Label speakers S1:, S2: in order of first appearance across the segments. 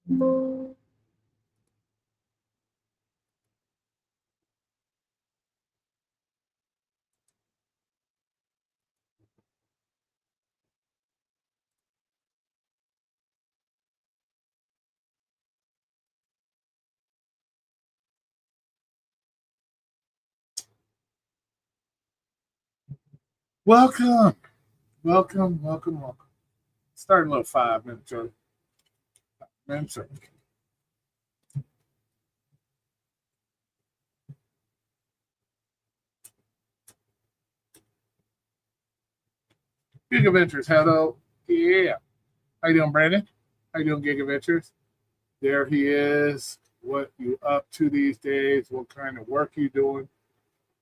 S1: Welcome, welcome. Starting a little 5 minutes early. Minutes early. Gig Adventures, hello. Yeah. How you doing, Brandon? How you doing, Gig Adventures? There he is. What you up to these days? What kind of work you doing?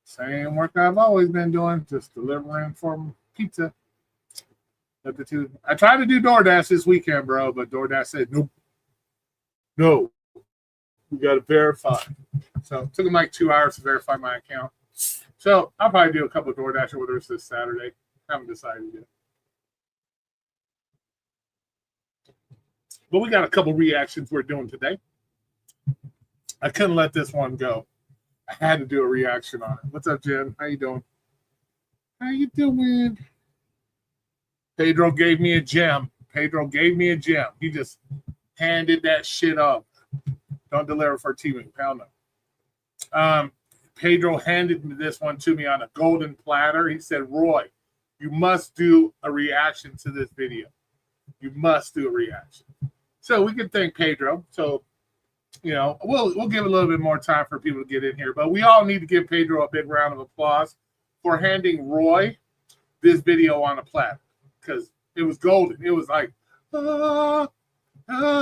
S1: Same work I've always been doing, just delivering from pizza. I tried to do DoorDash this weekend, bro, but DoorDash said nope, no, we got to verify. So it took them like 2 hours to verify my account. So I'll probably do a couple of DoorDash orders this Saturday. Haven't decided yet. But we got a couple reactions we're doing today. I couldn't let this one go. I had to do a reaction on it. What's up, Jen? How you doing? How you doing? Pedro gave me a gem. He just handed that shit up. Don't deliver for teaming. Hell no. Pedro handed this one to me on a golden platter. He said, Roy, you must do a reaction to this video. You must do a reaction. So we can thank Pedro. So, we'll give a little bit more time for people to get in here. But we all need to give Pedro a big round of applause for handing Roy this video on a platter. Because it was golden. It was like, here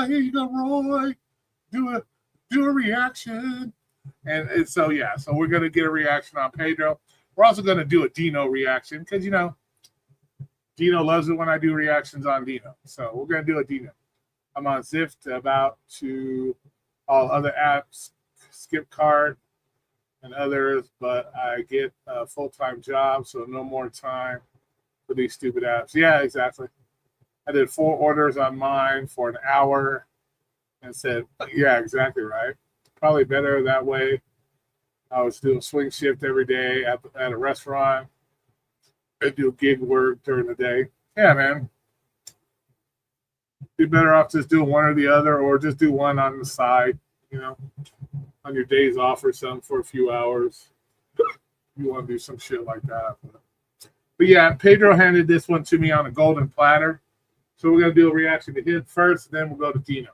S1: you go, Roy. Do a reaction. And so we're gonna get a reaction on Pedro. We're also gonna do a Dino reaction because Dino loves it when I do reactions on Dino. So we're gonna do a Dino. I'm on Zift, about to all other apps, Skip Card and others, but I get a full-time job, so no more time for these stupid apps. Yeah, exactly. I did 4 orders on mine for an hour and said, yeah, exactly right. Probably better that way. I was doing swing shift every day at a restaurant. I do gig work during the day. Yeah, man. Be better off just doing one or the other, or just do one on the side, on your days off or something for a few hours. You want to do some shit like that. But yeah, Pedro handed this one to me on a golden platter. So we're going to do a reaction to him first, then we'll go to Dino.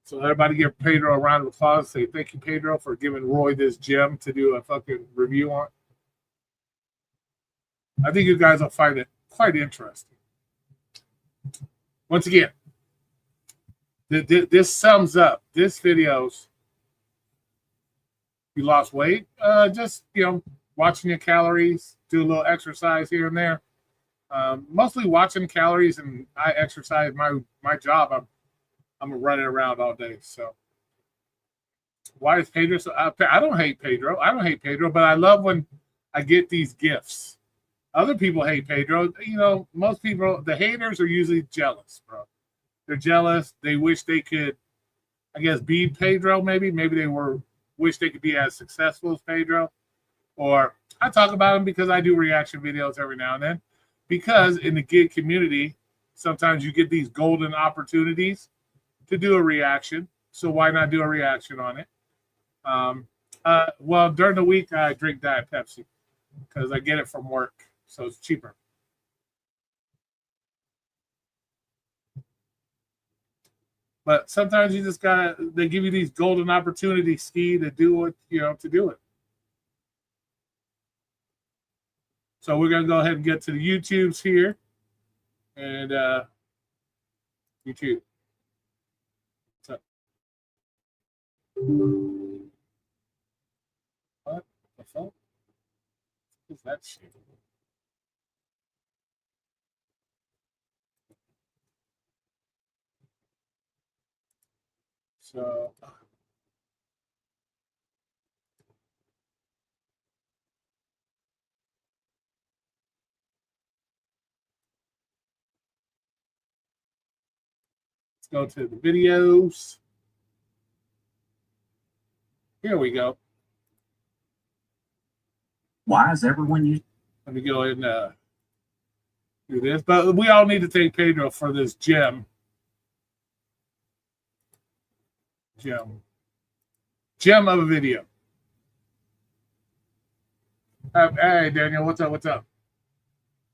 S1: So everybody give Pedro a round of applause. Say thank you, Pedro, for giving Roy this gem to do a fucking review on. I think you guys will find it quite interesting. Once again, this sums up this video's. You lost weight, just watching your calories, do a little exercise here and there. Mostly watching calories, and I exercise. My job, I'm running around all day. So why is Pedro so? I don't hate Pedro. But I love when I get these gifts. Other people hate Pedro. Most people, the haters are usually jealous, bro. They're jealous. They wish they could, I guess, be Pedro. Maybe they wish they could be as successful as Pedro. Or I talk about him because I do reaction videos every now and then. Because in the gig community, sometimes you get these golden opportunities to do a reaction. So why not do a reaction on it? Well, during the week, I drink Diet Pepsi because I get it from work. So it's cheaper. But sometimes you just they give you these golden opportunities, Ski, to do it, to do it. So we're going to go ahead and get to the YouTubes here. And YouTube. What's up? What the fuck? What's that shit? So go to the videos. Here we go.
S2: Why is everyone using?
S1: Let me go ahead and do this. But we all need to thank Pedro for this gem. Gem of a video. Hey, Daniel, what's up? What's up?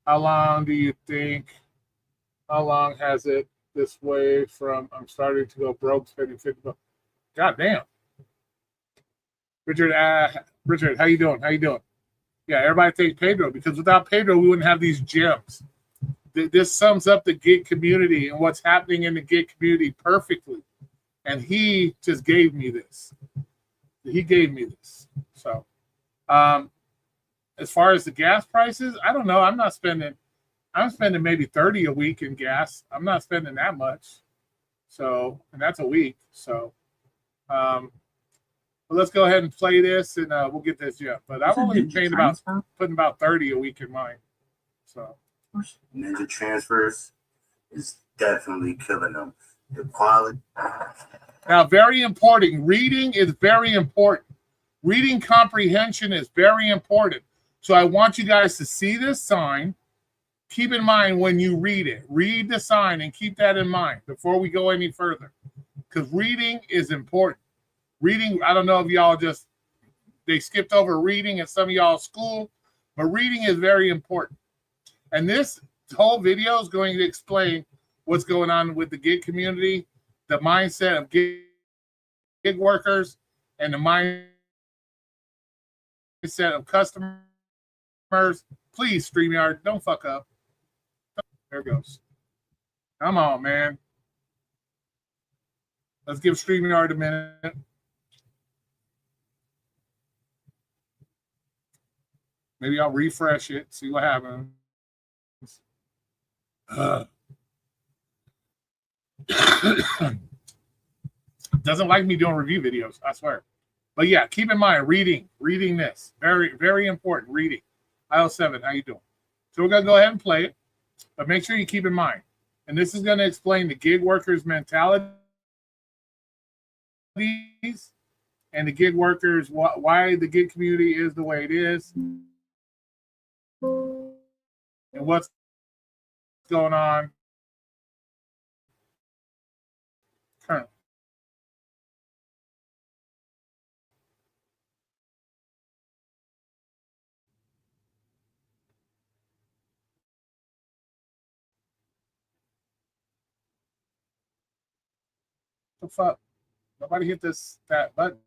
S1: How long do you think? How long has it this way from I'm starting to go broke spending $50? God damn. Richard, how you doing? How you doing? Yeah, everybody thank Pedro, because without Pedro, we wouldn't have these gems. This sums up the gig community and what's happening in the gig community perfectly. And he just gave me this. He gave me this. So, as far as the gas prices, I don't know. I'm spending maybe 30 a week in gas. I'm not spending that much. So, and that's a week. So, but let's go ahead and play this, and we'll get this gem. But I'm only putting about 30 a week in mine. So,
S2: Ninja transfers is definitely killing them. The quality.
S1: Now, very important. Reading is very important. Reading comprehension is very important. So I want you guys to see this sign. Keep in mind when you read it. Read the sign and keep that in mind before we go any further. Because reading is important. Reading, I don't know if y'all they skipped over reading at some of y'all's school, but reading is very important. And this whole video is going to explain what's going on with the gig community, the mindset of gig workers, and the mindset of customers. Please, StreamYard, don't fuck up. There it goes. Come on, man. Let's give StreamYard a minute. Maybe I'll refresh it, see what happens. Doesn't like me doing review videos, I swear. But yeah, keep in mind, reading this. Very, very important, reading. IO7, how you doing? So we're going to go ahead and play it, but make sure you keep in mind. And this is going to explain the gig workers' mentality and the gig workers, why the gig community is the way it is, and what's going on currently. What the fuck? Nobody hit that button.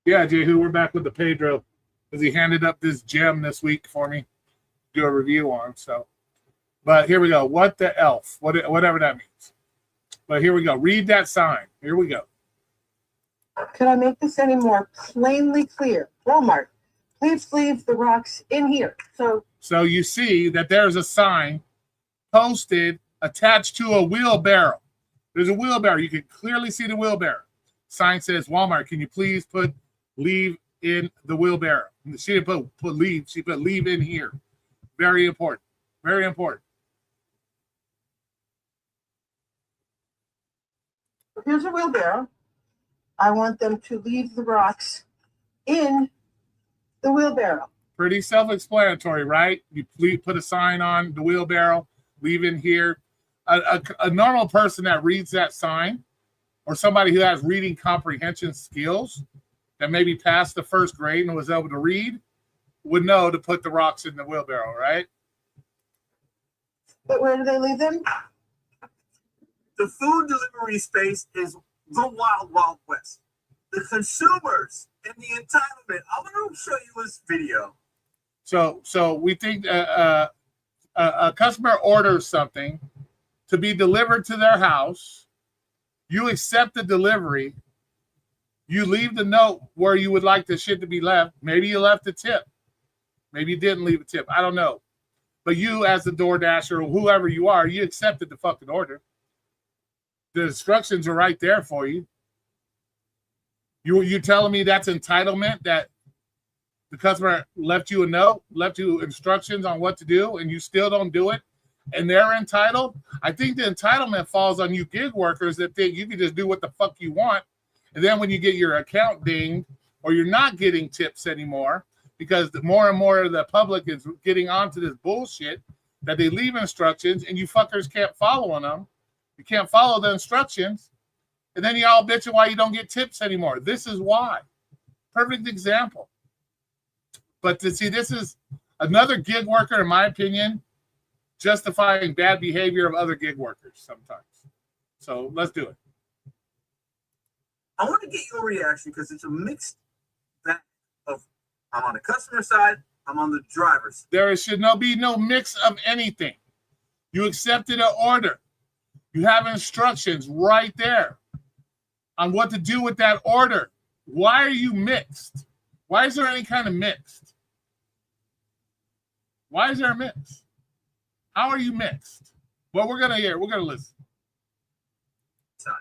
S1: Yeah, Jehu, we're back with the Pedro, because he handed up this gem this week for me to do a review on. So, but here we go. What the elf? Whatever that means. But here we go. Read that sign. Here we go.
S3: Could I make this any more plainly clear? Walmart, please leave the rocks in here. So
S1: you see that there's a sign posted attached to a wheelbarrow. There's a wheelbarrow. You can clearly see the wheelbarrow. Sign says, Walmart, can you please put leave in the wheelbarrow? She didn't put leave. She put leave in here. Very important. Very important.
S3: Here's a wheelbarrow. I want them to leave the rocks in the wheelbarrow.
S1: Pretty self-explanatory, right? You put a sign on the wheelbarrow, leave in here. A normal person that reads that sign, or somebody who has reading comprehension skills that maybe passed the first grade and was able to read, would know to put the rocks in the wheelbarrow, right?
S3: But where do they leave them?
S2: The food delivery space is the wild, wild west. The consumers and the entitlement. I'm going to show you this video.
S1: So we think a customer orders something to be delivered to their house. You accept the delivery. You leave the note where you would like the shit to be left. Maybe you left a tip. Maybe you didn't leave a tip. I don't know. But you, as the DoorDasher or whoever you are, you accepted the fucking order. The instructions are right there for you. You telling me that's entitlement, that the customer left you a note, left you instructions on what to do, and you still don't do it and they're entitled, I think the entitlement falls on you gig workers that think you can just do what the fuck you want. And then when you get your account dinged or you're not getting tips anymore, because more and more of the public is getting onto this bullshit that they leave instructions and you fuckers can't follow them. You can't follow the instructions. And then you all bitching why you don't get tips anymore. This is why. Perfect example. But to see, this is another gig worker, in my opinion, justifying bad behavior of other gig workers sometimes. So let's do it.
S2: I want to get your reaction because it's a mixed bag of I'm on the customer side, I'm on the driver's.
S1: There should be no mix of anything. You accepted an order. You have instructions right there on what to do with that order. Why are you mixed? Why is there any kind of mixed? Why is there a mix? How are you mixed? Well, we're gonna hear. We're gonna listen.
S2: Side.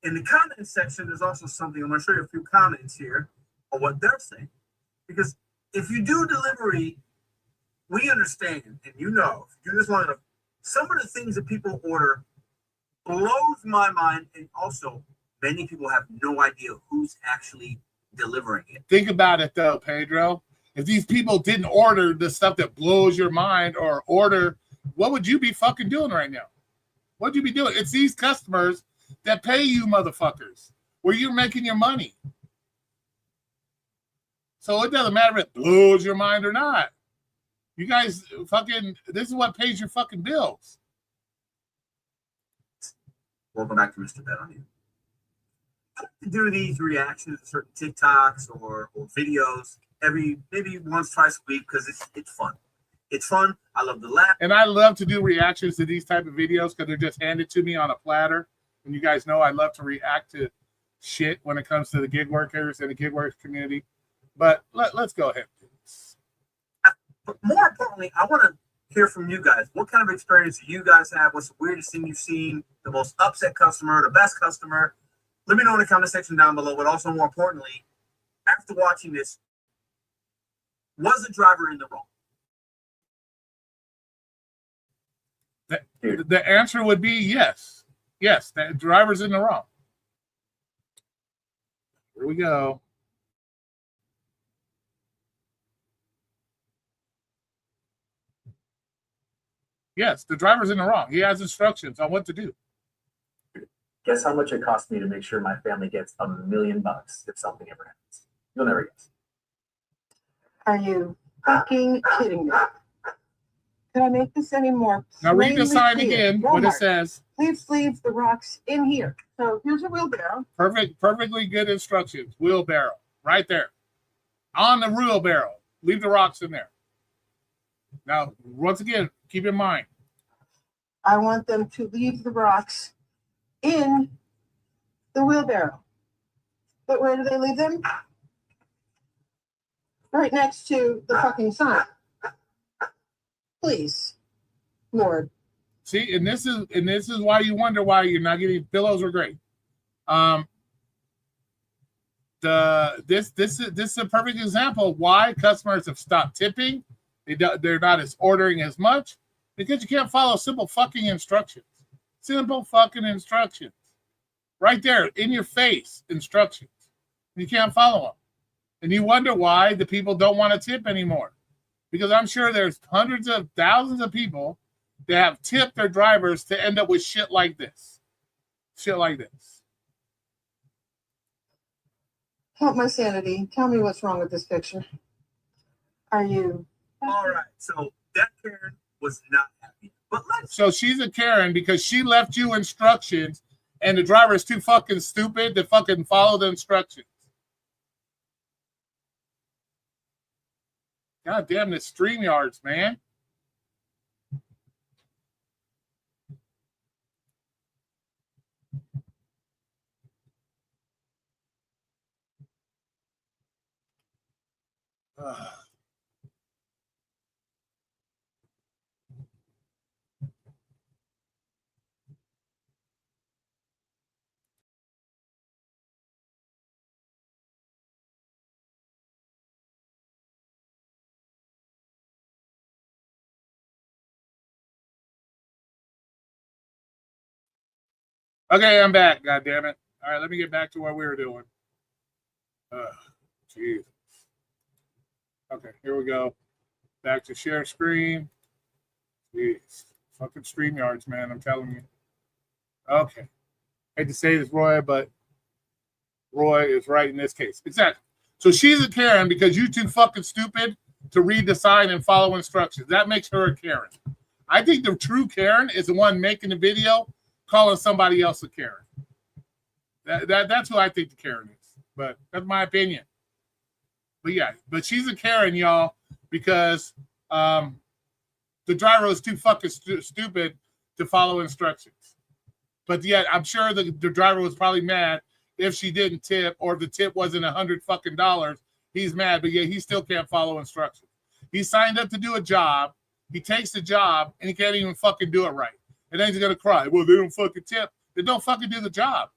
S2: In the comment section, there's also something. I'm going to show you a few comments here on what they're saying. Because if you do delivery, we understand, and you know, if you do this long enough, some of the things that people order blows my mind, and also many people have no idea who's actually delivering it.
S1: Think about it though, Pedro. If these people didn't order the stuff that blows your mind or order, what would you be fucking doing right now? What'd you be doing? It's these customers that pay you motherfuckers where you're making your money. So it doesn't matter if it blows your mind or not. You guys fucking, this is what pays your fucking bills.
S2: Welcome back to Mr. Bet on You. I like to do these reactions to certain TikToks or videos maybe once, twice a week because it's fun. It's fun. I love the laugh.
S1: And I love to do reactions to these type of videos because they're just handed to me on a platter. And you guys know I love to react to shit when it comes to the gig workers and the gig workers community. But let's go ahead.
S2: But more importantly, I want to hear from you guys. What kind of experience do you guys have? What's the weirdest thing you've seen? The most upset customer, the best customer? Let me know in the comment section down below. But also, more importantly, after watching this, was the driver in the wrong?
S1: The answer would be yes. Yes, the driver's in the wrong. Here we go. Yes, the driver's in the wrong. He has instructions on what to do.
S4: Guess how much it cost me to make sure my family gets $1 million if something ever happens? You'll never guess.
S3: Are you fucking kidding me? Can I make this any more?
S1: Now read the sign
S3: clear?
S1: again, what it
S3: Walmart,
S1: says.
S3: Please leave the rocks in here. So here's a wheelbarrow.
S1: Perfectly good instructions. Wheelbarrow, right there. On the wheelbarrow. Leave the rocks in there. Now, once again, keep in mind.
S3: I want them to leave the rocks in the wheelbarrow. But where do they leave them? Right next to the fucking sign. Please, Lord.
S1: See, and this is why you wonder why you're not getting pillows are great. This is a perfect example of why customers have stopped tipping. They're not as ordering as much because you can't follow simple fucking instructions. Simple fucking instructions. Right there in your face, instructions. You can't follow them. And you wonder why the people don't want to tip anymore. Because I'm sure there's hundreds of thousands of people that have tipped their drivers to end up with shit like this. Shit like this.
S3: Help my sanity. Tell me what's wrong with this picture. Are you?
S2: All right. So that Karen was not happy. But
S1: So she's a Karen because she left you instructions and the driver is too fucking stupid to fucking follow the instructions. God damn this StreamYards, man. Ugh. Okay, I'm back. God damn it! All right, let me get back to what we were doing. Jeez. Okay, here we go. Back to share screen. Jeez, fucking StreamYards, man. I'm telling you. Okay. Hate to say this, Roy, but Roy is right in this case. Exactly. So she's a Karen because you're too fucking stupid to read the sign and follow instructions. That makes her a Karen. I think the true Karen is the one making the video calling somebody else a Karen. That's who I think the Karen is. But that's my opinion. But yeah, but she's a Karen, y'all, because the driver is too fucking stupid to follow instructions. But yet, I'm sure the driver was probably mad if she didn't tip, or if the tip wasn't $100 fucking. He's mad, but yet he still can't follow instructions. He signed up to do a job. He takes the job, and he can't even fucking do it right. And then he's gonna cry. Well, they don't fucking tip. They don't fucking do the job.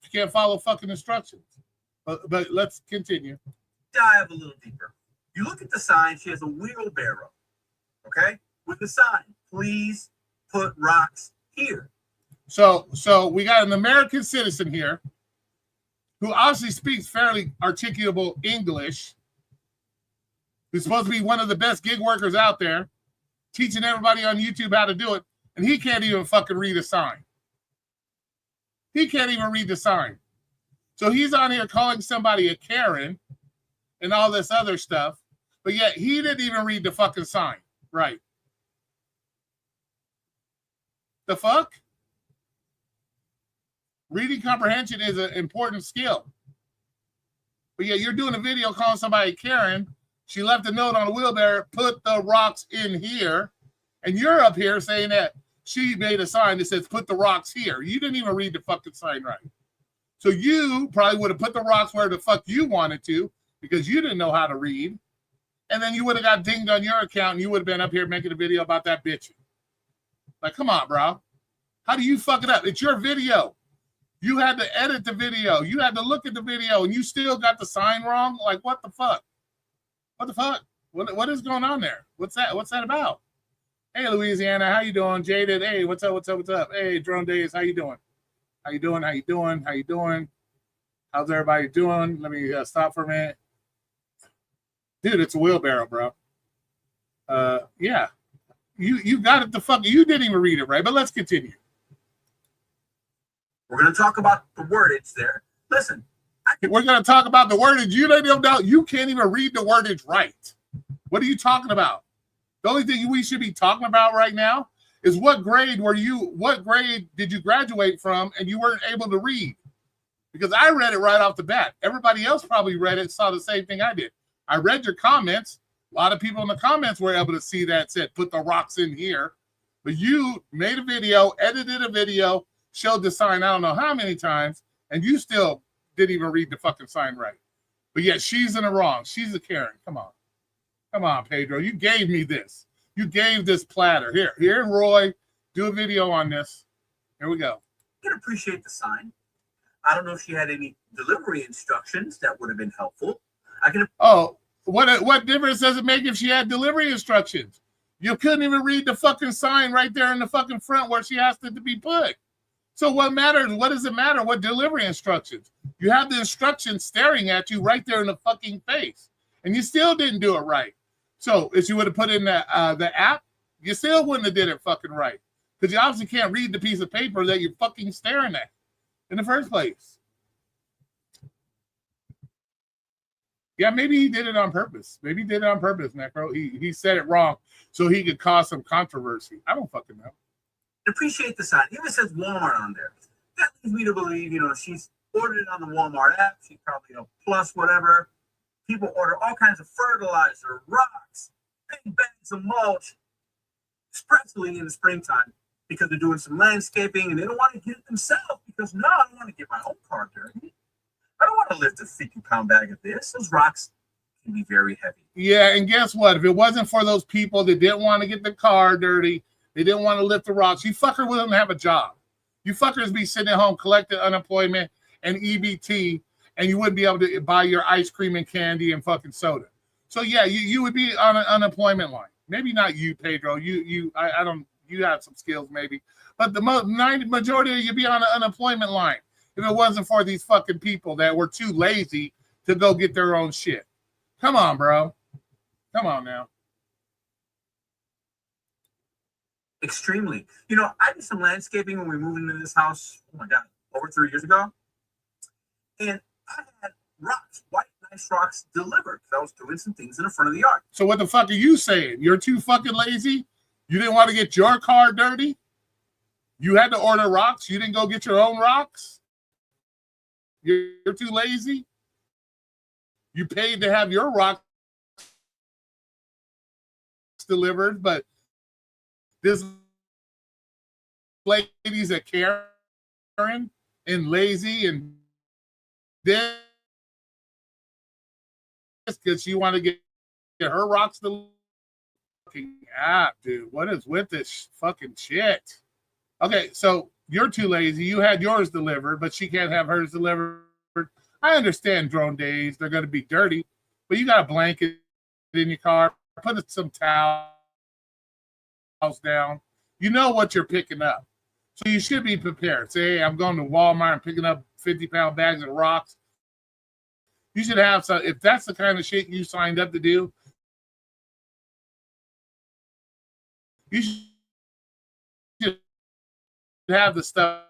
S1: You can't follow fucking instructions. But let's continue.
S2: Dive a little deeper. You look at the sign. She has a wheelbarrow. Okay, with the sign, please put rocks here.
S1: So we got an American citizen here who obviously speaks fairly articulable English, who's supposed to be one of the best gig workers out there, teaching everybody on YouTube how to do it, and he can't even fucking read a sign. He can't even read the sign. So he's on here calling somebody a Karen and all this other stuff, but yet he didn't even read the fucking sign. Right. The fuck? Reading comprehension is an important skill. But yeah, you're doing a video calling somebody Karen. She left a note on a wheelbarrow, put the rocks in here. And you're up here saying that she made a sign that says, put the rocks here. You didn't even read the fucking sign right. So you probably would have put the rocks where the fuck you wanted to because you didn't know how to read. And then you would have got dinged on your account and you would have been up here making a video about that bitch. Like, come on, bro. How do you fuck it up? It's your video. You had to edit the video. You had to look at the video and you still got the sign wrong? Like, what the fuck? What the fuck? What is going on there? What's that? What's that about? Hey, Louisiana, how you doing? Jaded, hey, what's up, what's up, what's up? Hey, Drone Days, how you doing? How you doing? How you doing? How you doing? How's everybody doing? Let me stop for a minute. Dude, it's a wheelbarrow, bro. Yeah. You got it the fuck. You didn't even read it right, but let's continue.
S2: We're going to talk about the wordage there. Listen.
S1: We're going to talk about the wordage. You don't even know. You can't even read the wordage right. What are you talking about? The only thing we should be talking about right now is what grade did you graduate from and you weren't able to read? Because I read it right off the bat. Everybody else probably read it, saw the same thing I did. I read your comments. A lot of people in the comments were able to see that said, put the rocks in here. But you made a video, edited a video, showed the sign I don't know how many times, and you still didn't even read the fucking sign right. But yet she's in the wrong. She's a Karen. Come on. Come on, Pedro. You gave me this. You gave this platter. Here, Roy, do a video on this. Here we go.
S2: You can appreciate the sign. I don't know if she had any delivery instructions that would have been helpful.
S1: What difference does it make if she had delivery instructions? You couldn't even read the fucking sign right there in the fucking front where she asked it to be put. So what matters? What does it matter? What delivery instructions? You have the instructions staring at you right there in the fucking face, and you still didn't do it right. So if you would have put in the app, you still wouldn't have did it fucking right because you obviously can't read the piece of paper that you're fucking staring at in the first place. Yeah, maybe he did it on purpose. Maybe he did it on purpose, Necro. He said it wrong so he could cause some controversy. I don't fucking know.
S2: Appreciate the sign. It even says Walmart on there. That leads me to believe, she's ordered it on the Walmart app. She's probably plus whatever. People order all kinds of fertilizer, rocks, big bags of mulch, especially in the springtime because they're doing some landscaping and they don't want to get it themselves because, no, I don't want to get my own car dirty. I don't want to lift a 50-pound bag of this. Those rocks can be very heavy.
S1: Yeah, and guess what? If it wasn't for those people that didn't want to get the car dirty, they didn't want to lift the rocks, you fucker wouldn't have a job. You fuckers be sitting at home collecting unemployment and EBT, and you wouldn't be able to buy your ice cream and candy and fucking soda. So yeah, you would be on an unemployment line. Maybe not you, Pedro. You have some skills maybe, but the majority of you be on the unemployment line if it wasn't for these fucking people that were too lazy to go get their own shit. Come on, bro. Come on now.
S2: Extremely. You know, I did some landscaping when we moved into this house, oh my God, over 3 years ago. And I had rocks, white, nice rocks delivered because I was doing some things in the front of the yard.
S1: So what the fuck are you saying? You're too fucking lazy? You didn't want to get your car dirty? You had to order rocks? You didn't go get your own rocks? You're too lazy? You paid to have your rocks delivered, but this lady's a Karen and lazy and this because you want to get her rocks delivered. Fucking app, dude. What is with this fucking shit? Okay, so you're too lazy. You had yours delivered, but she can't have hers delivered. I understand drone days. They're going to be dirty, but you got a blanket in your car. Put some towels down. You know what you're picking up. So you should be prepared. Say, hey, I'm going to Walmart and picking up 50-pound bags of rocks. You should have some. If that's the kind of shit you signed up to do, you should have the stuff.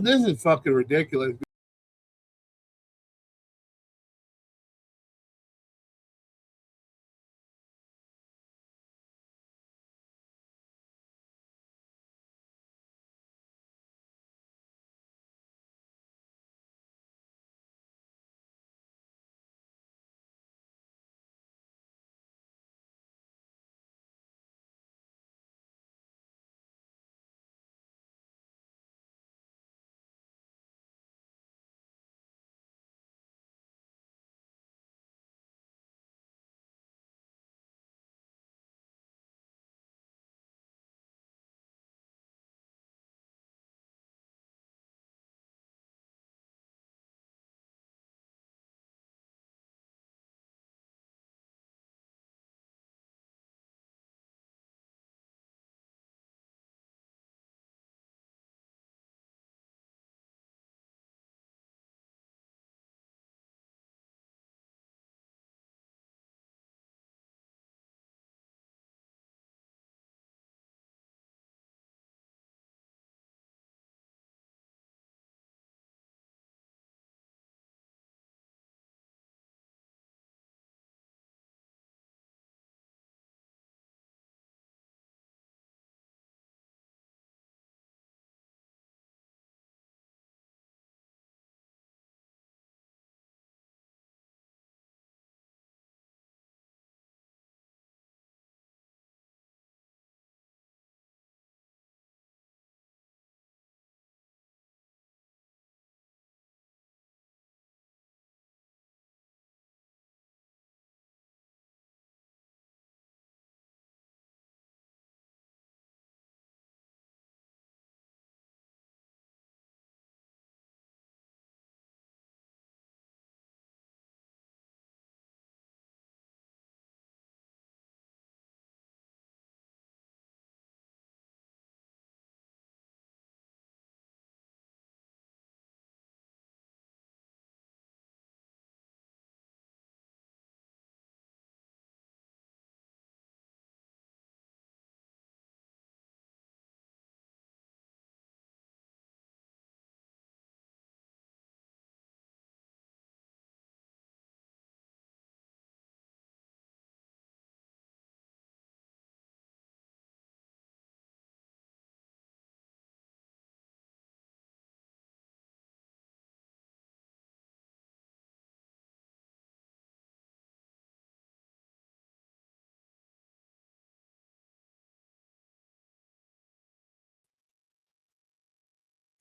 S1: This is fucking ridiculous.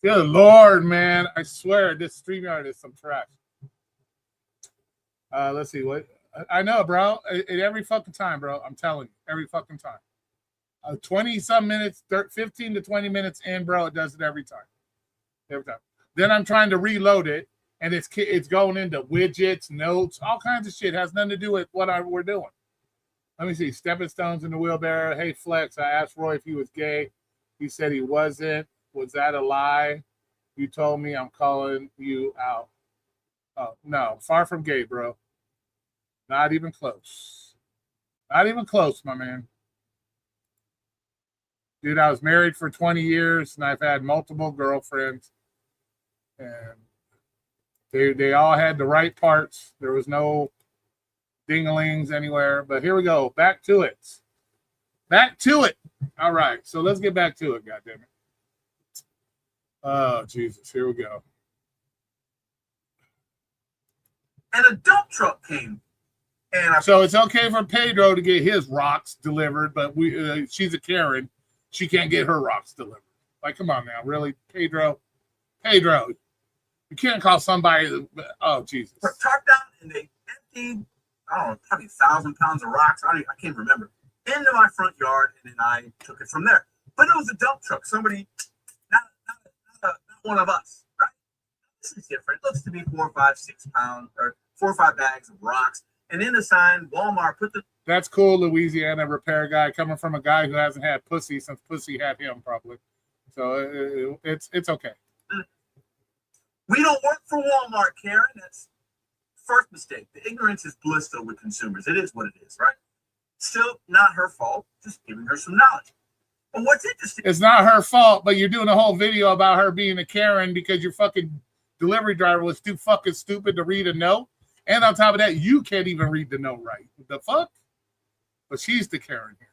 S1: Good Lord, man. I swear this StreamYard is some trash. Let's see what I know, bro. Every fucking time, bro. I'm telling you, every fucking time. 20 some minutes, 15 to 20 minutes in, bro. It does it every time. Every time. Then I'm trying to reload it, and it's going into widgets, notes, all kinds of shit. It has nothing to do with what we're doing. Let me see. Stepping stones in the wheelbarrow. Hey, Flex. I asked Roy if he was gay. He said he wasn't. Was that a lie? You told me. I'm calling you out. Oh, no. Far from gay, bro. Not even close. Not even close, my man. Dude, I was married for 20 years, and I've had multiple girlfriends. And they all had the right parts. There was no dinglings anywhere. But here we go. Back to it. Back to it. All right. So let's get back to it, goddammit. Oh, Jesus. Here we go.
S2: And a dump truck came. And
S1: so it's okay for Pedro to get his rocks delivered, but she's a Karen. She can't get her rocks delivered. Like, come on now. Really? Pedro? You can't call somebody. Oh, Jesus.
S2: Put tarp down, and they emptied, I don't know, probably 1,000 pounds of rocks. I can't remember. Into my front yard, and then I took it from there. But it was a dump truck. Somebody, not one of us, right? This is different. It looks to be 4 or 5, 6 pounds, or 4 or 5 bags of rocks. And in the sign, Walmart put the.
S1: That's cool, Louisiana repair guy, coming from a guy who hasn't had pussy since pussy had him, probably. So it's okay.
S2: We don't work for Walmart, Karen. That's first mistake. The ignorance is bliss though with consumers. It is what it is, right? Still not her fault. Just giving her some knowledge. But what's interesting?
S1: It's not her fault, but you're doing a whole video about her being a Karen because your fucking delivery driver was too fucking stupid to read a note. And on top of that, you can't even read the note right. The fuck? But she's the Karen here.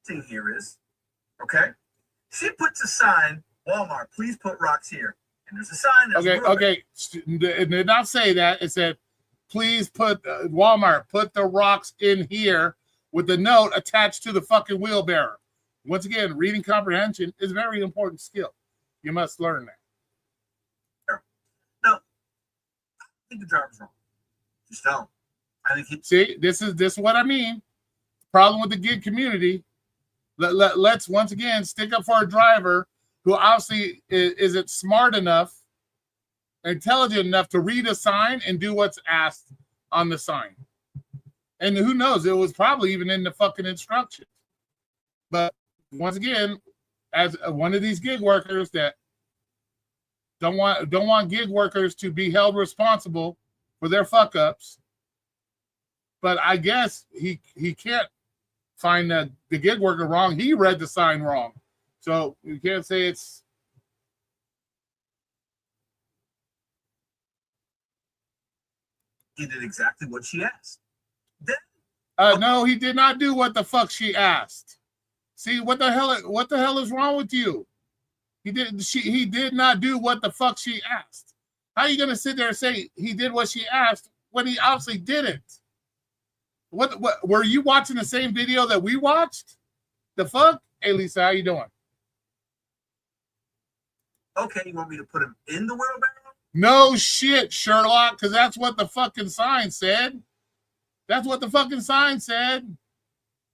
S2: Thing here is, okay? She puts a sign, Walmart, please put rocks here. And there's a sign.
S1: Okay. It did not say that. It said, please put Walmart, put the rocks in here with the note attached to the fucking wheelbarrow. Once again, reading comprehension is a very important skill. You must learn that.
S2: No, I think the driver's wrong. Just don't. I think
S1: See, this is what I mean. Problem with the gig community. Let's once again stick up for a driver who obviously isn't smart enough, intelligent enough to read a sign and do what's asked on the sign. And who knows, it was probably even in the fucking instructions. But once again, as one of these gig workers that don't want gig workers to be held responsible for their fuck ups, but I guess he can't find the gig worker wrong. He read the sign wrong, so you can't say it's.
S2: He did exactly what she asked. Then,
S1: no, he did not do what the fuck she asked. See, what the hell is wrong with you? He did not do what the fuck she asked. How are you gonna sit there and say he did what she asked when he obviously didn't? What were you watching the same video that we watched? The fuck? Hey Lisa, how you doing?
S2: Okay, you want me to put him in the wheelbarrow?
S1: No shit, Sherlock, because that's what the fucking sign said. That's what the fucking sign said.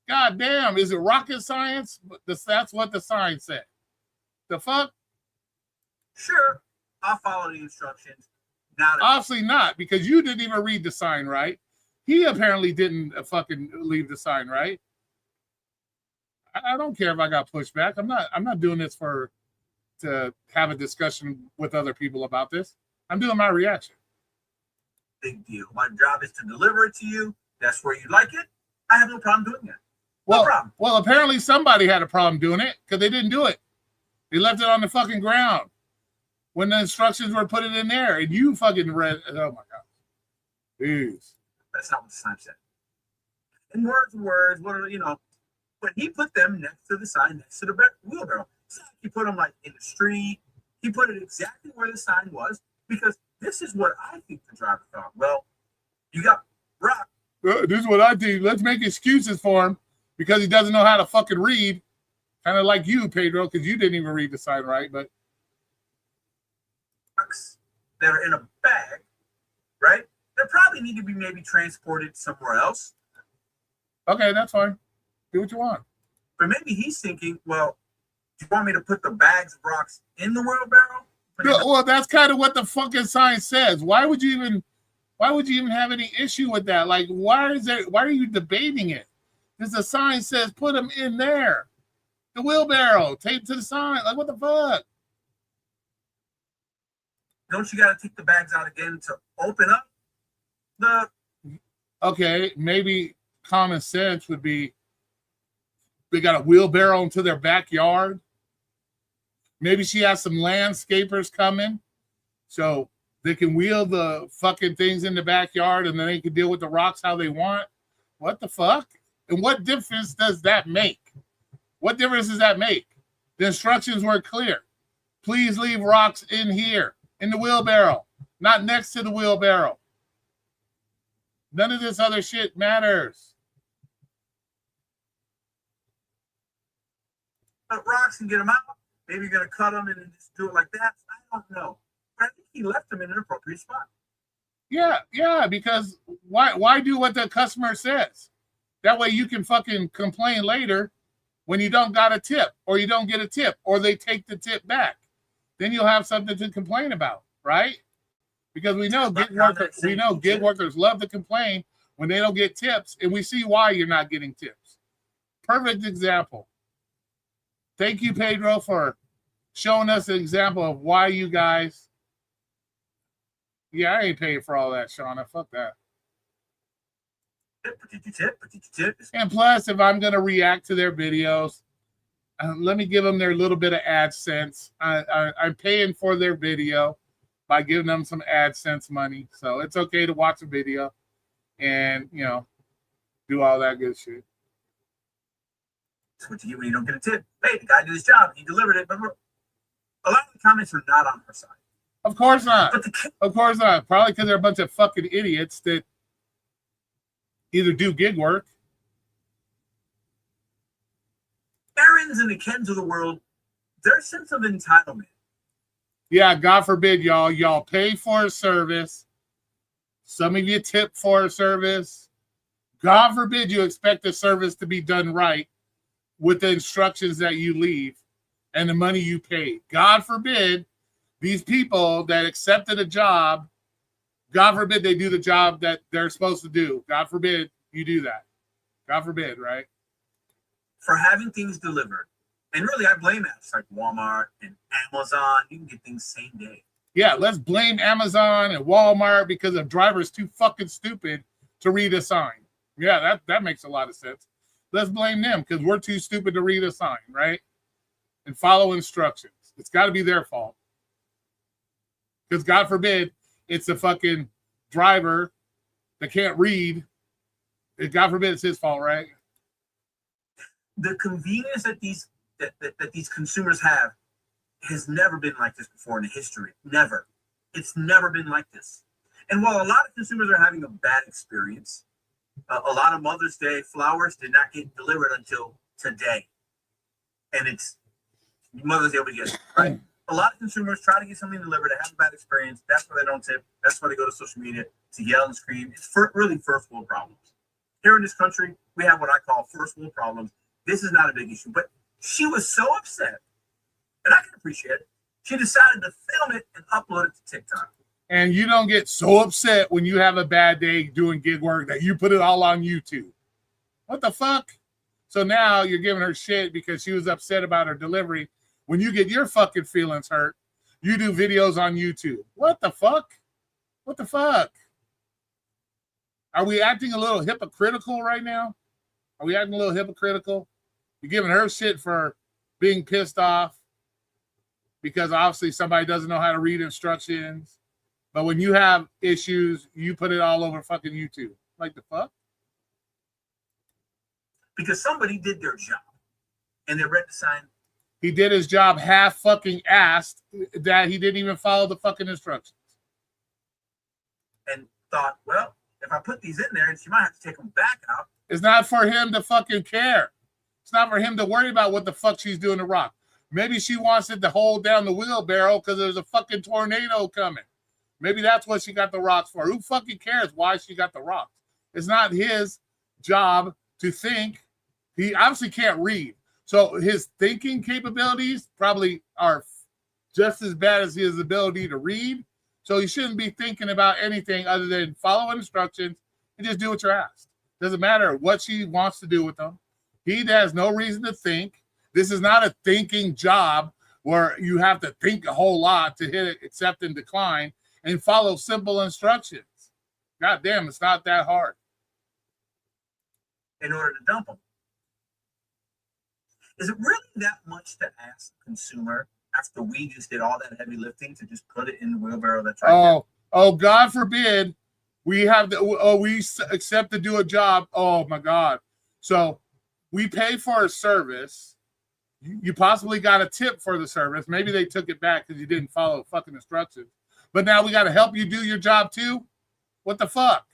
S1: God damn, is it rocket science? That's what the sign said. The fuck?
S2: Sure, I'll follow the instructions.
S1: Obviously not, because you didn't even read the sign right. He apparently didn't fucking leave the sign right. I don't care if I got pushed back. I'm not doing this to have a discussion with other people about this. I'm doing my reaction.
S2: Big deal. My job is to deliver it to you. That's where you like it. I have no problem doing that. No problem.
S1: Well, apparently somebody had a problem doing it because they didn't do it. They left it on the fucking ground when the instructions were put it in there, and you fucking read. Oh my god, jeez.
S2: That's not what the sign said. And words, but he put them next to the sign, next to the wheelbarrow. So he put them like in the street. He put it exactly where the sign was, because this is what I think the driver thought. Well, you got rock.
S1: This is what I think. Let's make excuses for him because he doesn't know how to fucking read. Kind of like you, Pedro, because you didn't even read the sign right. But
S2: Rocks that are in a bag, right? They probably need to be maybe transported somewhere else.
S1: okay, that's fine. Do what you want.
S2: But maybe he's thinking, well, do you want me to put the bags of rocks in the wheelbarrow?
S1: Well, that's kind of what the fucking sign says. Why would you even have any issue with that? Like, why are you debating it? Because the sign says put them in there. The wheelbarrow, taped to the sign. Like, what the fuck?
S2: Don't you got to take the bags out again to open up the...
S1: Okay, maybe common sense would be they got a wheelbarrow into their backyard. Maybe she has some landscapers coming so they can wheel the fucking things in the backyard and then they can deal with the rocks how they want. What the fuck? And what difference does that make? What difference does that make? The instructions were clear. Please leave rocks in here, in the wheelbarrow, not next to the wheelbarrow. None of this other shit matters.
S2: Put rocks and get them out. Maybe you're going to cut them and then just do it like that. I don't know. But I think he left them in an appropriate spot.
S1: Yeah, because why do what the customer says? That way you can fucking complain later when you don't got a tip or you don't get a tip or they take the tip back. Then you'll have something to complain about, right? Because we know gig workers love to complain when they don't get tips, and we see why you're not getting tips. Perfect example. Thank you, Pedro, for showing us an example of why you guys. Yeah, I ain't paying for all that, Shauna. Fuck that.
S2: Tip.
S1: And plus, if I'm going to react to their videos, let me give them their little bit of AdSense. I'm paying for their video by giving them some AdSense money. So it's okay to watch a video and, do all that good shit.
S2: That's what you get when you don't get a tip. Hey, the guy did his job. He delivered it. But a lot of the comments are not on her side.
S1: Of course not.
S2: But
S1: Of course not. Probably because they're a bunch of fucking idiots that either do gig work.
S2: Aaron's and the Kens of the world, their sense of entitlement.
S1: Yeah, God forbid, y'all pay for a service. Some of you tip for a service. God forbid you expect the service to be done right with the instructions that you leave and the money you pay. God forbid these people that accepted a job, God forbid they do the job that they're supposed to do. God forbid you do that. God forbid, right?
S2: For having things delivered. And really, I blame apps like Walmart and Amazon. You can get things same day.
S1: Yeah, let's blame Amazon and Walmart because the driver's too fucking stupid to read a sign. Yeah, that makes a lot of sense. Let's blame them because we're too stupid to read a sign, right? And follow instructions. It's got to be their fault. Because God forbid it's the fucking driver that can't read. God forbid it's his fault, right?
S2: The convenience that these consumers have has never been like this before in the history. Never. It's never been like this. And while a lot of consumers are having a bad experience, a lot of Mother's Day flowers did not get delivered until today. And it's Mother's Day over yesterday, right? A lot of consumers try to get something delivered, they have a bad experience. That's why they don't tip. That's why they go to social media to yell and scream. It's really first world problems. Here in this country, we have what I call first world problems. This is not a big issue. But she was so upset, and I can appreciate it. She decided to film it and upload it to TikTok.
S1: And you don't get so upset when you have a bad day doing gig work that you put it all on YouTube. What the fuck? So now you're giving her shit because she was upset about her delivery. When you get your fucking feelings hurt, you do videos on YouTube. What the fuck? What the fuck? Are we acting a little hypocritical right now? Are we acting a little hypocritical? You're giving her shit for being pissed off because obviously somebody doesn't know how to read instructions. But when you have issues, you put it all over fucking YouTube. Like the fuck?
S2: Because somebody did their job and they read the sign.
S1: He did his job half fucking assed that he didn't even follow the fucking instructions.
S2: And thought, well, if I put these in there, and she might have to take them back out.
S1: It's not for him to fucking care. It's not for him to worry about what the fuck she's doing to rock. Maybe she wants it to hold down the wheelbarrow because there's a fucking tornado coming. Maybe that's what she got the rocks for. Who fucking cares why she got the rocks? It's not his job to think. He obviously can't read. So his thinking capabilities probably are just as bad as his ability to read. So he shouldn't be thinking about anything other than follow instructions and just do what you're asked. Doesn't matter what she wants to do with them. He has no reason to think. This is not a thinking job where you have to think a whole lot to hit accept and decline and follow simple instructions. God damn, it's not that hard.
S2: In order to dump them. Is it really that much to ask a consumer after we just did all that heavy lifting to just put it in the wheelbarrow that's right there?
S1: Oh, God forbid we have we accept to do a job. Oh my God. So we pay for a service. You possibly got a tip for the service. Maybe they took it back because you didn't follow fucking instructions. But now we got to help you do your job too? What the fuck?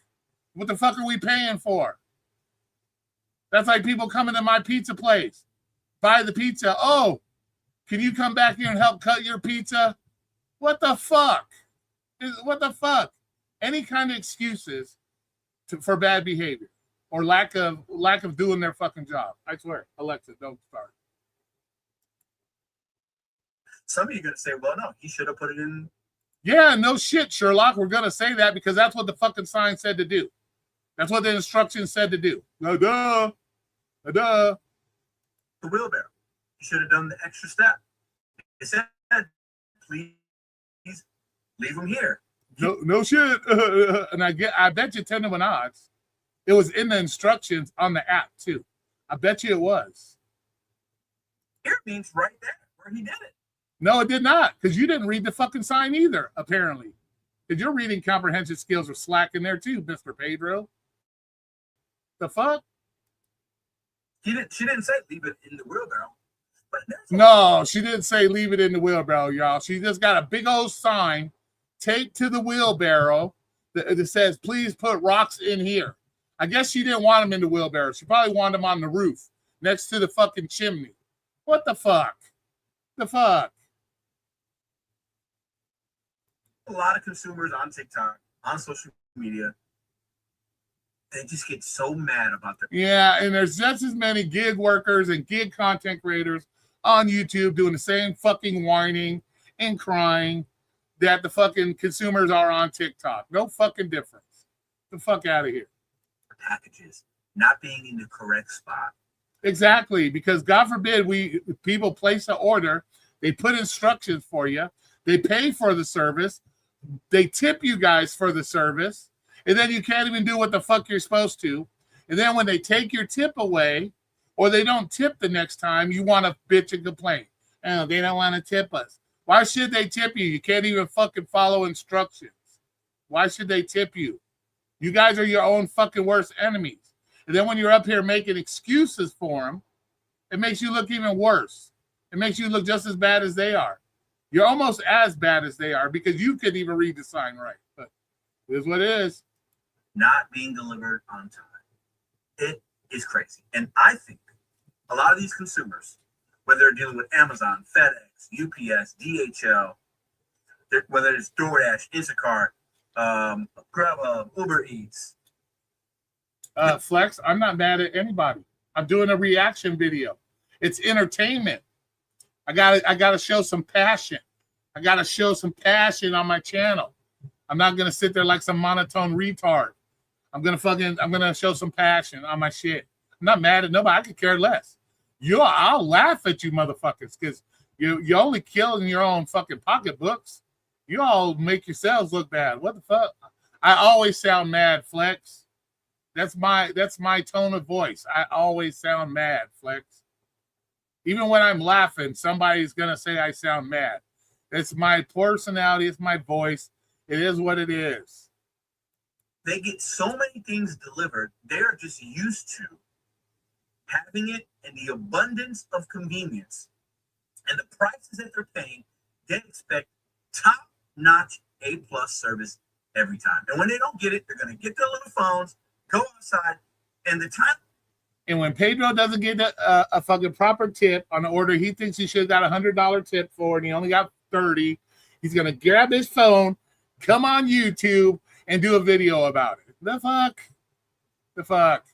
S1: What the fuck are we paying for? That's like people coming to my pizza place, buy the pizza. Oh, can you come back here and help cut your pizza? What the fuck? What the fuck? Any kind of excuses for bad behavior or lack of doing their fucking job. I swear, Alexa, don't start.
S2: Some of you are going to say, well, no, he should have put it in.
S1: Yeah, no shit, Sherlock. We're going to say that because that's what the fucking sign said to do. That's what the instructions said to do. No, duh. Duh.
S2: The wheelbarrow. You should have done the extra step. It said, please leave them here.
S1: No shit. And I bet you 10 to 1 odds. It was in the instructions on the app too. I bet you it was.
S2: Here means right there where he did it.
S1: No, it did not, because you didn't read the fucking sign either, apparently. Because your reading comprehension skills are slacking there too, Mr. Pedro. The fuck?
S2: She didn't say leave it in the wheelbarrow. But
S1: no, she didn't say leave it in the wheelbarrow, y'all. She just got a big old sign taped to the wheelbarrow that says, please put rocks in here. I guess she didn't want them in the wheelbarrow. She probably wanted them on the roof next to the fucking chimney. What the fuck? The fuck?
S2: A lot of consumers on TikTok, on social media, they just get so mad about their.
S1: Yeah, and there's just as many gig workers and gig content creators on YouTube doing the same fucking whining and crying that the fucking consumers are on TikTok. No fucking difference. Get the fuck out of here.
S2: Packages not being in the correct spot.
S1: Exactly, because God forbid people place an order, they put instructions for you, they pay for the service, they tip you guys for the service, and then you can't even do what the fuck you're supposed to. And then when they take your tip away, or they don't tip the next time, you want to bitch and complain. Oh, they don't want to tip us. Why should they tip you? You can't even fucking follow instructions. Why should they tip you? You guys are your own fucking worst enemies. And then when you're up here making excuses for them, it makes you look even worse. It makes you look just as bad as they are. You're almost as bad as they are because you couldn't even read the sign right. But it is what it is.
S2: Not being delivered on time. It is crazy. And I think a lot of these consumers, whether they're dealing with Amazon, FedEx, UPS, DHL, whether it's DoorDash, Instacart, Grubhub, Uber Eats.
S1: Flex, I'm not mad at anybody. I'm doing a reaction video. It's entertainment. I gotta show some passion. I gotta show some passion on my channel. I'm not gonna sit there like some monotone retard. I'm gonna show some passion on my shit. I'm not mad at nobody. I could care less. I'll laugh at you motherfuckers because you're only killing your own fucking pocketbooks. You all make yourselves look bad. What the fuck? I always sound mad, Flex. That's my tone of voice. I always sound mad, Flex. Even when I'm laughing, somebody's gonna say I sound mad. It's my personality, it's my voice. It is what it is.
S2: They get so many things delivered, they're just used to having it in the abundance of convenience. And the prices that they're paying, they expect top-notch A+ service every time. And when they don't get it, they're going to get their little phones, go outside, and the time
S1: And when Pedro doesn't get a fucking proper tip on the order he thinks he should have got $100 tip for, and he only got 30, he's gonna grab his phone, come on YouTube, and do a video about it. The fuck? The fuck?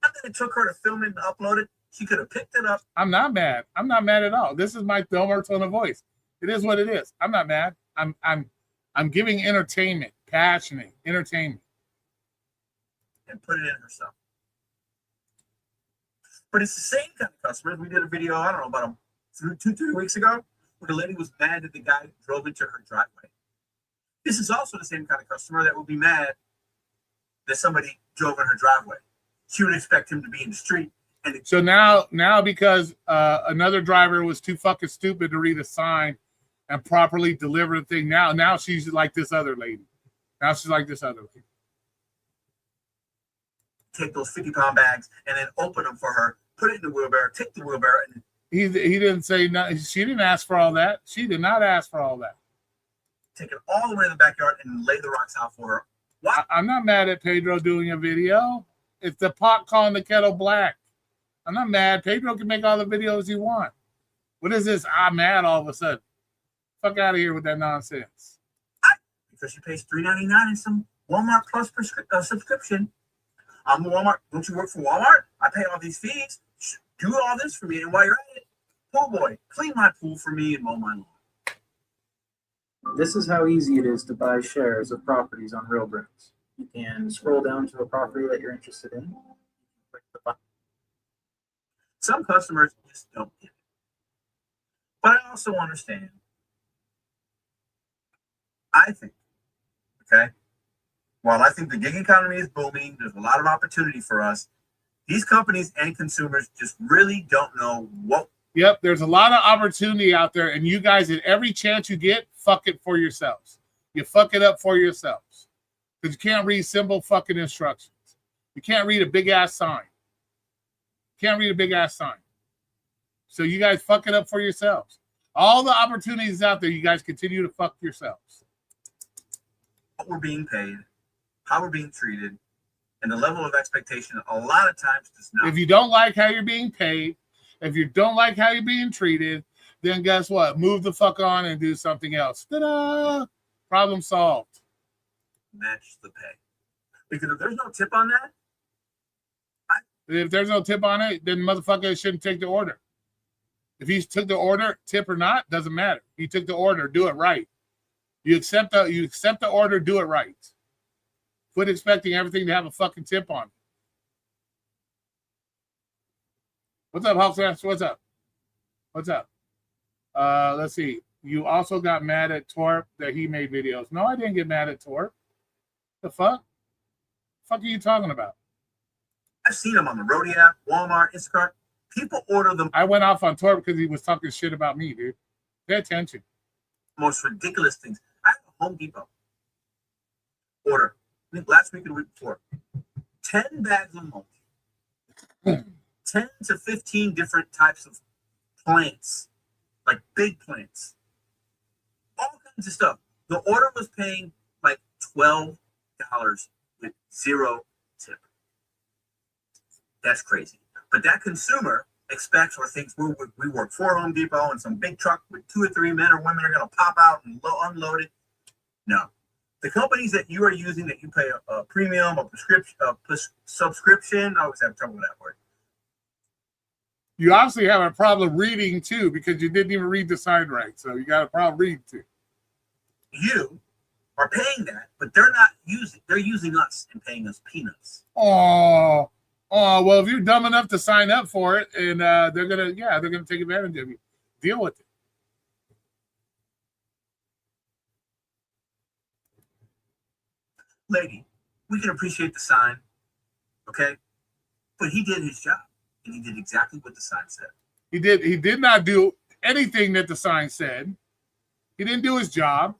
S2: Not that it took her to film it and upload it. She could have picked it up.
S1: I'm not mad. I'm not mad at all. This is my Delmar tone of voice. It is what it is. I'm not mad. I'm giving entertainment, passionate entertainment.
S2: And put it in herself. But it's the same kind of customers. We did a video, I don't know, about 2-3 weeks ago, where the lady was mad that the guy drove into her driveway. This is also the same kind of customer that would be mad that somebody drove in her driveway. She would expect him to be in the street. And
S1: So now because another driver was too fucking stupid to read a sign and properly deliver the thing, now she's like this other lady. Now she's like this other lady.
S2: take those 50-pound bags and then open them for her, put it in the wheelbarrow, take the wheelbarrow, and
S1: He didn't say nothing. She didn't ask for all that. She did not ask for all that.
S2: take it all the way to the backyard and lay the rocks out for her. What?
S1: I'm not mad at Pedro doing a video. It's the pot calling the kettle black. I'm not mad. Pedro can make all the videos he wants. What is this? I'm mad all of a sudden. Fuck out of here with that nonsense.
S2: Because she pays $3.99 in some Walmart Plus subscription. I'm Walmart. Don't you work for Walmart? I pay all these fees. Do all this for me, and while you're at it, pool boy, clean my pool for me and mow my lawn.
S5: This is how easy it is to buy shares of properties on Railbirds. You can scroll down to a property that you're interested in. Click the button.
S2: Some customers just don't get it. But I also understand. I think, okay, while I think the gig economy is booming, there's a lot of opportunity for us. These companies and consumers just really don't know what.
S1: Yep, there's a lot of opportunity out there, and you guys, at every chance you get, fuck it for yourselves. You fuck it up for yourselves. Because you can't read simple fucking instructions. You can't read a big-ass sign. You can't read a big-ass sign. So you guys fuck it up for yourselves. All the opportunities out there, you guys continue to fuck yourselves.
S2: What we're being paid, how we're being treated, and the level of expectation a lot of times does not.
S1: If you don't like how you're being paid, if you don't like how you're being treated, then guess what? Move the fuck on and do something else. Ta-da! Problem solved.
S2: Match the pay. Because if there's no tip on that,
S1: If there's no tip on it, then motherfucker shouldn't take the order. If he took the order, tip or not, doesn't matter. He took the order, do it right. You accept the order, do it right. Quit expecting everything to have a fucking tip on it. What's up, Hawks? What's up? What's up? Let's see. You also got mad at Torp that he made videos. No, I didn't get mad at Torp. The fuck? The fuck are you talking about?
S2: I've seen them on the Roadie app, Walmart, Instacart. People order the
S1: I went off on Torp because he was talking shit about me, dude. Pay attention.
S2: most ridiculous things. I have a Home Depot order. I think last week or the week before. 10 bags of mulch. 10 to 15 different types of plants. Like big plants. All kinds of stuff. The order was paying like $12 with zero tip. That's crazy. But that consumer expects or thinks we work for Home Depot and some big truck with 2 or 3 men or women are going to pop out and unload it. No. The companies that you are using that you pay a premium, a prescription, subscription, I always have trouble with that word.
S1: You obviously have a problem reading too because you didn't even read the sign right. So you got a problem reading too.
S2: You are paying that, but they're using us and paying us peanuts.
S1: Oh, well, if you're dumb enough to sign up for it and they're gonna take advantage of you. Deal with it.
S2: Lady, we can appreciate the sign, okay? But he did his job, and he did exactly what the sign said.
S1: He did not do anything that the sign said. He didn't do his job.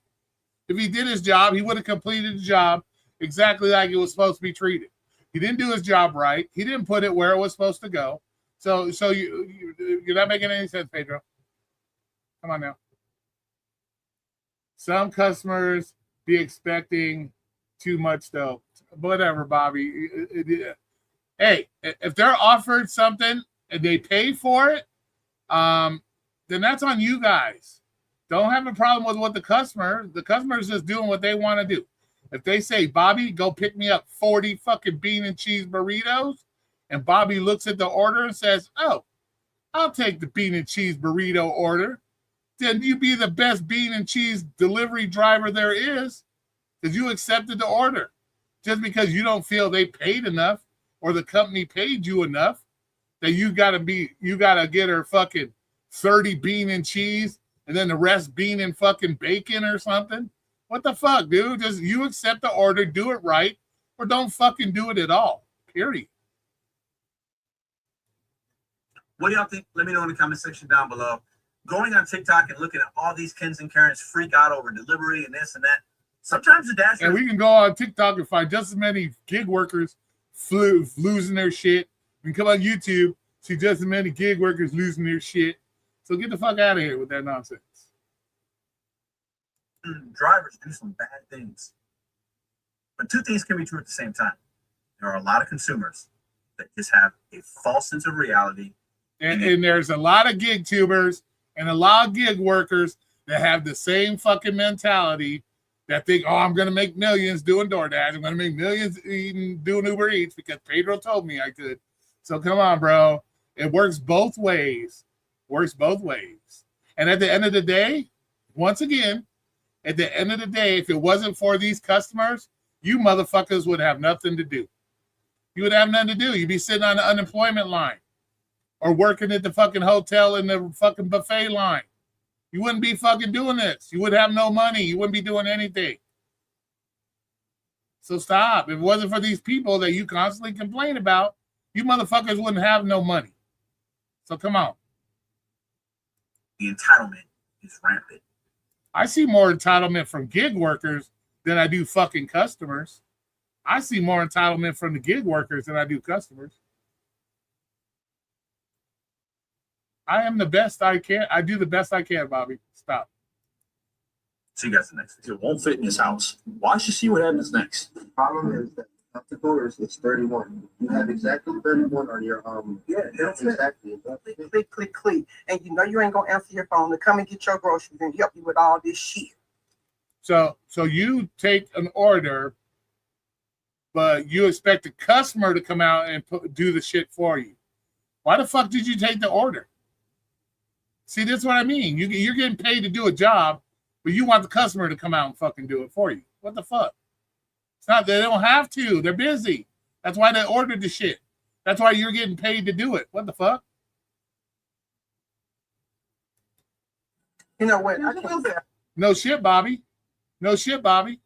S1: If he did his job, he would have completed the job exactly like it was supposed to be treated. He didn't do his job right. He didn't put it where it was supposed to go. So you're not making any sense, Pedro. Come on now. Some customers be expecting Too much though. Whatever, Bobby. Hey, if they're offered something and they pay for it, then that's on you guys. Don't have a problem with what the customer is just doing what they want to do. If they say, Bobby, go pick me up 40 fucking bean and cheese burritos, and Bobby looks at the order and says, oh, I'll take the bean and cheese burrito order, then you be the best bean and cheese delivery driver there is, because you accepted the order. Just because you don't feel they paid enough or the company paid you enough, that you gotta get her fucking 30 bean and cheese and then the rest bean and fucking bacon or something. What the fuck, dude? Just you accept the order, do it right, or don't fucking do it at all. Period.
S2: What do y'all think? Let me know in the comment section down below. Going on TikTok and looking at all these Kens and Karens freak out over delivery and this and that. Sometimes the Dashers.
S1: And we can go on TikTok and find just as many gig workers losing their shit. We can come on YouTube, see just as many gig workers losing their shit. So get the fuck out of here with that nonsense.
S2: Drivers do some bad things. But two things can be true at the same time. There are a lot of consumers that just have a false sense of reality.
S1: And there's a lot of gig tubers and a lot of gig workers that have the same fucking mentality that think, oh, I'm going to make millions doing DoorDash. I'm going to make millions doing Uber Eats because Pedro told me I could. So come on, bro. It works both ways. Works both ways. And at the end of the day, once again, at the end of the day, if it wasn't for these customers, you motherfuckers would have nothing to do. You would have nothing to do. You'd be sitting on the unemployment line or working at the fucking hotel in the fucking buffet line. You wouldn't be fucking doing this. You would have no money. You wouldn't be doing anything. So stop. If it wasn't for these people that you constantly complain about, you motherfuckers wouldn't have no money. So come on.
S2: The entitlement is rampant.
S1: I see more entitlement from gig workers than I do fucking customers. I see more entitlement from the gig workers than I do customers. I am the best I can. I do the best I can, Bobby. Stop.
S2: See you guys in the next video.
S6: It won't fit in this house. Watch to see what happens next.
S7: The problem is that not the doors, it's 31. You have exactly 31 on your exactly.
S3: Click, click, click. And you know you ain't gonna answer your phone to come and get your groceries and help you with all this shit.
S1: So you take an order, but you expect the customer to come out and do the shit for you. Why the fuck did you take the order? See, that's what I mean. You're getting paid to do a job, but you want the customer to come out and fucking do it for you. What the fuck? It's not, they don't have to. They're busy. That's why they ordered the shit. That's why you're getting paid to do it. What the fuck?
S3: You know what? I can't say.
S1: No shit, Bobby. No shit, Bobby.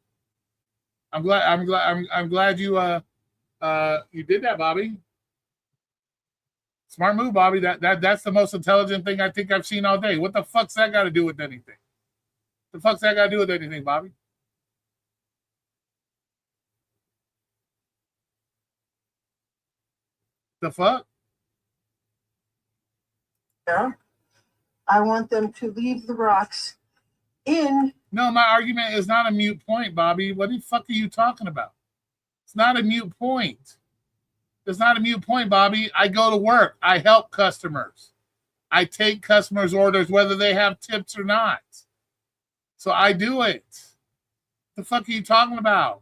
S1: I'm glad you you did that, Bobby. Smart move, Bobby. That's the most intelligent thing I think I've seen all day. What the fuck's that got to do with anything? The fuck's that got to do with anything, Bobby? The fuck?
S3: Yeah. I want them to leave the rocks in.
S1: No, my argument is not a mute point, Bobby. What the fuck are you talking about? It's not a mute point. It's not a mute point, Bobby. I go to work. I help customers. I take customers' orders whether they have tips or not. So I do it. The fuck are you talking about?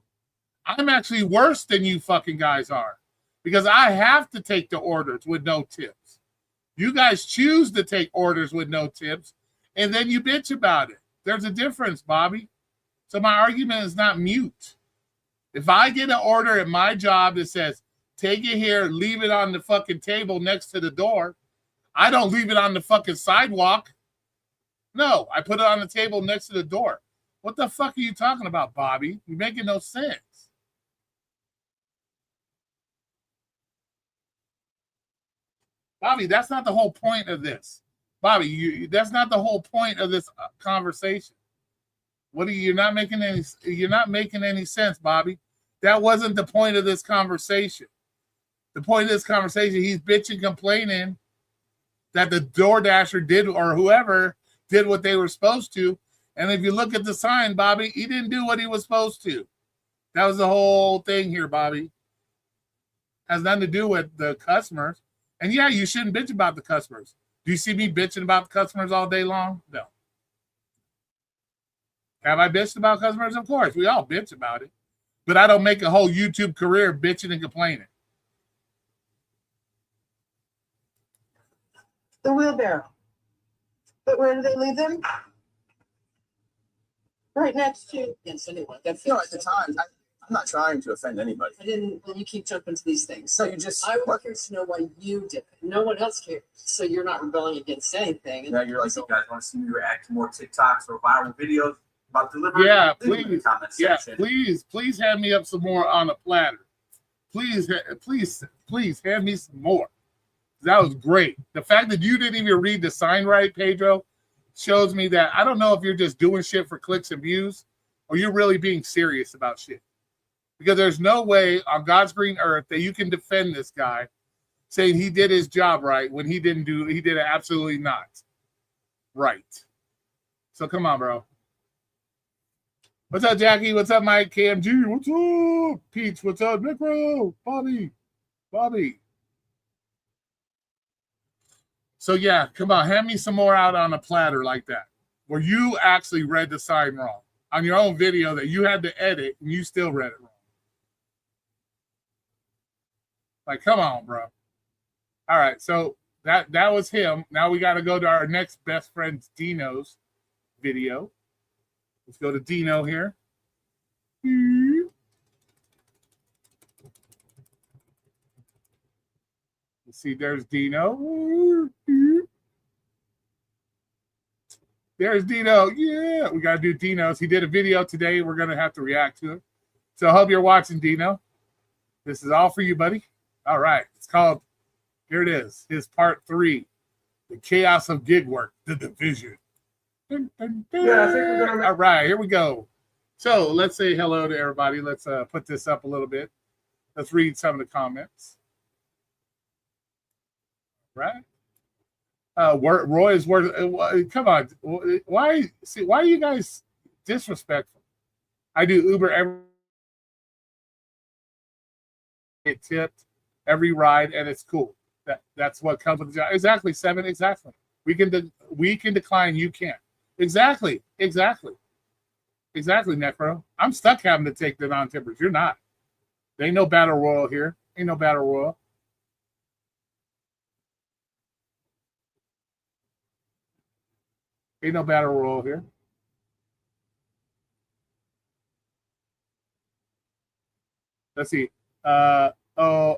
S1: I'm actually worse than you fucking guys are because I have to take the orders with no tips. You guys choose to take orders with no tips, and then you bitch about it. There's a difference, Bobby. So my argument is not mute. If I get an order at my job that says, take it here, leave it on the fucking table next to the door, I don't leave it on the fucking sidewalk. No, I put it on the table next to the door. What the fuck are you talking about, Bobby? You're making no sense. Bobby, that's not the whole point of this. Bobby, that's not the whole point of this conversation. You're not making any sense, Bobby. That wasn't the point of this conversation. The point of this conversation, he's bitching, complaining that the DoorDasher did, or whoever did what they were supposed to. And if you look at the sign, Bobby, he didn't do what he was supposed to. That was the whole thing here, Bobby. Has nothing to do with the customers. And yeah, you shouldn't bitch about the customers. Do you see me bitching about the customers all day long? No. Have I bitched about customers? Of course. We all bitch about it. But I don't make a whole YouTube career bitching and complaining.
S3: The wheelbarrow. But where do they leave them? Right next to.
S8: Against anyone.
S6: At the time, I'm not trying to offend anybody.
S8: I didn't, when you keep jumping to these things.
S6: So you just,
S8: I was curious to know why you did it. No one else cares. So you're not rebelling against anything.
S6: now you're like,
S2: You guys want to see me react to more TikToks or viral videos about delivery?
S1: Yeah,
S2: Leave it in the
S1: please.
S2: comment
S1: Yeah,
S2: section.
S1: please hand me up some more on a platter. Please hand me some more. That was great. The fact that you didn't even read the sign right, Pedro, shows me that I don't know if you're just doing shit for clicks and views or you're really being serious about shit. Because there's no way on God's green earth that you can defend this guy saying he did his job right when he did it absolutely not right. So come on, bro. What's up, Jackie? What's up, Mike? KMG? What's up? Peach, what's up? Necro? Bobby. So yeah, come on, hand me some more out on a platter like that, where you actually read the sign wrong on your own video that you had to edit and you still read it wrong. Like, come on, bro. All right, so that was him. Now we got to go to our next best friend Dino's video. Let's go to Dino here. You see, there's Dino. There's Dino. Yeah, we got to do Dino's. He did a video today. We're going to have to react to it. So I hope you're watching, Dino. This is all for you, buddy. All right. It's called, here it is, his part 3, The Chaos of Gig Work, The Division. Dun, dun, dun.
S7: Yeah, I think we're gonna.
S1: All right, here we go. So let's say hello to everybody. Let's put this up a little bit. Let's read some of the comments. Right? Roy is worth. Come on, why are you guys disrespectful? I do Uber every get tipped every ride, and it's cool. That's what comes with the job. Exactly, 7. Exactly. We can decline. You can't. Exactly, Necro. I'm stuck having to take the non-tippers. You're not. There ain't no battle royal here. Ain't no battle royal. Ain't no battle royal here. Let's see. Oh,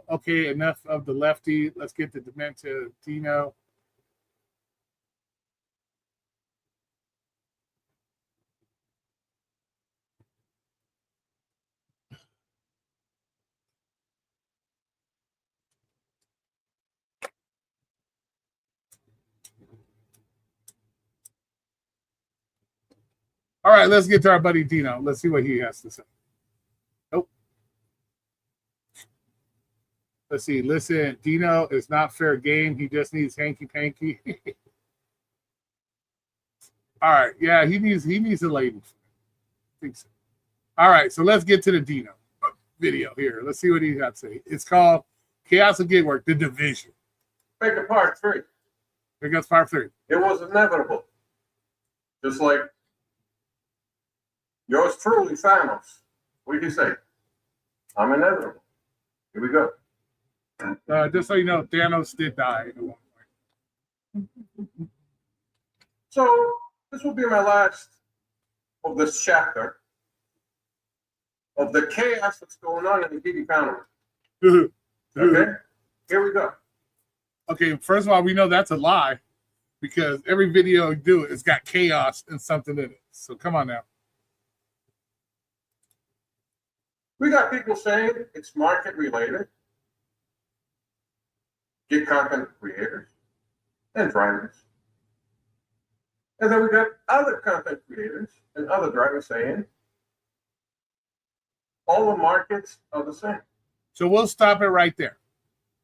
S1: okay. Enough of the lefty. Let's get the Dementa Dino. All right, let's get to our buddy Dino. Let's see what he has to say. Nope. Let's see. Listen, Dino is not fair game. He just needs hanky-panky. All right. Yeah, he needs a lady. I think so. All right, so let's get to the Dino video here. Let's see what he got to say. It's called Chaos of Gig Work, The Division.
S9: Make a part 3.
S1: Here goes part 3.
S9: It was inevitable. Just like yours truly, Thanos. What do you say? I'm inevitable. Here we go.
S1: Just so you know, Thanos did die at one point.
S9: So this will be my last of this chapter of the chaos that's going on in the gig economy. Okay? Here we go.
S1: Okay, first of all, we know that's a lie because every video you do, it's got chaos and something in it. So come on now.
S9: We got people saying it's market related. Gig content creators and drivers. And then we got other content creators and other drivers saying all the markets are the same.
S1: So we'll stop it right there.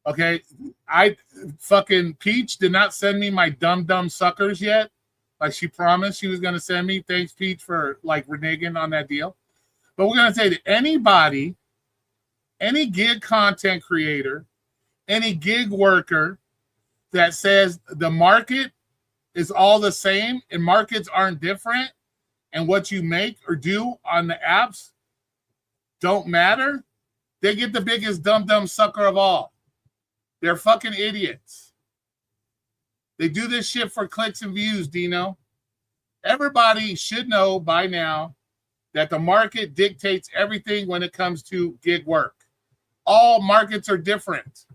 S1: Okay, I fucking Peach did not send me my dumb suckers yet, like she promised she was gonna send me. Thanks, Peach, for like reneging on that deal. But we're going to say to anybody, any gig content creator, any gig worker that says the market is all the same and markets aren't different and what you make or do on the apps don't matter, they get the biggest dumb sucker of all. They're fucking idiots. They do this shit for clicks and views, Dino. Everybody should know by now that the market dictates everything when it comes to gig work. All markets are different.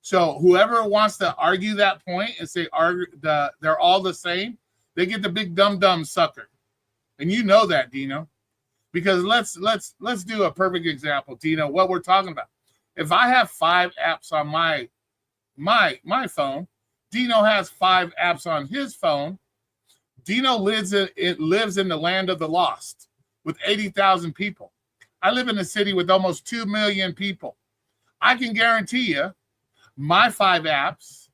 S1: So whoever wants to argue that point and say they're all the same, they get the big dumb sucker. And you know that, Dino. Because let's do a perfect example, Dino, what we're talking about. If I have 5 apps on my phone, Dino has 5 apps on his phone. Dino lives in the land of the lost with 80,000 people. I live in a city with almost 2 million people. I can guarantee you my 5 apps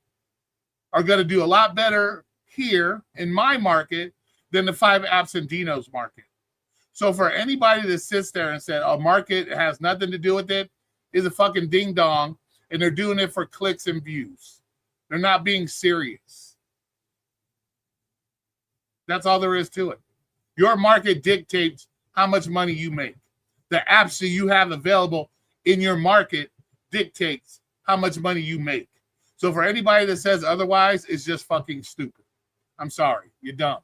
S1: are going to do a lot better here in my market than the 5 apps in Dino's market. So for anybody that sits there and said, "Oh, market has nothing to do with it," is a fucking ding dong, and they're doing it for clicks and views. They're not being serious. That's all there is to it. Your market dictates how much money you make. The apps that you have available in your market dictates how much money you make. So for anybody that says otherwise, it's just fucking stupid. I'm sorry. You're dumb.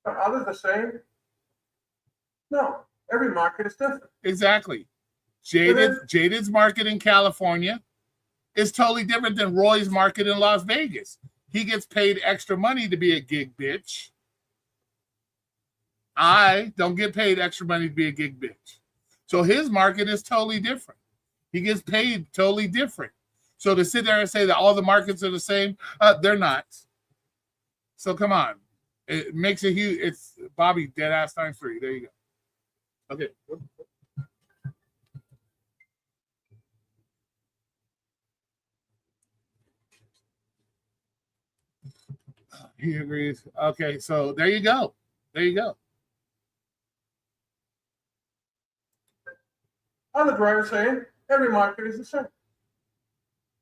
S9: Are others the same? No. Every market is different.
S1: Exactly. Jaded's market in California is totally different than Roy's market in Las Vegas. He gets paid extra money to be a gig bitch. I don't get paid extra money to be a gig bitch. So his market is totally different. He gets paid totally different. So to sit there and say that all the markets are the same, they're not. So come on. It makes a huge, it's Bobby, dead ass times 3. There you go. Okay. He agrees. Okay, so there you go. There you go.
S9: Other drivers saying every market is the same.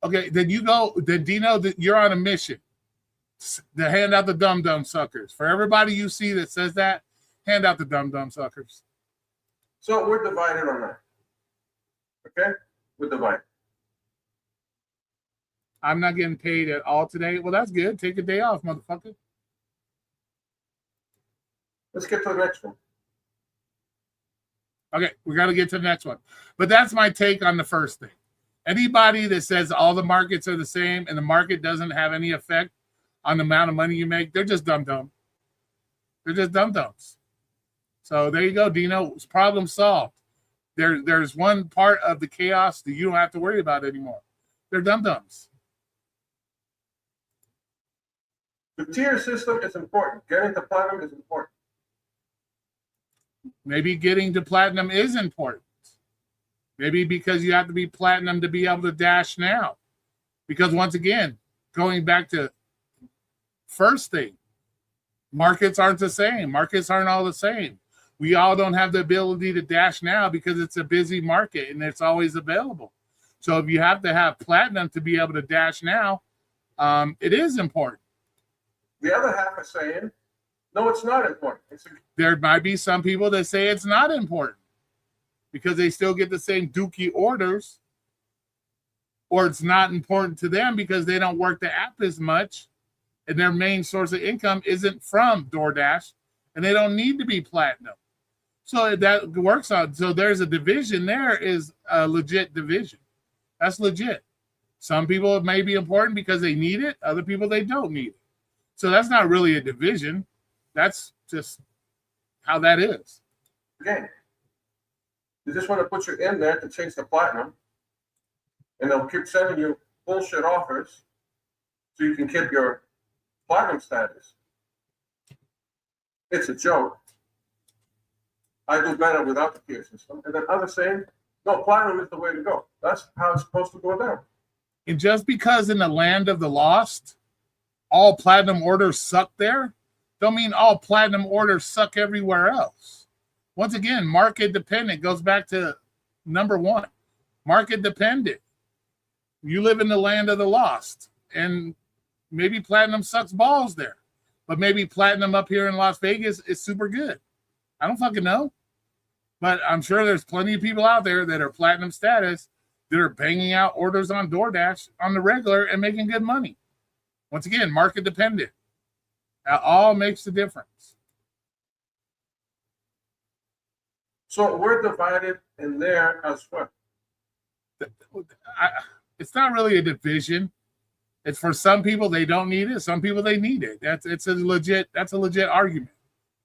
S1: Okay, then Dino, you're on a mission to hand out the dumb suckers. For everybody you see that says that, hand out the dumb suckers.
S9: So we're divided on that. Okay? We're divided.
S1: I'm not getting paid at all today. Well, that's good. Take a day off, motherfucker.
S9: Let's get to the next one.
S1: Okay, we got to get to the next one. But that's my take on the first thing. Anybody that says all the markets are the same and the market doesn't have any effect on the amount of money you make, they're just dumb. They're just dumb-dumbs. So there you go, Dino. Problem solved. There's one part of the chaos that you don't have to worry about anymore. They're dumb-dumbs.
S9: The tier system is important. Getting to platinum is important.
S1: Maybe getting to platinum is important. Maybe because you have to be platinum to be able to dash now. Because once again, going back to first thing, markets aren't the same. Markets aren't all the same. We all don't have the ability to dash now because it's a busy market and it's always available. So if you have to have platinum to be able to dash now, it is important.
S9: The other half are saying, no, it's not important.
S1: There might be some people that say it's not important because they still get the same dookie orders, or it's not important to them because they don't work the app as much and their main source of income isn't from DoorDash and they don't need to be platinum. So that works out. So there's a division. There is a legit division. That's legit. Some people it may be important because they need it. Other people, they don't need it. So that's not really a division. That's just how that is.
S9: Again, they just want to put you in there to chase the platinum, and they'll keep sending you bullshit offers so you can keep your platinum status. It's a joke. I do better without the tier system. And then others saying, no, platinum is the way to go. That's how it's supposed to go down.
S1: And just because in the land of the lost, all platinum orders suck there, don't mean all platinum orders suck everywhere else. Once again, market dependent goes back to number one. Market dependent. You live in the land of the lost, and maybe platinum sucks balls there, but maybe platinum up here in Las Vegas is super good. I don't fucking know, but I'm sure there's plenty of people out there that are platinum status that are banging out orders on DoorDash on the regular and making good money. Once again, market dependent. That all makes the difference.
S9: So we're divided in there as well.
S1: It's not really a division. It's for some people they don't need it. Some people they need it. That's a legit argument.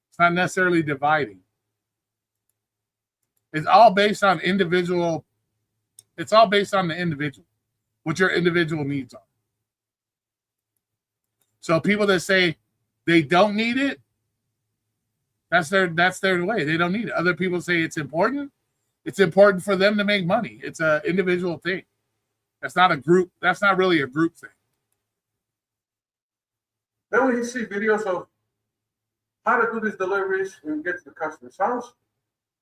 S1: It's not necessarily dividing. It's all based on individual. It's all based on the individual, what your individual needs are. So people that say they don't need it, that's their way. They don't need it. Other people say it's important. It's important for them to make money. It's an individual thing. That's not a group. That's not really a group thing.
S9: Then we see videos of how to do these deliveries and get to the customer's house.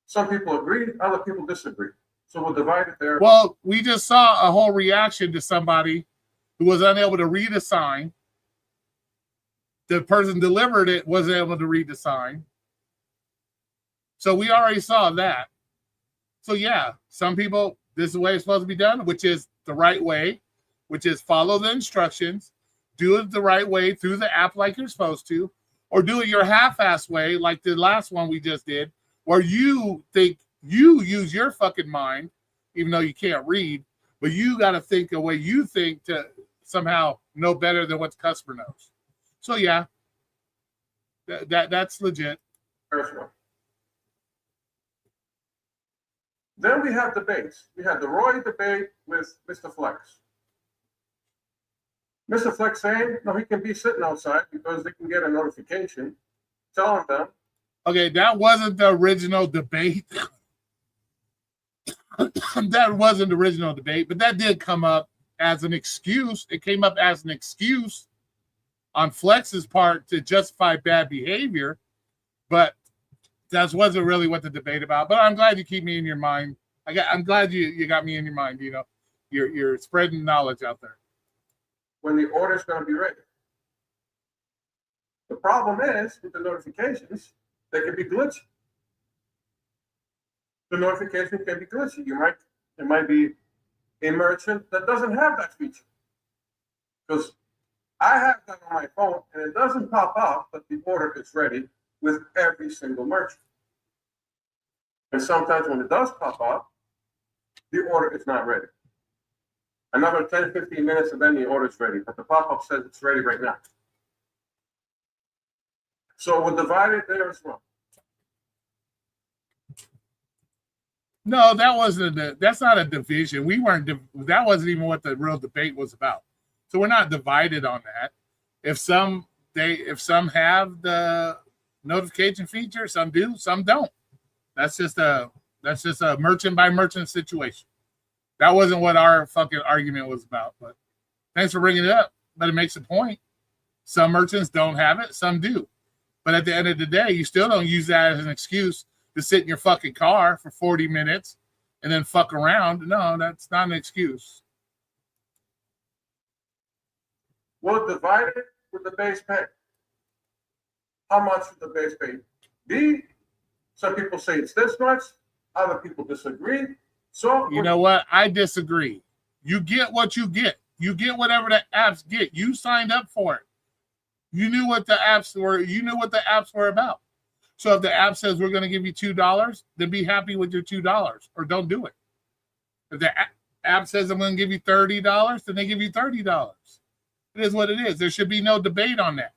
S9: Some people agree, other people disagree. So we'll divide it there.
S1: Well, we just saw a whole reaction to somebody who was unable to read a sign. The person delivered it wasn't able to read the sign. So we already saw that. So yeah, some people, this is the way it's supposed to be done, which is the right way, which is follow the instructions, do it the right way through the app like you're supposed to, or do it your half-ass way like the last one we just did, where you think you use your fucking mind, even though you can't read, but you got to think the way you think to somehow know better than what the customer knows. So yeah, that's legit.
S9: First one. Then we have debates. We had the Roy debate with Mr. Flex. Mr. Flex saying, no, he can be sitting outside because they can get a notification telling them.
S1: Okay, that wasn't the original debate. That wasn't the original debate, but that did come up as an excuse. It came up as an excuse on Flex's part to justify bad behavior, but that wasn't really what the debate about. But I'm glad you keep me in your mind. I'm glad you got me in your mind. You know, you're spreading knowledge out there.
S9: When the order's going to be ready. The problem is with the notifications, they can be glitchy. The notification can be glitchy. It might be a merchant that doesn't have that feature. Because I have that on my phone and it doesn't pop up that the order is ready with every single merchant. And sometimes when it does pop up, the order is not ready. Another 10, 15 minutes and then the order is ready, but the pop-up says it's ready right now. So we'll divide it there as well.
S1: No, that's not a division. That wasn't even what the real debate was about. So we're not divided on that. If some have the notification feature, some do, some don't. That's just a merchant by merchant situation. That wasn't what our fucking argument was about. But thanks for bringing it up. But it makes a point. Some merchants don't have it, some do. But at the end of the day, you still don't use that as an excuse to sit in your fucking car for 40 minutes and then fuck around. No, that's not an excuse.
S9: We'll divide it with the base pay. How much would the base pay be? Some people say it's this much. Other people disagree. So
S1: you know what? I disagree. You get what you get. You get whatever the apps get. You signed up for it. You knew what the apps were. You knew what the apps were about. So if the app says we're going to give you $2, then be happy with your $2 or don't do it. If the app says I'm going to give you $30, then they give you $30. It is what it is. There should be no debate on that.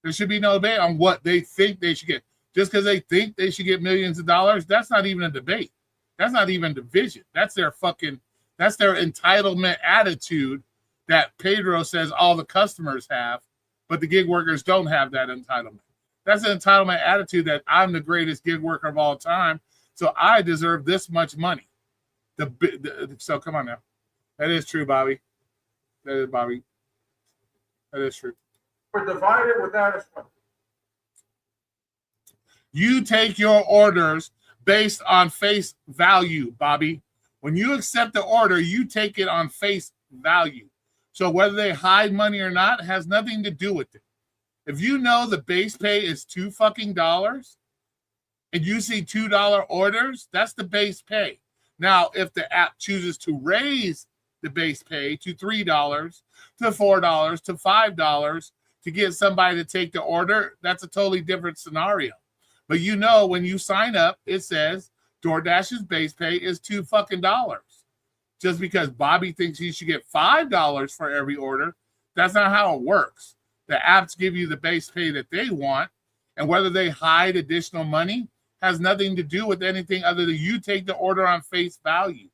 S1: There should be no debate on what they think they should get. Just because they think they should get millions of dollars, that's not even a debate. That's not even division. That's their entitlement attitude that Pedro says all the customers have, but the gig workers don't have that entitlement. That's an entitlement attitude that I'm the greatest gig worker of all time, so I deserve this much money. So come on now. That is true, Bobby. That is, Bobby. That is true.
S9: We're divided with that as well.
S1: You take your orders based on face value, Bobby. When you accept the order, you take it on face value. So whether they hide money or not has nothing to do with it. If you know the base pay is $2 fucking and you see $2 orders, that's the base pay. Now, if the app chooses to raise the base pay to $3, to $4, to $5 to get somebody to take the order, that's a totally different scenario. But you know, when you sign up, it says DoorDash's base pay is $2 fucking. Just because Bobby thinks he should get $5 for every order, that's not how it works. The apps give you the base pay that they want, and whether they hide additional money has nothing to do with anything other than you take the order on face value.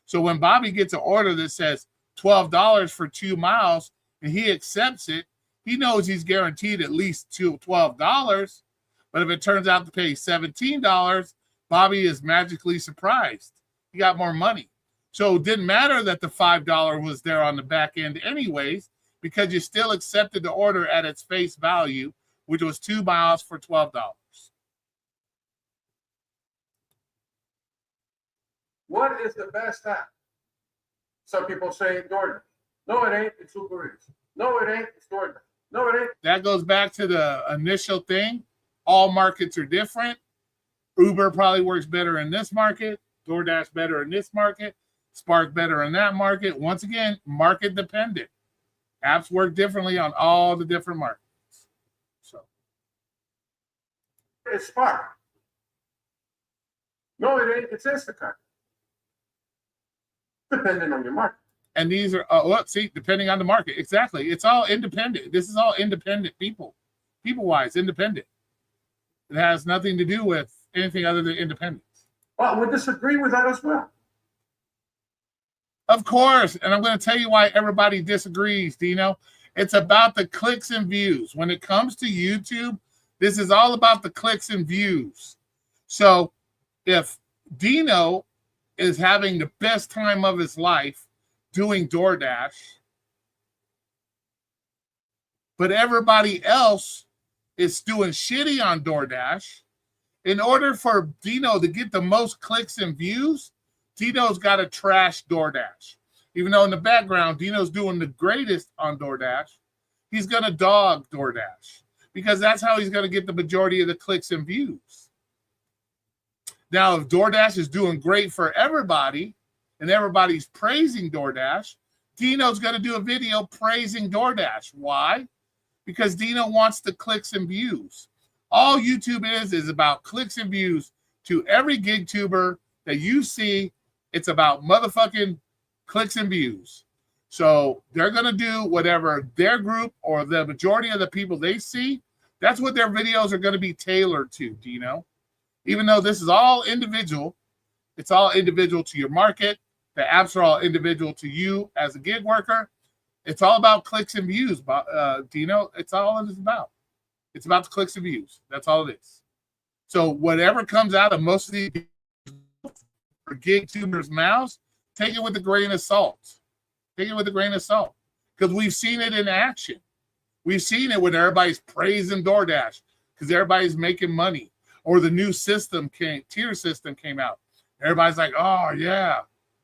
S1: So when Bobby gets an order that says $12 for 2 miles and he accepts it, he knows he's guaranteed at least $12. But if it turns out to pay $17, Bobby is magically surprised. He got more money. So it didn't matter that the $5 was there on the back end anyways, because you still accepted the order at its face value, which was 2 miles for $12.
S9: What is the best app? Some people say DoorDash. No, it ain't. It's Uber Eats. No, it ain't. It's DoorDash. No, it ain't.
S1: That goes back to the initial thing. All markets are different. Uber probably works better in this market. DoorDash better in this market. Spark better in that market. Once again, market dependent. Apps work differently on all the different markets. So
S9: it's Spark. No, it ain't. It's Instacart. Depending on your market.
S1: And these are, depending on the market. Exactly. It's all independent. This is all independent people. People-wise, independent. It has nothing to do with anything other than independence.
S9: Well, we disagree with that as well.
S1: Of course. And I'm going to tell you why everybody disagrees, Dino. It's about the clicks and views. When it comes to YouTube, this is all about the clicks and views. So if Dino is having the best time of his life doing DoorDash, but everybody else is doing shitty on DoorDash, in order for Dino to get the most clicks and views, Dino's got to trash DoorDash. Even though in the background, Dino's doing the greatest on DoorDash, he's going to dog DoorDash because that's how he's going to get the majority of the clicks and views. Now, if DoorDash is doing great for everybody and everybody's praising DoorDash, Dino's going to do a video praising DoorDash. Why? Because Dino wants the clicks and views. All YouTube is about clicks and views. To every gig tuber that you see, it's about motherfucking clicks and views. So they're going to do whatever their group or the majority of the people they see, that's what their videos are going to be tailored to, Dino. Even though this is all individual, it's all individual to your market. The apps are all individual to you as a gig worker. It's all about clicks and views, Dino. It's all it is about. It's about the clicks and views. That's all it is. So whatever comes out of most of these gig tubers' mouths, take it with a grain of salt. Take it with a grain of salt. Because we've seen it in action. We've seen it when everybody's praising DoorDash because everybody's making money. Or the new tier system came out. Everybody's like, oh, yeah,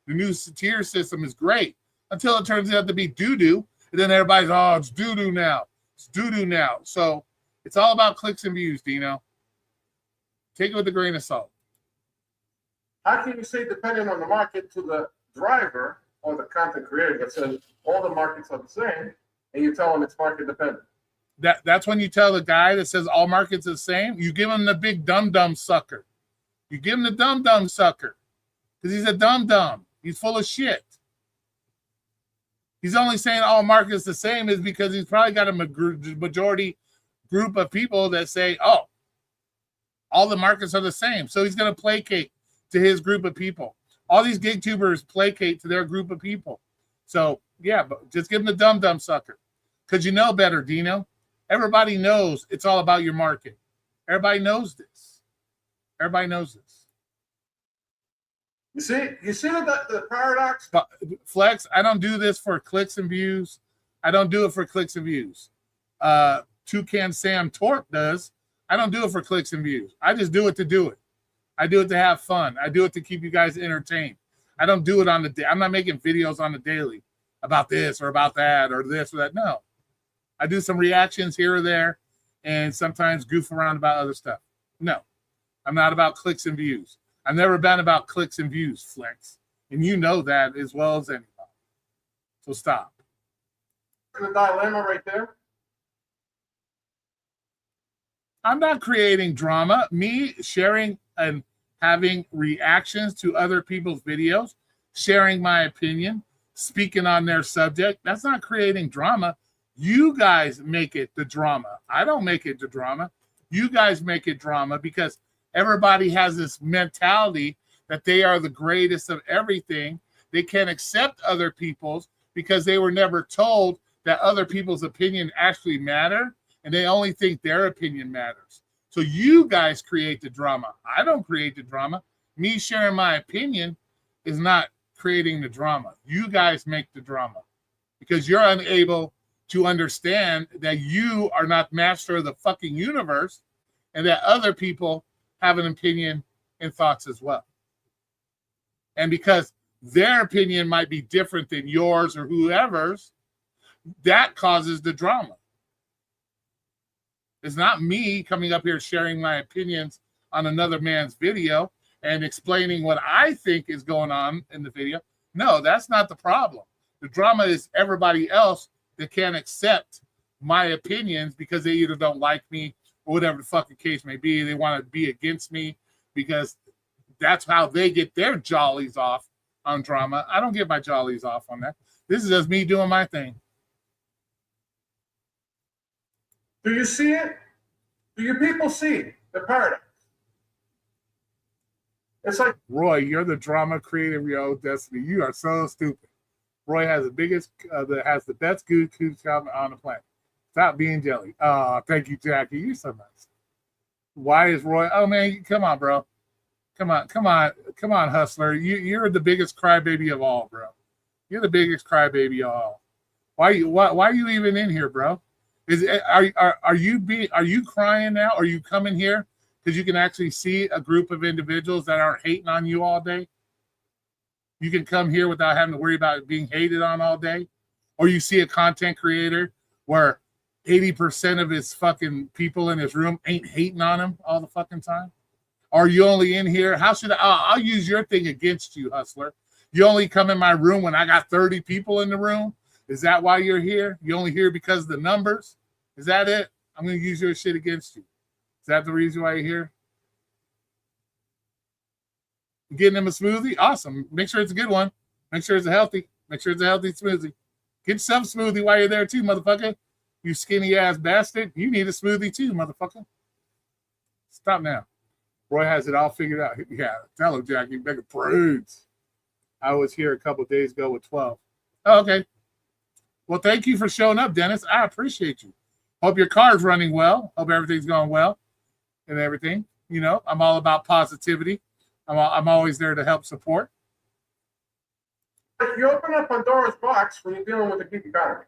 S1: the new tier system is great. Until it turns out to be doo-doo. And then everybody's, oh, it's doo-doo now. It's doo-doo now. So it's all about clicks and views, Dino. Take it with a grain of salt.
S9: How can you say depending on the market to the driver or the content creator that says all the markets are the same and you tell them it's market dependent?
S1: That's when you tell the guy that says all markets are the same, you give him the big dum-dum sucker. You give him the dum-dum sucker because he's a dum-dum. He's full of shit. He's only saying all markets the same is because he's probably got a majority group of people that say, oh, all the markets are the same. So he's going to placate to his group of people. All these gig tubers placate to their group of people. So, yeah, but just give him the dum-dum sucker because you know better, Dino. Everybody knows it's all about your market. Everybody knows this. Everybody knows this.
S9: You see the paradox?
S1: But Flex, I don't do this for clicks and views. I don't do it for clicks and views. Toucan Sam Torp does, I don't do it for clicks and views. I just do it to do it. I do it to have fun. I do it to keep you guys entertained. I don't do it on the day. I'm not making videos on the daily about this or about that or this or that. No. I do some reactions here or there and sometimes goof around about other stuff. No. I'm not about clicks and views. I've never been about clicks and views, Flex. And you know that as well as anybody. So stop.
S9: The dilemma right there.
S1: I'm not creating drama. Me sharing and having reactions to other people's videos, sharing my opinion, speaking on their subject, that's not creating drama. You guys make it the drama. I don't make it the drama. You guys make it drama because everybody has this mentality that they are the greatest of everything. They can't accept other people's because they were never told that other people's opinion actually matter, and they only think their opinion matters. So you guys create the drama. I don't create the drama. Me sharing my opinion is not creating the drama. You guys make the drama because you're unable to understand that you are not master of the fucking universe and that other people have an opinion and thoughts as well. And because their opinion might be different than yours or whoever's, that causes the drama. It's not me coming up here sharing my opinions on another man's video and explaining what I think is going on in the video. No, that's not the problem. The drama is everybody else that can't accept my opinions because they either don't like me or whatever the fucking case may be. They want to be against me because that's how they get their jollies off on drama. I don't get my jollies off on that. This is just me doing my thing.
S9: Do you see it? Do your people see the paradox? It's like,
S1: Roy, you're the drama creator of your own destiny. You are so stupid. Roy has the biggest, has the best good job on the planet. Stop being jelly. Oh, thank you, Jackie. You're so nice. Why is Roy? Oh man, come on, bro. Come on, hustler. You're the biggest crybaby of all, bro. You're the biggest crybaby of all. Why are you even in here, bro? Are you crying now? Are you coming here because you can actually see a group of individuals that aren't hating on you all day? You can come here without having to worry about being hated on all day. Or you see a content creator where 80% of his fucking people in his room ain't hating on him all the fucking time. Are you only in here? I'll use your thing against you, hustler. You only come in my room when I got 30 people in the room. Is that why you're here? You only here because of the numbers? Is that it? I'm going to use your shit against you. Is that the reason why you're here? Getting them a smoothie? Awesome. Make sure it's a good one. Make sure it's healthy smoothie. Get yourself a smoothie while you're there too, motherfucker. You skinny ass bastard. You need a smoothie too, motherfucker. Stop now. Roy has it all figured out. Yeah, tell him, Jackie. Make it prudes. I was here a couple days ago with 12. Oh, okay. Well, thank you for showing up, Dennis. I appreciate you. Hope your car's running well. Hope everything's going well and everything. You know, I'm all about positivity. I'm always there to help support.
S9: you open up Pandora's box when you're dealing with the gig economy.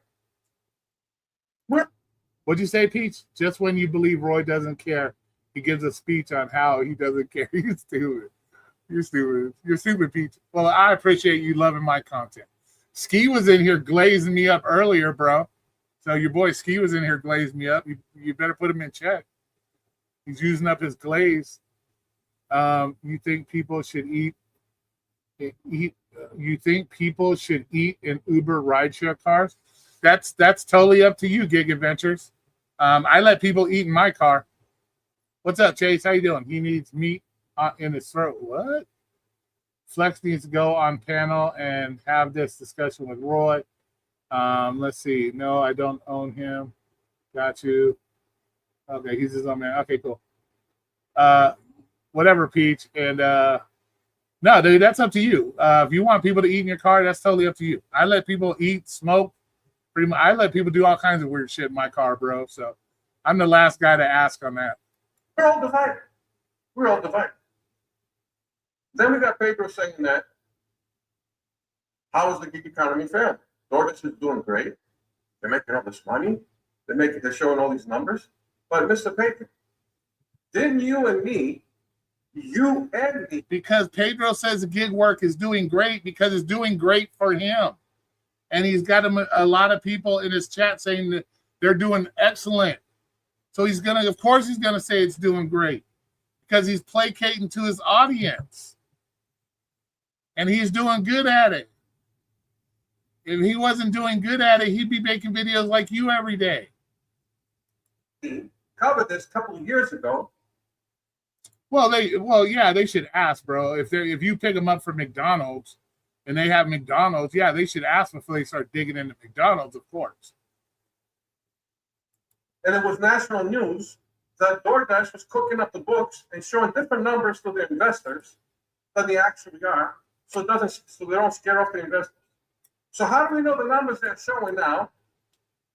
S1: What'd you say, Peach? Just when you believe Roy doesn't care, he gives a speech on how he doesn't care. You're stupid. You're stupid. You're stupid, Peach. Well, I appreciate you loving my content. Ski was in here glazing me up earlier, bro. So your boy Ski was in here glazing me up. You better put him in check. He's using up his glaze. You think people should eat? You think people should eat in Uber rideshare cars? That's totally up to you, Gig Adventures. I let people eat in my car. What's up, Chase? How you doing? He needs meat in his throat. What? Flex needs to go on panel and have this discussion with Roy. Let's see. No, I don't own him. Got you. Okay, he's his own man. Okay, cool. Whatever, Peach. And no, dude, that's up to you. If you want people to eat in your car, that's totally up to you. I let people eat, smoke. Pretty much, I let people do all kinds of weird shit in my car, bro. So I'm the last guy to ask on that.
S9: We're all divided. Then we got Pedro saying that, how is the gig economy failing? DoorDash is doing great. They're making all this money. They're showing all these numbers. But Mr. Pedro, Then you and me, you and me.
S1: Because Pedro says the gig work is doing great because it's doing great for him. And he's got a lot of people in his chat saying that they're doing excellent. So he's going to, of course, he's going to say it's doing great because he's placating to his audience. And he's doing good at it. If he wasn't doing good at it, he'd be making videos like you every day.
S9: Covered this a couple of years ago.
S1: Well, yeah, they should ask, bro. If you pick them up from McDonald's and they have McDonald's, yeah, they should ask before they start digging into McDonald's, of course.
S9: And it was national news that DoorDash was cooking up the books and showing different numbers to the investors than they actually are, so they don't scare off the investors. So how do we know the numbers they're showing now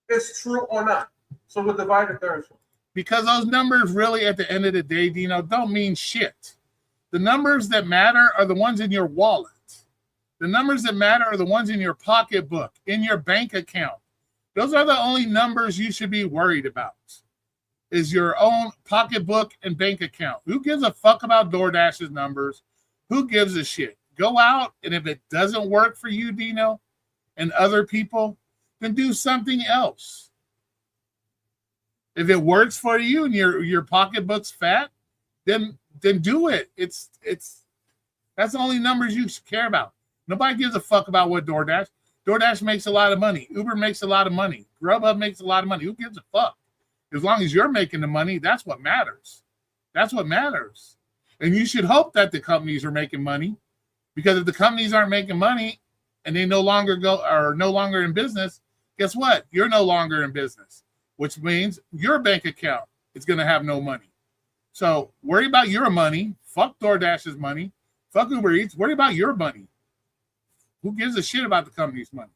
S9: is true or not? So we're divided there as well.
S1: Because those numbers really, at the end of the day, Dino, don't mean shit. The numbers that matter are the ones in your wallet. The numbers that matter are the ones in your pocketbook, in your bank account. Those are the only numbers you should be worried about, is your own pocketbook and bank account. Who gives a fuck about DoorDash's numbers? Who gives a shit? Go out, and if it doesn't work for you, Dino, and other people, then do something else. If it works for you and your pocketbook's fat, then do it. It's that's the only numbers you should care about. Nobody gives a fuck about what DoorDash. DoorDash makes a lot of money. Uber makes a lot of money. Grubhub makes a lot of money. Who gives a fuck? As long as you're making the money, that's what matters. That's what matters. And you should hope that the companies are making money, because if the companies aren't making money and they no longer in business, guess what? You're no longer in business, which means your bank account is going to have no money. So worry about your money. Fuck DoorDash's money. Fuck Uber Eats. Worry about your money. Who gives a shit about the company's money?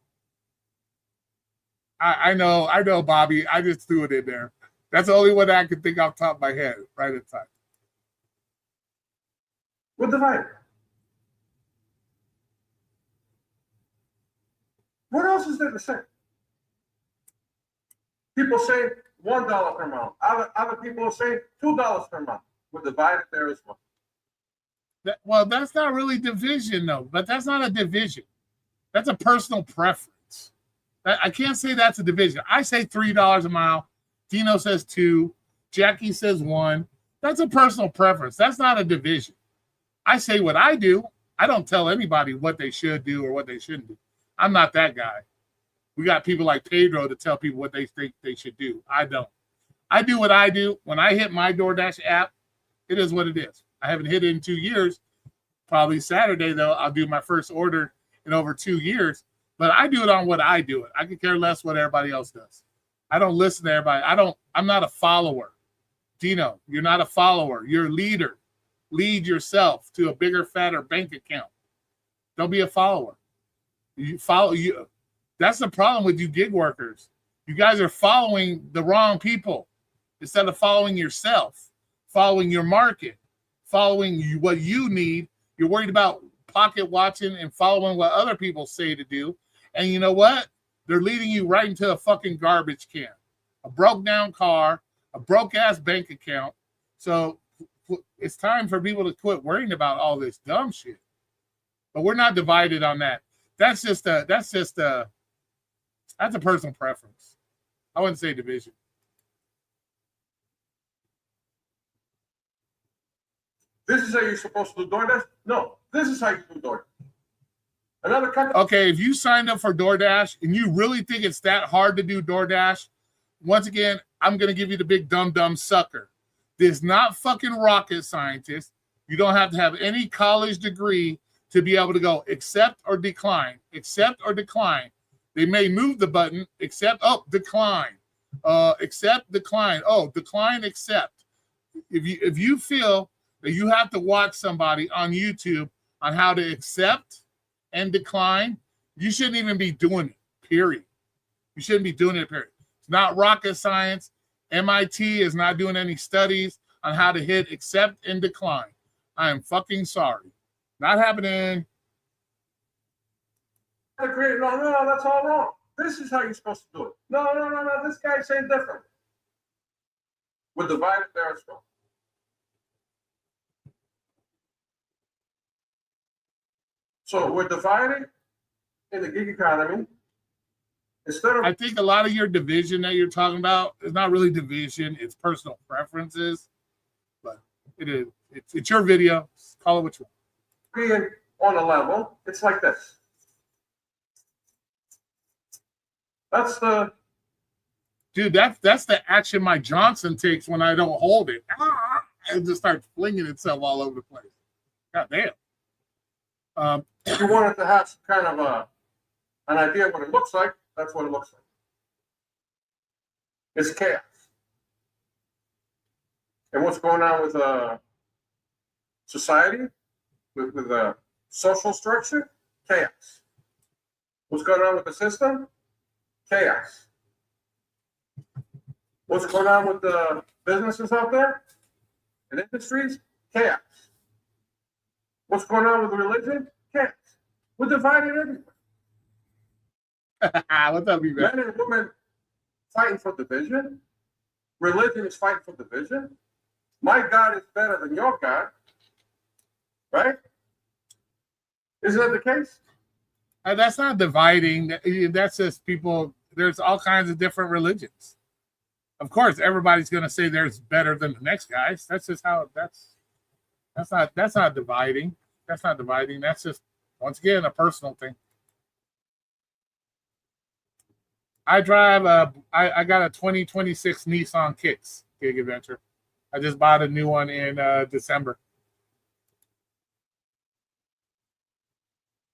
S1: I know, Bobby. I just threw it in there. That's the only one that I can think off the top of my head right at the time.
S9: We're divided. What else is there to say? People say $1 per month. Other people say $2 per month. We're divided there as well.
S1: Well, that's not really division, though. But that's not a division. That's a personal preference. I can't say that's a division. I say $3 a mile. Dino says 2. Jackie says 1. That's a personal preference. That's not a division. I say what I do. I don't tell anybody what they should do or what they shouldn't do. I'm not that guy. We got people like Pedro to tell people what they think they should do. I don't. I do what I do. When I hit my DoorDash app, it is what it is. I haven't hit it in 2 years. Probably Saturday, though, I'll do my first order in over 2 years. But I do it on what I do it. I could care less what everybody else does. I don't listen to everybody. I'm not a follower. Dino, you're not a follower. You're a leader. Lead yourself to a bigger, fatter bank account. Don't be a follower. You follow you. That's the problem with you gig workers. You guys are following the wrong people instead of following yourself, following your market, following what you need. You're worried about pocket watching and following what other people say to do. And you know what? They're leading you right into a fucking garbage can, a broke down car, a broke ass bank account. So it's time for people to quit worrying about all this dumb shit. But we're not divided on that. That's a personal preference. I wouldn't say division.
S9: This is how you're supposed to do DoorDash? No, this is how you do DoorDash. Another company.
S1: Okay, if you signed up for DoorDash and you really think it's that hard to do DoorDash, once again, I'm going to give you the big dumb sucker. There's not fucking rocket scientist. You don't have to have any college degree to be able to go accept or decline. Accept or decline. They may move the button, accept, decline. Accept, decline. Oh, decline, accept. If you feel that you have to watch somebody on YouTube on how to accept and decline, you shouldn't even be doing it, period. You shouldn't be doing it, period. It's not rocket science. MIT is not doing any studies on how to hit accept and decline. I am fucking sorry. Not happening.
S9: No, that's all wrong. This is how you're supposed to do it. No, this guy's saying different. We're divided there as well. So we're divided in the gig economy. Instead of
S1: I think a lot of your division that you're talking about is not really division; it's personal preferences. But it is. It's your video. Call it what you want.
S9: being on a level, it's like this. That's the
S1: Dude, that's the action Mike Johnson takes when I don't hold it. And just starts flinging itself all over the place. God damn.
S9: if you wanted to have some kind of an idea of what it looks like, that's what it looks like. It's chaos. And what's going on with society, with social structure? Chaos. What's going on with the system? Chaos. What's going on with the businesses out there and industries? Chaos. What's going on with the religion? Chaos. We're divided everywhere.
S1: What's up, you man?
S9: Men and women fighting for division. Religion is fighting for division. My God is better than your God. Right? Isn't that the case?
S1: That's not dividing. That's just people. There's all kinds of different religions. Of course, everybody's going to say there's better than the next guys. That's just how. That's not dividing. That's not dividing. That's just, once again, a personal thing. I drive I got a 2026 Nissan Kicks Gig Adventure. I just bought a new one in December.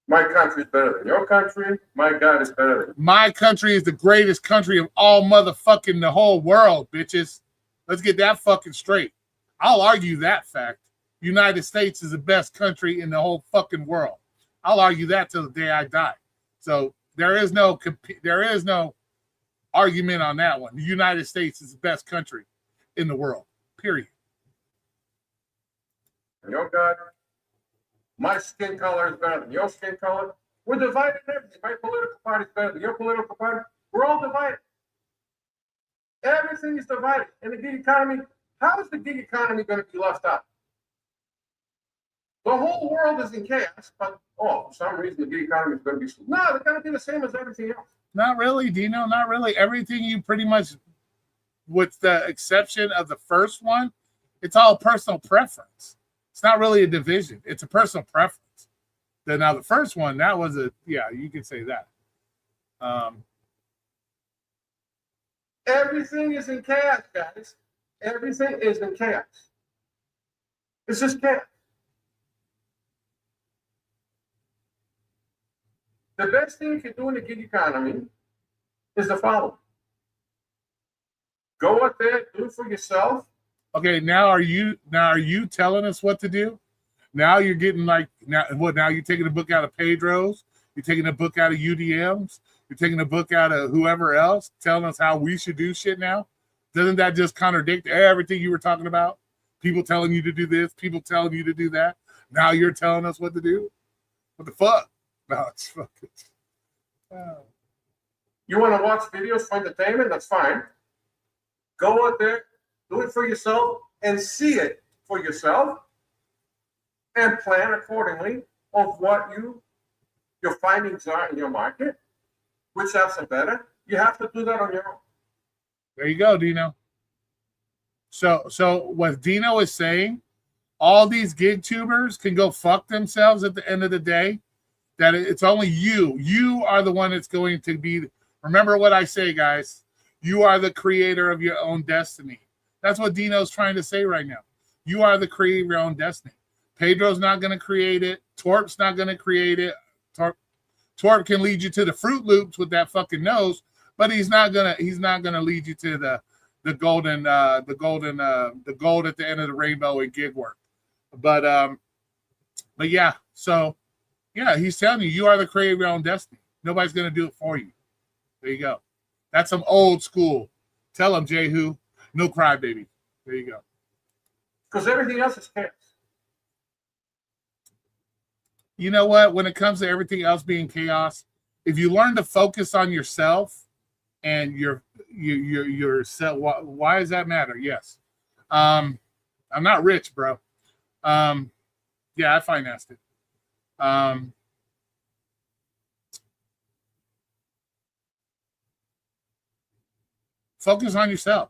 S9: My country is better than your country. My God is better than.
S1: My country is the greatest country of all motherfucking the whole world, bitches. Let's get that fucking straight. I'll argue that fact. United States is the best country in the whole fucking world. I'll argue that till the day I die. So there is no argument on that one. The United States is the best country in the world. Period.
S9: Your God. My skin color is better than your skin color. We're divided in everything. My political party is better than your political party. We're all divided. Everything is divided. In the gig economy, how is the gig economy going to be left out? The whole world is in chaos, but for some reason the gig economy is going to be. No, they're going to be the same as everything else.
S1: Not really, Dino. Not really. Everything you pretty much, with the exception of the first one, it's all personal preference. It's not really a division. It's a personal preference. Then now the first one, that was you could say that.
S9: Everything is in chaos, guys. Everything is in chaos. It's just chaos. The best thing you can do in the gig economy is the following. Go out there, do it for yourself.
S1: Okay, now are you telling us what to do? Now you're getting like now you're taking a book out of Pedro's, you're taking a book out of UDM's, you're taking a book out of whoever else, telling us how we should do shit now. Doesn't that just contradict everything you were talking about? People telling you to do this, people telling you to do that. Now you're telling us what to do? What the fuck? No, it's fucking.
S9: You want to watch videos for entertainment? That's fine. Go out there, do it for yourself, and see it for yourself, and plan accordingly of what your findings are in your market, which apps are better. You have to do that on your own.
S1: There you go, Dino. So what Dino is saying, all these gig tubers can go fuck themselves at the end of the day. That it's only you. You are the one that's going to be. Remember what I say, guys. You are the creator of your own destiny. That's what Dino's trying to say right now. You are the creator of your own destiny. Pedro's not going to create it. Torp's not going to create it. Torp can lead you to the Fruit Loops with that fucking nose, but he's not gonna lead you to the gold at the end of the rainbow in gig work. But yeah, so yeah, he's telling you are the creator of your own destiny. Nobody's gonna do it for you. There you go. That's some old school. Tell him, Jehu. No crybaby. There you go.
S9: Because everything else is chaos.
S1: You know what? When it comes to everything else being chaos, if you learn to focus on yourself and yourself, why does that matter? Yes. I'm not rich, bro. Yeah, I financed it. Focus on yourself.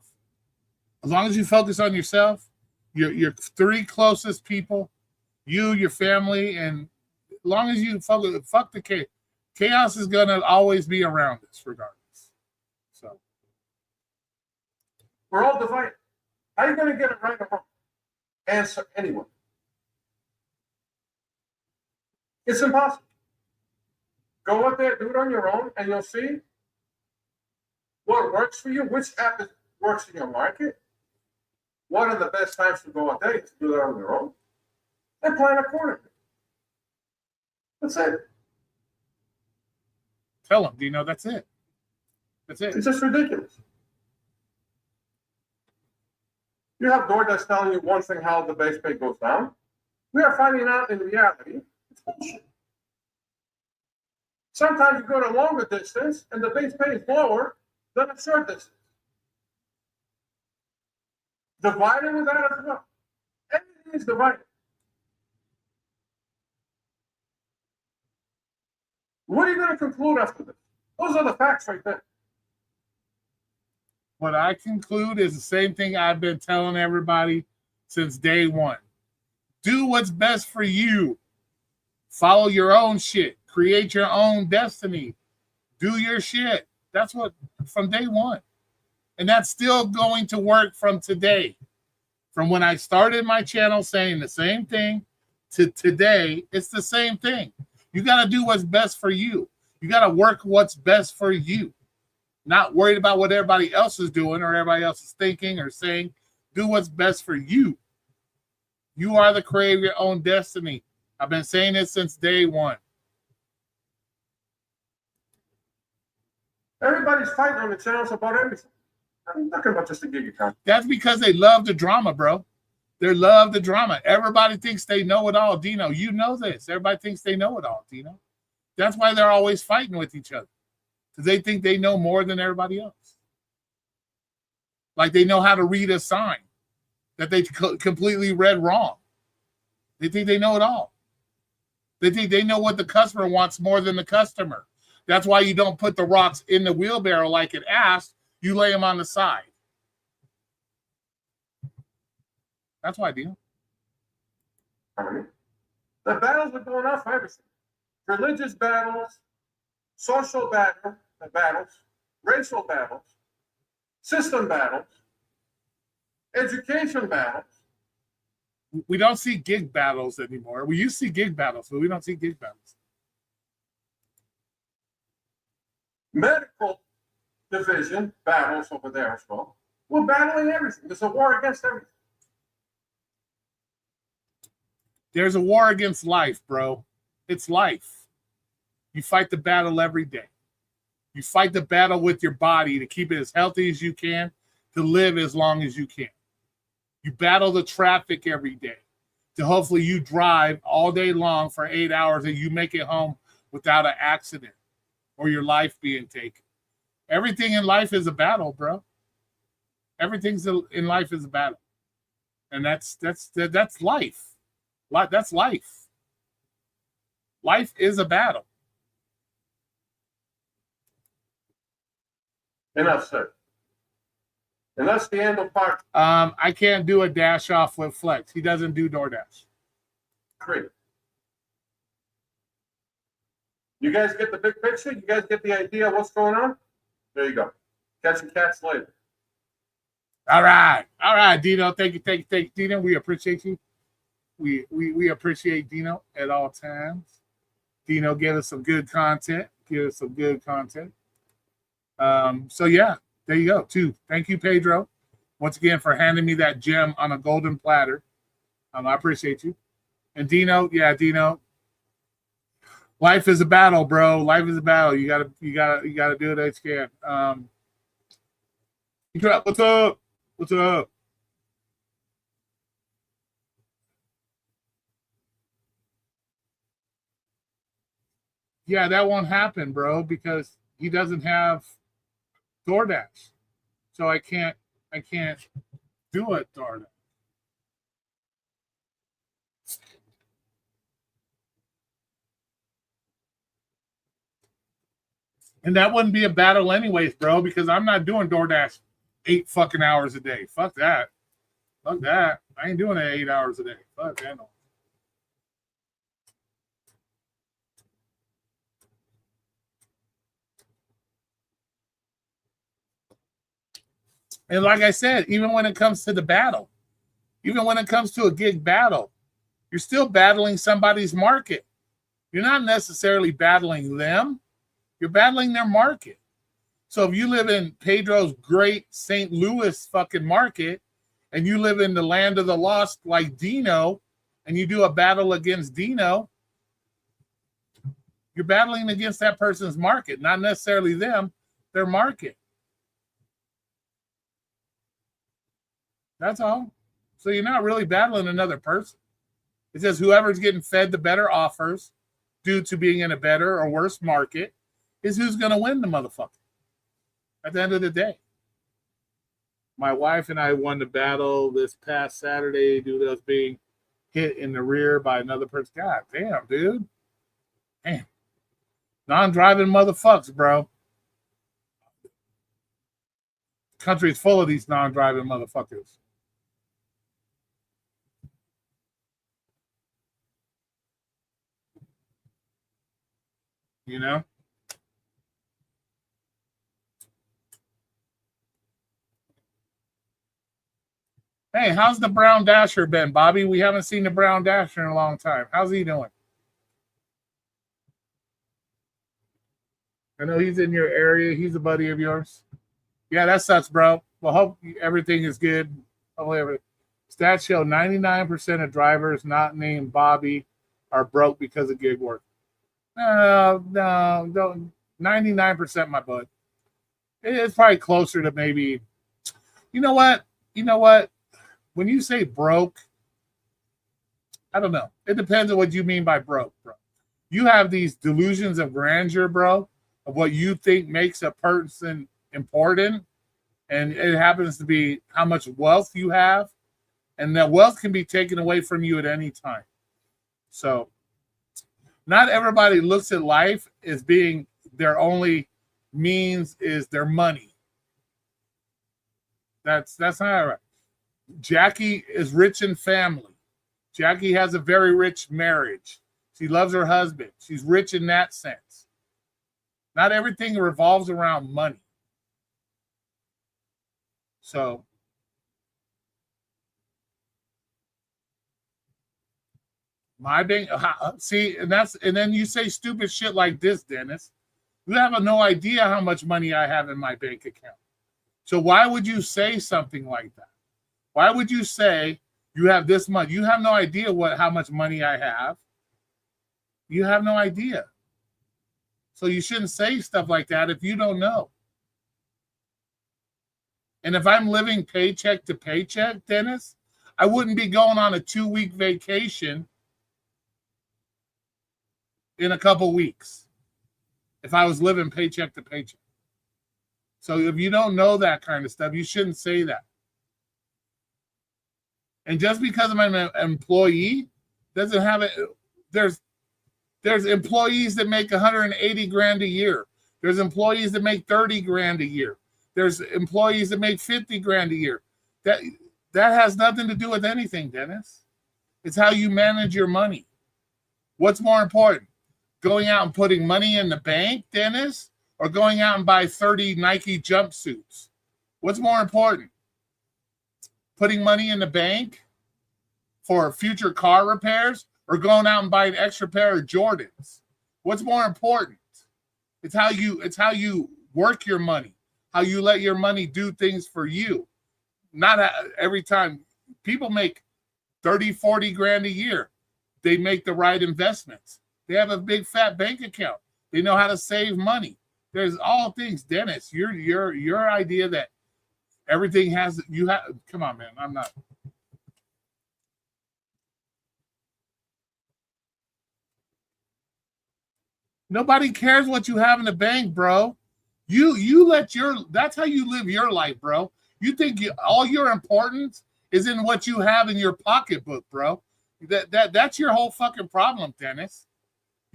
S1: As long as you focus on yourself, your three closest people, you, your family, and as long as you focus, fuck the chaos. Chaos is gonna always be around us, regardless. So
S9: We're all divided. How are you going to get it right or wrong? Answer anyone. It's impossible. Go out there, do it on your own, and you'll see what works for you, which app works in your market. What are the best times to go out there to do that on your own? And plan accordingly. That's it.
S1: tell them, Dino, that's it. That's it.
S9: It's just ridiculous. You have DoorDash telling you one thing how the base pay goes down. We are finding out in reality, it's bullshit. Sometimes you go to a longer distance and the base pay is lower than a short distance. Divided with that as well. Everything is divided. What are you going to conclude after this? Those are the facts right there.
S1: What I conclude is the same thing I've been telling everybody since day one. Do what's best for you. Follow your own shit. Create your own destiny. Do your shit. That's what, from day one. And that's still going to work from today. From when I started my channel saying the same thing to today, it's the same thing. You got to do what's best for you. You got to work what's best for you. Not worried about what everybody else is doing or everybody else is thinking or saying. Do what's best for you. You are the creator of your own destiny. I've been saying this since day one.
S9: Everybody's fighting on the channels about everything. I'm talking about just a gig account.
S1: That's because they love the drama, bro. They love the drama. Everybody thinks they know it all, Dino. You know this. Everybody thinks they know it all, Dino. That's why they're always fighting with each other. Because they think they know more than everybody else. Like they know how to read a sign that they completely read wrong. They think they know it all. They think they know what the customer wants more than the customer. That's why you don't put the rocks in the wheelbarrow like it asked. You lay them on the side. That's why, Dino.
S9: The battles are going on for everything. Religious battles, social battles, racial battles, system battles, education battles.
S1: We don't see gig battles anymore. We used to see gig battles, but we don't see gig battles.
S9: Medical division battles over there as well. We're battling everything. There's a war against everything.
S1: There's a war against life, bro. It's life. You fight the battle every day. You fight the battle with your body to keep it as healthy as you can, to live as long as you can. You battle the traffic every day to hopefully you drive all day long for 8 hours and you make it home without an accident or your life being taken. Everything in life is a battle, bro. Everything in life is a battle. And that's life. That's life. Life is a battle.
S9: Enough said. And that's the end of part
S1: I can't do a dash off with Flex. He doesn't do DoorDash.
S9: 3. You guys get the big picture? You guys get the idea of what's going on? There you go. Catching cats later.
S1: All right, Dino. Thank you, Dino. We appreciate you. We appreciate Dino at all times. Dino, give us some good content. So yeah, there you go. 2. Thank you, Pedro, once again for handing me that gem on a golden platter. I appreciate you. And Dino, yeah, Dino. Life is a battle, bro. Life is a battle. You gotta do it as you can. What's up? What's up? Yeah, that won't happen, bro, because he doesn't have DoorDash. So I can't do it, DoorDash. And that wouldn't be a battle anyways, bro, because I'm not doing DoorDash 8 fucking hours a day. Fuck that. Fuck that. I ain't doing it 8 hours a day. Fuck that. No. And like I said, even when it comes to the battle, even when it comes to a gig battle, you're still battling somebody's market. You're not necessarily battling them. You're battling their market. So if you live in Pedro's great St. Louis fucking market and you live in the land of the lost like Dino and you do a battle against Dino, you're battling against that person's market, not necessarily them, their market. That's all. So you're not really battling another person. It's just whoever's getting fed the better offers due to being in a better or worse market is who's going to win the motherfucker at the end of the day. My wife and I won the battle this past Saturday due to us being hit in the rear by another person. God damn, dude. Damn. Non-driving motherfuckers, bro. The country's full of these non-driving motherfuckers. You know? Hey, how's the Brown Dasher been, Bobby? We haven't seen the Brown Dasher in a long time. How's he doing? I know he's in your area. He's a buddy of yours. Yeah, that sucks, bro. Well, hope everything is good. Hopefully stats show 99% of drivers not named Bobby are broke because of gig work. No, don't. 99%, my bud. It's probably closer to maybe. You know what? When you say broke, I don't know. It depends on what you mean by broke, bro. You have these delusions of grandeur, bro, of what you think makes a person important, and it happens to be how much wealth you have, and that wealth can be taken away from you at any time. So not everybody looks at life as being their only means is their money. That's not right. Jackie is rich in family. Jackie has a very rich marriage. She loves her husband. She's rich in that sense. Not everything revolves around money. So my bank, see, and then you say stupid shit like this, Dennis. You have no idea how much money I have in my bank account. So why would you say something like that? Why would you say you have this much? You have no idea how much money I have. You have no idea. So you shouldn't say stuff like that if you don't know. And if I'm living paycheck to paycheck, Dennis, I wouldn't be going on a 2-week vacation in a couple weeks if I was living paycheck to paycheck. So if you don't know that kind of stuff, you shouldn't say that. And just because I'm an employee doesn't have it. There's employees that make 180 grand a year. There's employees that make 30 grand a year. There's employees that make 50 grand a year. That has nothing to do with anything, Dennis. It's how you manage your money. What's more important? Going out and putting money in the bank, Dennis, or going out and buy 30 Nike jumpsuits? What's more important? Putting money in the bank for future car repairs or going out and buying an extra pair of Jordans? What's more important? It's how you work your money, how you let your money do things for you. Not every time. People make 30, 40 grand a year. They make the right investments. They have a big fat bank account. They know how to save money. There's all things, Dennis. Your idea that everything has you have. Come on, man. I'm not. Nobody cares what you have in the bank, bro. You let that's how you live your life, bro. You think all your importance is in what you have in your pocketbook, bro. That's your whole fucking problem, Dennis.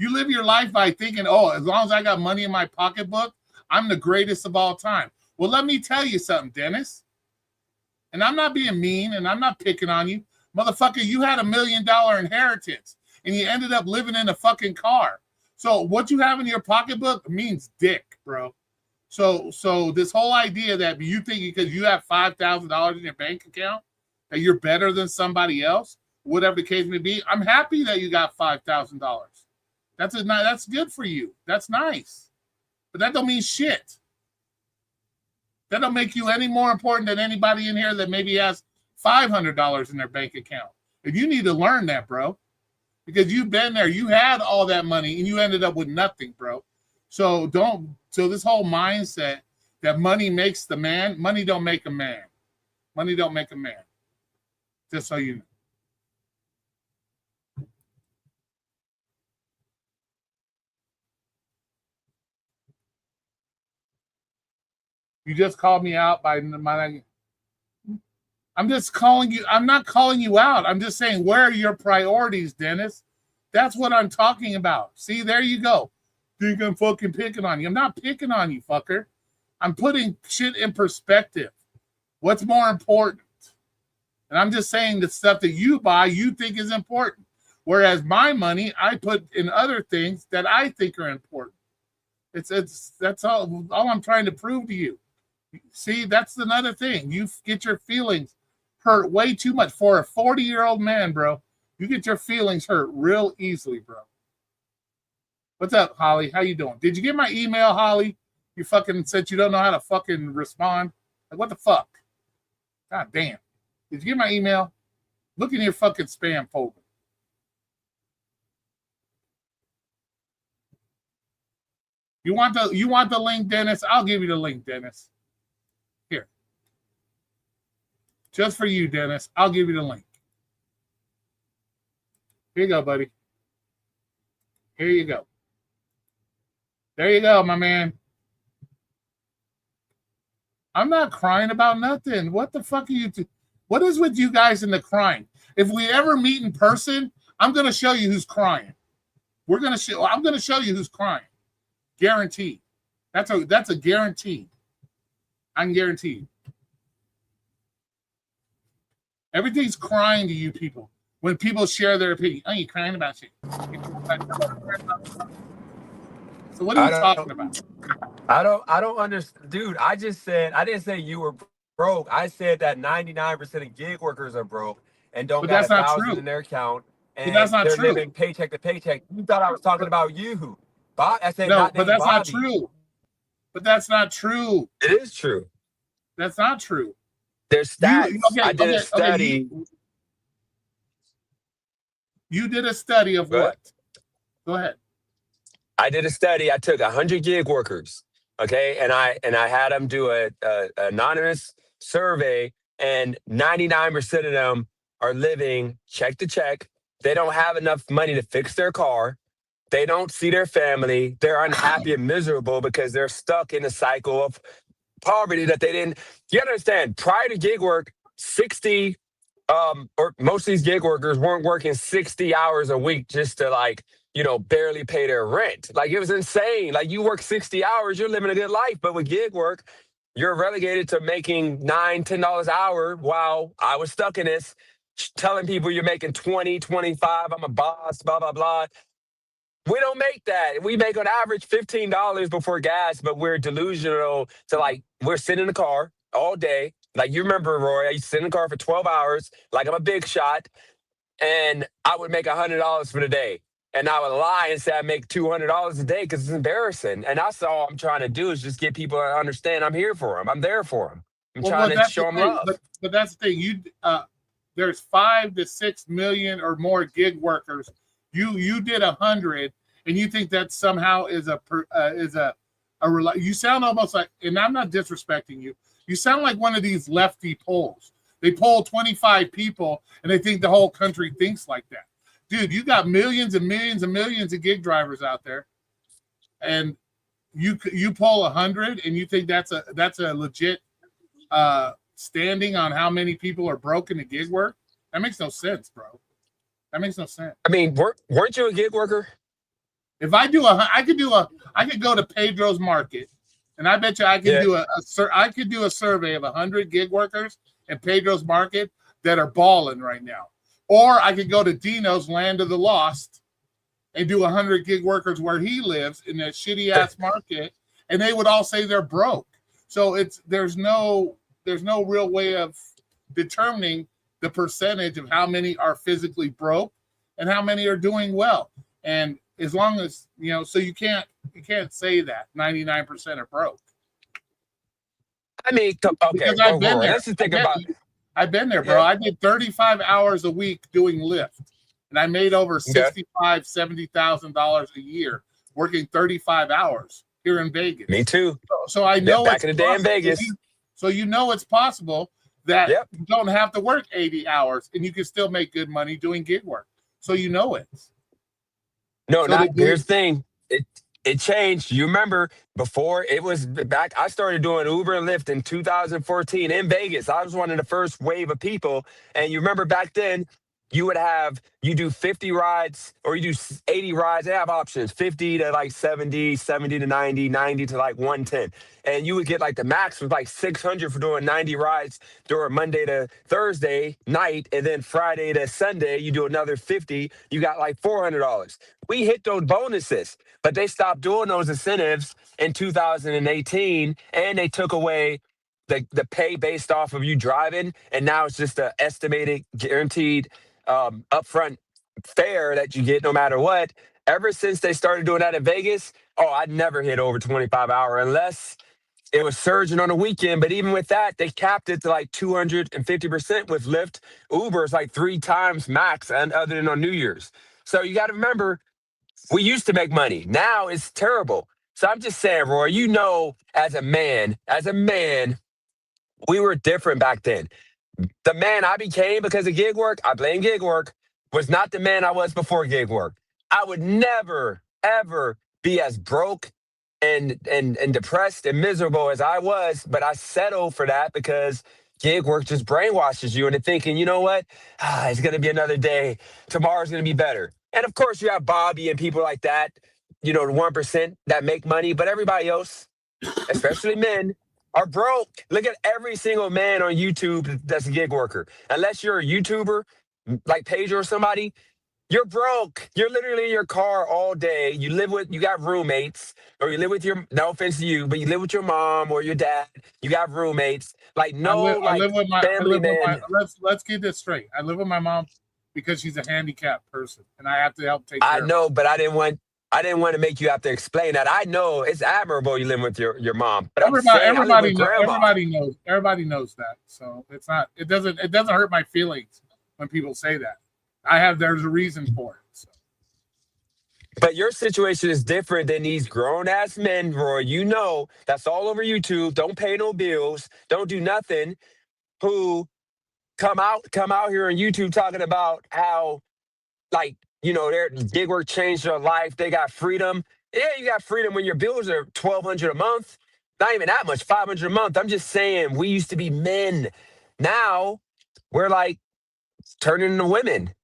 S1: You live your life by thinking, oh, as long as I got money in my pocketbook, I'm the greatest of all time. Well, let me tell you something, Dennis. And I'm not being mean and I'm not picking on you. Motherfucker, you had $1 million inheritance and you ended up living in a fucking car. So what you have in your pocketbook means dick, bro. So this whole idea that you think because you have $5,000 in your bank account that you're better than somebody else, whatever the case may be, I'm happy that you got $5,000. That's good for you. That's nice. But that don't mean shit. That don't make you any more important than anybody in here that maybe has $500 in their bank account. And you need to learn that, bro. Because you've been there. You had all that money and you ended up with nothing, bro. So this whole mindset that money makes the man, money don't make a man. Money don't make a man. Just so you know. You just called me out by my. I'm just calling you. I'm not calling you out. I'm just saying, where are your priorities, Dennis? That's what I'm talking about. See, there you go. Think I'm fucking picking on you. I'm not picking on you, fucker. I'm putting shit in perspective. What's more important? And I'm just saying the stuff that you buy, you think is important. Whereas my money, I put in other things that I think are important. That's all I'm trying to prove to you. See, that's another thing. You get your feelings hurt way too much for a 40-year-old man, bro. You get your feelings hurt real easily, bro. What's up, Holly? How you doing? Did you get my email, Holly? You fucking said you don't know how to fucking respond. Like, what the fuck? God damn. Did you get my email? Look in your fucking spam folder. You want the link, Dennis? I'll give you the link, Dennis. Here. Just for you, Dennis. I'll give you the link. Here you go, buddy. Here you go. There you go, my man. I'm not crying about nothing. What the fuck are you What is with you guys in the crying? If we ever meet in person, I'm going to show you who's crying. I'm going to show you who's crying. Guaranteed. That's a guarantee. I can guarantee. Everything's crying to you people. When people share their opinion, oh, you crying about shit. So what are you talking about?
S10: I don't understand, dude. I didn't say you were broke. I said that 99% of gig workers are broke and don't got $1,000 in their account, and
S1: that's not
S10: they're
S1: true.
S10: living paycheck to paycheck. You thought I was talking about you, Bob? I said
S1: no, but that's
S10: Bobby.
S1: not true. But that's not true.
S10: It is true.
S1: That's not true.
S10: There's stats. I did a study.
S1: You did a study of what? Go ahead.
S10: I did a study. I took 100 gig workers, okay, and I had them do a anonymous survey, and 99% of them are living check to check. They don't have enough money to fix their car. They don't see their family. They're unhappy and miserable because they're stuck in a cycle of poverty that they didn't. You understand? Prior to gig work, 60 or most of these gig workers weren't working 60 hours a week just to barely pay their rent. Like, it was insane. Like, you work 60 hours, you're living a good life. But with gig work, you're relegated to making $9, $10 an hour. While I was stuck in this, telling people you're making 20, 25, I'm a boss, blah, blah, blah. We don't make that. We make on average $15 before gas, but we're delusional to we're sitting in the car all day. Like, you remember, Roy, I used to sit in the car for 12 hours, like I'm a big shot, and I would make $100 for the day. And I would lie and say I make $200 a day because it's embarrassing. And that's all I'm trying to do is just get people to understand I'm here for them. I'm there for them. I'm trying to show them love.
S1: But that's the thing. There's 5 to 6 million or more gig workers. You did 100, and you think that somehow is you sound almost like, and I'm not disrespecting you. You sound like one of these lefty polls. They poll 25 people, and they think the whole country thinks like that. Dude, you got millions and millions and millions of gig drivers out there, and you poll 100, and you think that's a legit standing on how many people are broke in the gig work? That makes no sense, bro. That makes no sense.
S10: I mean, weren't you a gig worker?
S1: If I could go to Pedro's Market And I bet you I can
S10: Yeah.
S1: I could do a survey of 100 gig workers in Pedro's market that are balling right now. Or I could go to Dino's Land of the Lost and do 100 gig workers where he lives in that shitty ass market, and they would all say they're broke. So there's no real way of determining the percentage of how many are physically broke and how many are doing well. And as long as, so you can't say that 99% are broke.
S10: I mean, okay,
S1: Because I've been there.
S10: let's just think about.
S1: I've been there, bro.
S10: Yeah.
S1: I did 35 hours a week doing Lyft, and I made over $70,000 a year working 35 hours here in Vegas.
S10: Me too.
S1: So I know
S10: back in the day in Vegas.
S1: So it's possible that
S10: Yep.
S1: you don't have to work 80 hours and you can still make good money doing gig work. So it.
S10: No,
S1: So
S10: here's the thing. It changed. You remember before it was back, I started doing Uber and Lyft in 2014 in Vegas. I was one of the first wave of people. And you remember back then, you do 50 rides or you do 80 rides. They have options, 50 to like 70, 70 to 90, 90 to like 110. And you would get like the max was like 600 for doing 90 rides during Monday to Thursday night. And then Friday to Sunday, you do another 50. You got like $400. We hit those bonuses, but they stopped doing those incentives in 2018 and they took away the pay based off of you driving. And now it's just an estimated guaranteed upfront fare that you get no matter what. Ever since they started doing that in Vegas, I'd never hit over 25 hour unless it was surging on the weekend. But even with that, they capped it to like 250% with Lyft. Uber is like 3 times max, and other than on New Year's. So you got to remember, we used to make money. Now it's terrible. So I'm just saying, Roy, as a man, we were different back then. The man I became because of gig work, I blame gig work, was not the man I was before gig work. I would never, ever be as broke and depressed and miserable as I was, but I settled for that because gig work just brainwashes you into thinking, you know what? It's going to be another day. Tomorrow's going to be better. And of course, you have Bobby and people like that, the 1% that make money, but everybody else, especially men, are broke. Look at every single man on YouTube that's a gig worker. Unless you're a YouTuber like Pedro or somebody, you're broke. You're literally in your car all day. You got roommates, or you live with no offense to you, but you live with your mom or your dad. You got roommates. Like
S1: I live with my
S10: family man.
S1: Let's get this straight. I live with my mom because she's a handicapped person, and I have to help take care
S10: I know, but I didn't want to make you have to explain that. I know it's admirable you live with your mom. But everybody
S1: knows that. So it doesn't hurt my feelings when people say that. There's a reason for it. So.
S10: But your situation is different than these grown ass men, Roy. That's all over YouTube. Don't pay no bills. Don't do nothing. Who come out here on YouTube talking about how, like, their gig work changed their life. They got freedom. Yeah, you got freedom when your bills are $1,200 a month. Not even that much, $500 a month. I'm just saying, we used to be men. Now we're like turning into women.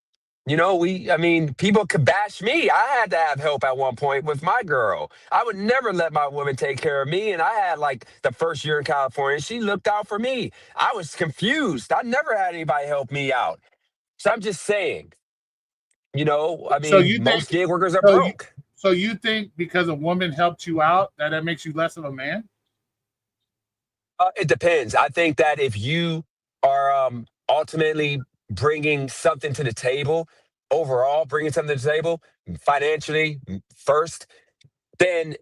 S10: People could bash me. I had to have help at one point with my girl. I would never let my woman take care of me. And I had like the first year in California, she looked out for me. I was confused. I never had anybody help me out. So I'm just saying, most gig workers are broke.
S1: So you think because a woman helped you out, that makes you less of a man?
S10: It depends. I think that if you are ultimately bringing something to the table, financially first, then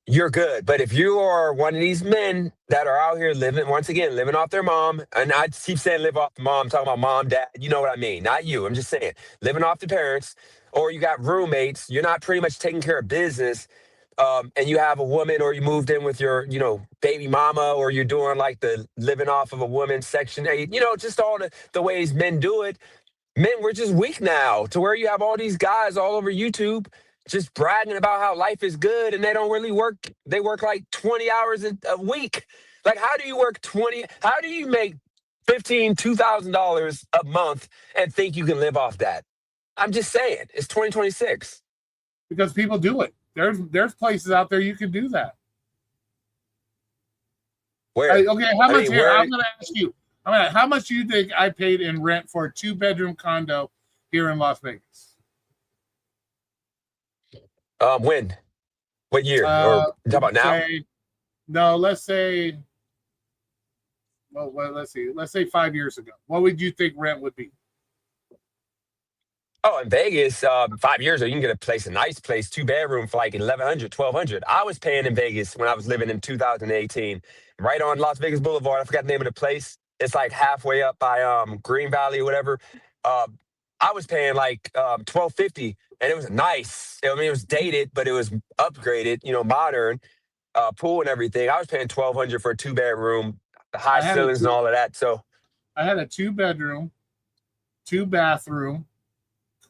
S10: you're good. But if you are one of these men that are out here living off their mom, and I keep saying live off the mom, I'm talking about mom, dad, you know what I mean? Not you. I'm just saying living off the parents, or you got roommates, you're not pretty much taking care of business. And you have a woman, or you moved in with your, baby mama, or you're doing like the living off of a woman Section 8, just all the ways men do it. Men, we're just weak now to where you have all these guys all over YouTube just bragging about how life is good, and they don't really work. They work like 20 hours a week. Like, how do you work 20? How do you make $2,000 a month and think you can live off that? I'm just saying, it's 2026.
S1: Because people do it. There's places out there you can do that.
S10: Where?
S1: Okay, how
S10: I
S1: much
S10: mean,
S1: here?
S10: where?
S1: I'm gonna ask you. How much do you think I paid in rent for a 2-bedroom condo here in Las Vegas?
S10: When? What year? Or you talk about now?
S1: Let's say, let's see. Let's say 5 years ago. What would you think rent would be?
S10: Oh, in Vegas, 5 years ago, you can get a nice place, 2 bedroom for like 1,100, 1,200. I was paying in Vegas when I was living in 2018, right on Las Vegas Boulevard. I forgot the name of the place. It's like halfway up by Green Valley or whatever. Uh, I was paying like 1,250, and it was nice. I mean, it was dated, but it was upgraded, modern, pool and everything. I was paying 1,200 for a 2 bedroom, the high ceilings and all of that. So
S1: I had a 2-bedroom, 2-bathroom,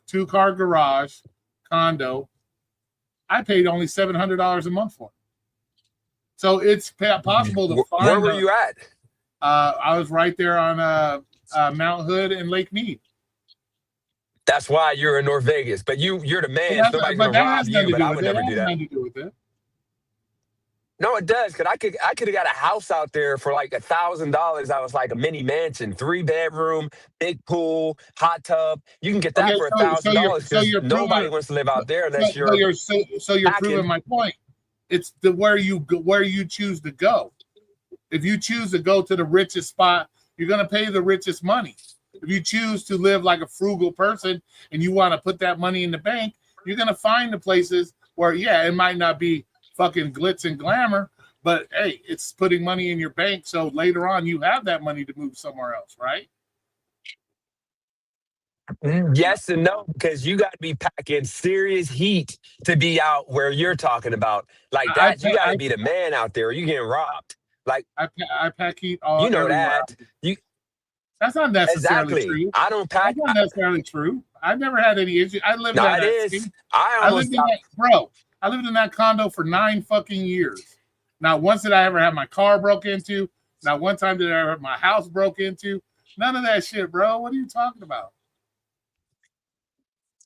S1: 2-car garage condo. I paid only $700 a month for it. So it's possible to find.
S10: Where were you at?
S1: I was right there on Mount Hood and Lake Mead.
S10: That's why you're in North Vegas. But you're the man. So nobody's gonna rob you. But I would never do that.
S1: Nothing to do with it.
S10: No, it does. Cause I could have got a house out there for like $1,000. I was like a mini mansion, 3 bedroom, big pool, hot tub. You can get that for $1,000. Nobody wants to live out there unless you're
S1: proving my point. It's where you choose to go. If you choose to go to the richest spot, you're gonna pay the richest money. If you choose to live like a frugal person and you want to put that money in the bank, you're gonna find the places where, it might not be fucking glitz and glamour, but hey, it's putting money in your bank, so later on you have that money to move somewhere else, right?
S10: Yes and no, because you got to be packing serious heat to be out where you're talking about. Like that, you got to be the man out there. You're getting robbed. Like
S1: I pack heat all.
S10: You know that.
S1: That's not necessarily true.
S10: I don't pack.
S1: That's not necessarily true. I've never had any issues. I lived in that.
S10: It is. I lived
S1: in that condo for 9 fucking years. Not once did I ever have my car broke into. Not one time did I ever have my house broke into. None of that shit, bro. What are you talking about?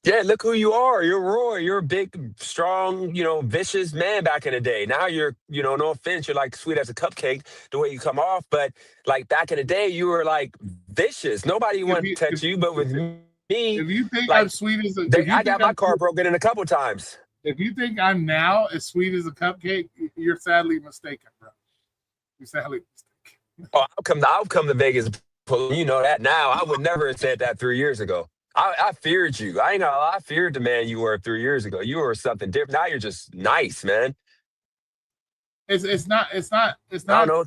S10: Yeah, look who you are. You're Roy. You're a big, strong, vicious man back in the day. Now you're, no offense, you're like sweet as a cupcake the way you come off. But like back in the day, you were like vicious. Nobody wanted to touch you, but with me,
S1: if you think I'm sweet as
S10: I got my car broken in a couple times.
S1: If you think I'm now as sweet as a cupcake, you're sadly mistaken, bro. You're sadly mistaken.
S10: Oh, I'll come to Vegas. You know that now. I would never have said that 3 years ago. I feared you. I ain't gonna lie. I feared the man you were 3 years ago. You were something different. Now you're just nice, man.
S1: It's not.
S10: I don't know.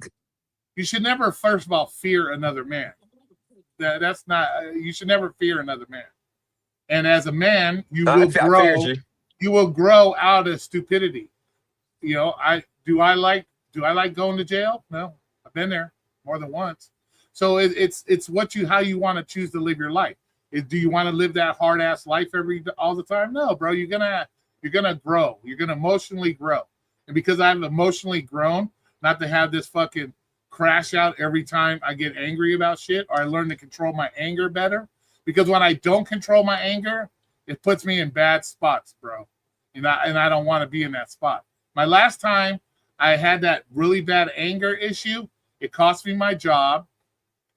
S1: You should never, first of all, fear another man. That's not. You should never fear another man. And as a man, you will grow. You will grow out of stupidity. Do I like going to jail? No, I've been there more than once. So it's how you want to choose to live your life. Do you want to live that hard ass life all the time? No, bro. You're gonna grow. You're gonna emotionally grow. And because I've emotionally grown, not to have this fucking crash out every time I get angry about shit, or I learn to control my anger better. Because when I don't control my anger, it puts me in bad spots, bro. And I don't want to be in that spot. My last time I had that really bad anger issue, it cost me my job.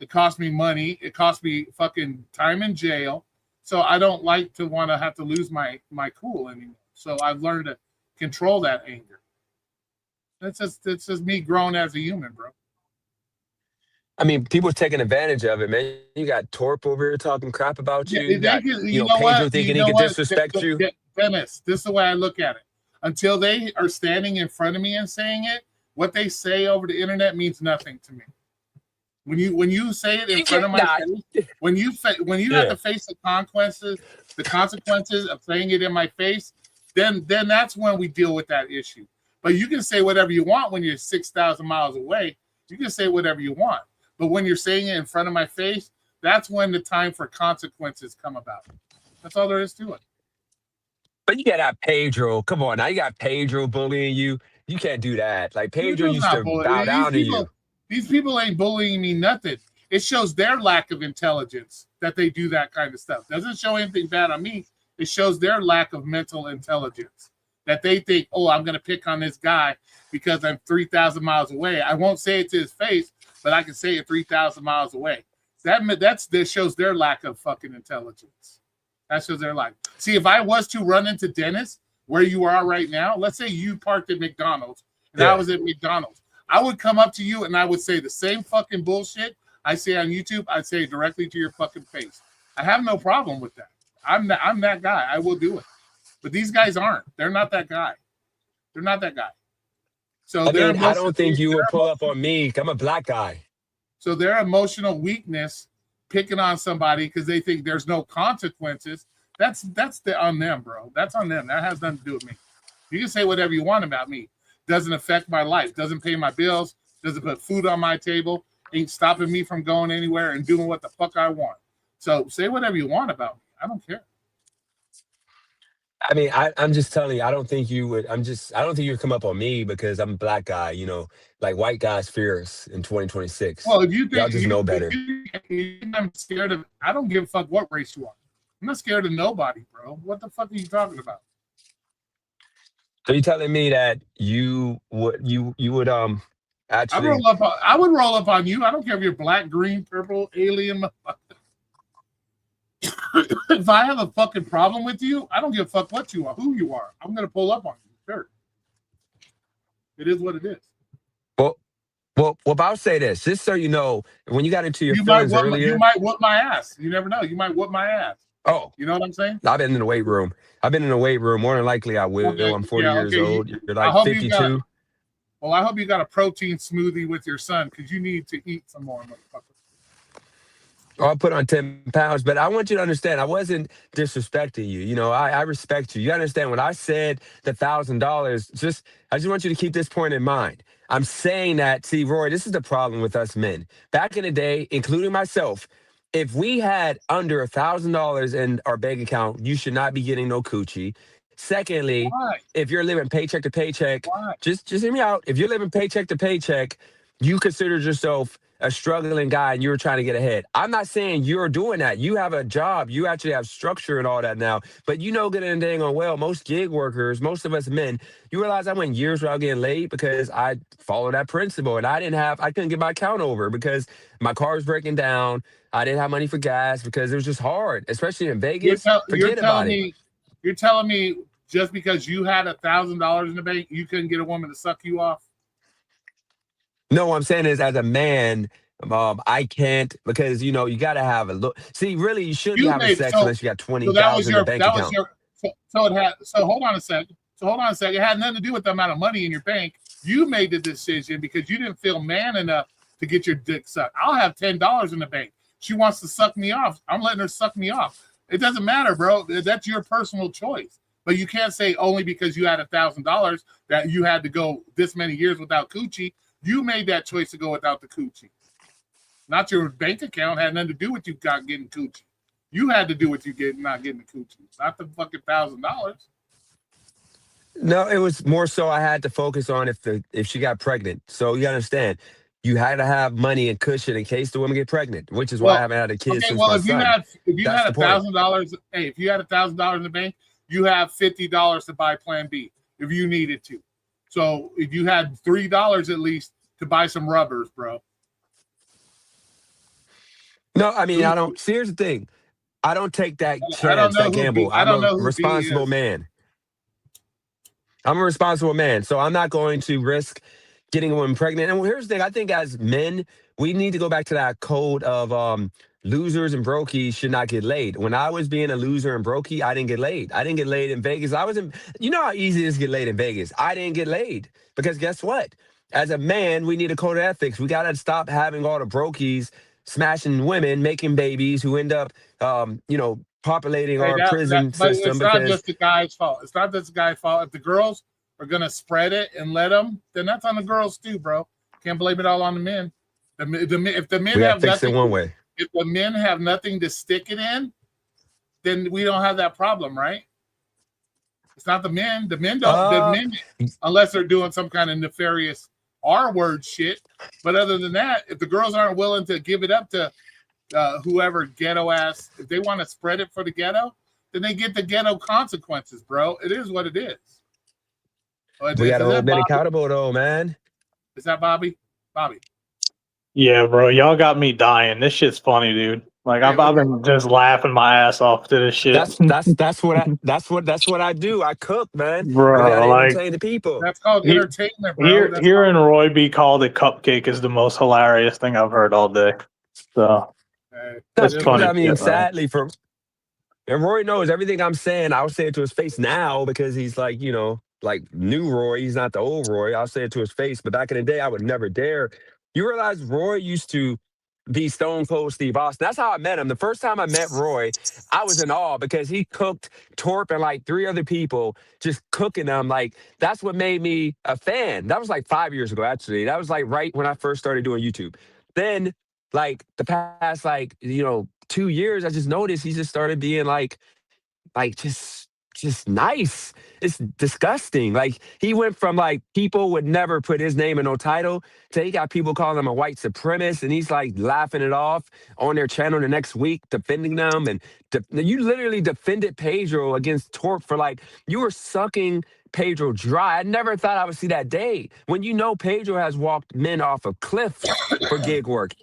S1: It cost me money. It cost me fucking time in jail. So I don't like to want to have to lose my cool anymore. So I've learned to control that anger. That's just me growing as a human, bro.
S10: I mean, people are taking advantage of it, man. You got Torp over here talking crap about you. You got Pedro thinking he can disrespect you.
S1: Dennis, this is the way I look at it. Until they are standing in front of me and saying it, what they say over the internet means nothing to me. When you say it in front of my face, when you have to face the consequences of saying it in my face, then that's when we deal with that issue. But you can say whatever you want when you're 6,000 miles away. You can say whatever you want. But when you're saying it in front of my face, that's when the time for consequences come about. That's all there is to it.
S10: But you gotta have Pedro. Come on now, you got Pedro bullying you. You can't do that. Like Pedro used to bow down to you.
S1: These people ain't bullying me nothing. It shows their lack of intelligence that they do that kind of stuff. Doesn't show anything bad on me. It shows their lack of mental intelligence. that they think, oh, I'm going to pick on this guy because I'm 3,000 miles away. I won't say it to his face, but I can say it 3,000 miles away. That shows their lack of fucking intelligence. That shows their lack. See, if I was to run into Dennis where you are right now, let's say you parked at McDonald's and I was at McDonald's, I would come up to you and I would say the same fucking bullshit I say on YouTube. I'd say it directly to your fucking face. I have no problem with that. I'm that guy. I will do it. But these guys aren't. They're not that guy. They're not that guy. So
S10: I mean, I don't think you would pull up on me. I'm a black guy.
S1: So their emotional weakness, picking on somebody because they think there's no consequences, that's on them, bro. That's on them. That has nothing to do with me. You can say whatever you want about me. Doesn't affect my life. Doesn't pay my bills. Doesn't put food on my table. Ain't stopping me from going anywhere and doing what the fuck I want. So say whatever you want about me. I don't care.
S10: I mean, I'm just telling you, I don't think you would. I don't think you'd come up on me because I'm a black guy. You know, like white guys fear us in 2026.
S1: Well, if you think
S10: y'all just know better.
S1: I'm scared of, I don't give a fuck what race you are. I'm not scared of nobody, bro. What the fuck are you talking about?
S10: So you telling me that you would actually?
S1: I would roll up on you. I don't care if you're black, green, purple, alien. If I have a fucking problem with you, I don't give a fuck what you are, who you are. I'm gonna pull up on you. Sure. It is what it is.
S10: Well, I'll say this, just so you know, when you got into your feelings earlier,
S1: you might whoop my ass. You never know. You might whoop my ass.
S10: Oh,
S1: you know what I'm saying?
S10: I've been in the weight room. More than likely, I will.
S1: Okay,
S10: I'm 40 years old. You're like 52.
S1: Well, I hope you got a protein smoothie with your son because you need to eat some more, motherfucker.
S10: I put on 10 pounds, but I want you to understand, I wasn't disrespecting you. You know, I respect you. You understand when I said the $1,000, I just want you to keep this point in mind. I'm saying that, see, Roy, this is the problem with us men. Back in the day, including myself, if we had under $1,000 in our bank account, you should not be getting no coochie. Secondly, if you're living paycheck to paycheck, just hear me out. If you're living paycheck to paycheck, you consider yourself a struggling guy and you're trying to get ahead. I'm not saying you're doing that. You have a job. You actually have structure and all that now. But you know good and dang on well, most gig workers, most of us men, you realize I went years without getting laid because I followed that principle and I couldn't get my account over because my car was breaking down. I didn't have money for gas because it was just hard, especially in Vegas. Forget about it.
S1: You're telling me just because you had $1,000 in the bank, you couldn't get a woman to suck you off?
S10: No, what I'm saying is, as a man, I can't because you got to have a look. See, really, you shouldn't be having sex unless you got 20,000 in the bank account.
S1: So hold on a second. It had nothing to do with the amount of money in your bank. You made the decision because you didn't feel man enough to get your dick sucked. I'll have $10 in the bank. She wants to suck me off. I'm letting her suck me off. It doesn't matter, bro. That's your personal choice. But you can't say only because you had $1,000 that you had to go this many years without coochie. You made that choice to go without the coochie. Not your bank account had nothing to do with you getting coochie. You had to do what you get not getting the coochie. Not the fucking $1,000.
S10: No, it was more so I had to focus on if she got pregnant. So you understand, you had to have money and cushion in case the woman get pregnant, which is why I haven't had a kid since my son.
S1: If you had $1,000, if you had $1,000 in the bank, you have $50 to buy Plan B if you needed to. So if you had $3 at least to buy some rubbers, bro.
S10: No, I mean, I don't. See, here's the thing. I don't take that chance, that gamble. I'm a responsible man. I'm a responsible man. So I'm not going to risk getting a woman pregnant. And here's the thing. I think as men, we need to go back to that code of losers and brokies should not get laid. When I was being a loser and brokey, I didn't get laid. I didn't get laid in Vegas. You know how easy it is to get laid in Vegas. I didn't get laid because guess what? As a man, we need a code of ethics. We got to stop having all the brokies smashing women, making babies who end up, populating our prison system.
S1: It's not just the guy's fault. It's not just the guy's fault. If the girls are going to spread it and let them, then that's on the girls too, bro. Can't blame it all on the men. If the men have nothing,
S10: one way.
S1: If the men have nothing to stick it in, then we don't have that problem, right? It's not the men. The men don't. The men, unless they're doing some kind of nefarious R-word shit. But other than that, if the girls aren't willing to give it up to whoever ghetto ass, if they want to spread it for the ghetto, then they get the ghetto consequences, bro. It is what it is. Oh,
S10: We gotta
S1: is
S10: hold
S1: that
S10: men
S1: Bobby?
S10: accountable though, man.
S1: Is that Bobby? Bobby.
S11: Yeah, bro, y'all got me dying. This shit's funny, dude. Like
S1: Hey,
S11: I've
S1: okay.
S11: been just laughing my ass off to this shit.
S10: That's what I do. I cook, man. We
S11: Bro,
S10: gotta
S11: like
S10: entertain the people.
S1: That's called
S11: he,
S1: entertainment, bro. That's
S11: hearing
S1: called.
S11: Roy be called a cupcake is the most hilarious thing I've heard all day. So
S1: It
S11: that's
S1: is what
S11: funny
S1: it
S10: I mean,
S11: shit, man.
S10: sadly, for and Roy knows everything I'm saying. I'll say it to his face now because he's like, like new Roy. He's not the old Roy. I'll say it to his face. But back in the day, I would never dare. You realize Roy used to be Stone Cold Steve Austin. That's how I met him. The first time I met Roy, I was in awe because he cooked Torp and like 3 other people, just cooking them. Like, that's what made me a fan. That was like 5 years ago, actually. That was like right when I first started doing YouTube. Then, like, the past, like, 2 years, I just noticed he just started being like just nice. It's disgusting. Like, he went from like people would never put his name in no title to he got people calling him a white supremacist, and he's like laughing it off on their channel the next week, defending them. And you literally defended Pedro against Torp for like you were sucking Pedro dry. I never thought I would see that day when Pedro has walked men off a cliff for gig work.